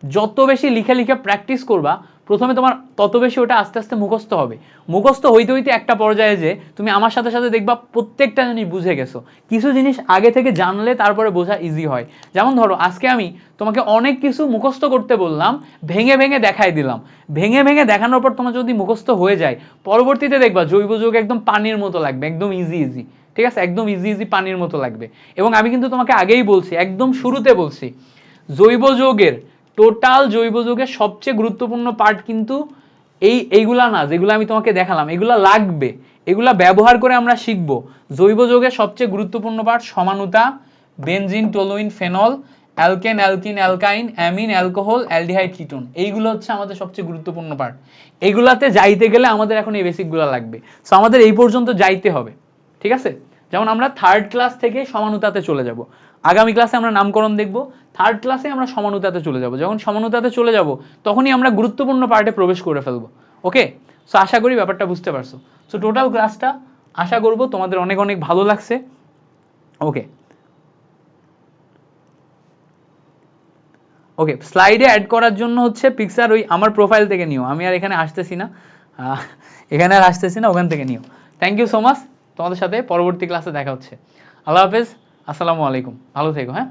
যত বেশি লিখে লিখে প্র্যাকটিস করবা, প্রথমে তোমার তত বেশি ওটা আস্তে আস্তে মুখস্থ হবে। মুখস্থ হইতে হইতে একটা পর্যায়ে যে তুমি আমার সাথে সাথে দেখবা প্রত্যেকটা জিনিস বুঝে গেছো। কিছু জিনিস আগে থেকে জানলে তারপরে বোঝা ইজি হয়। যেমন ধরো আজকে আমি তোমাকে অনেক কিছু মুখস্থ করতে বললাম, ভেঙে ভেঙে দেখাই দিলাম, ভেঙে ভেঙে দেখানোর পর তোমার যদি মুখস্থ হয়ে যায়, পরবর্তীতে দেখবা জৈব যৌগ একদম পানির মতো লাগবে, একদম ইজি ইজি। ঠিক আছে, একদম ইজি ইজি পানির মতো লাগবে। এবং আমি কিন্তু তোমাকে আগেই বলছি, একদম শুরুতে বলছি, জৈব যৌগের টোটাল জৈব যৌগের সবচেয়ে গুরুত্বপূর্ণ পার্ট কিন্তু এইগুলা না যেগুলো আমি তোমাকে দেখালাম, এগুলা লাগবে, এগুলা ব্যবহার করে আমরা শিখব। জৈব যৌগের সবচেয়ে গুরুত্বপূর্ণ পার্ট সমানুতা, benzene toluene phenol, alkane alkene alkyne, amine alcohol, aldehyde ketone, এইগুলো হচ্ছে আমাদের সবচেয়ে গুরুত্বপূর্ণ পার্ট। এগুলাতে যাইতে গেলে আমাদের এখন এই বেসিকগুলো লাগবে। সো আমাদের এই পর্যন্ত যাইতে হবে, ঠিক আছে? যেমন আমরা থার্ড ক্লাস থেকে সমানুতাতে চলে যাব, আগামী ক্লাসে আমরা নামকরণ দেখব, থার্ড ক্লাসে আমরা সমানুতাতে চলে যাব। যখন সমানুতাতে চলে যাব তখনই আমরা গুরুত্বপূর্ণ পার্টে প্রবেশ করে ফেলবো। ওকে, সো আশা করি ব্যাপারটা বুঝতে পারছো। সো টোটাল ক্লাসটা আশা করব তোমাদের অনেক অনেক ভালো লাগছে। ওকে ওকে, স্লাইডে অ্যাড করার জন্য হচ্ছে পিকচার ওই আমার প্রোফাইল থেকে নিও, আমি আর এখানে আসতেছি না, এখানে আর আসতেছি না, ওখান থেকে নিও। থ্যাংক ইউ সো মাচ, তোমাদের সাথে পরবর্তী ক্লাসে দেখা হচ্ছে। আল্লাহ হাফেজ, আসসালামু আলাইকুম, ভালো থেকো। হ্যাঁ।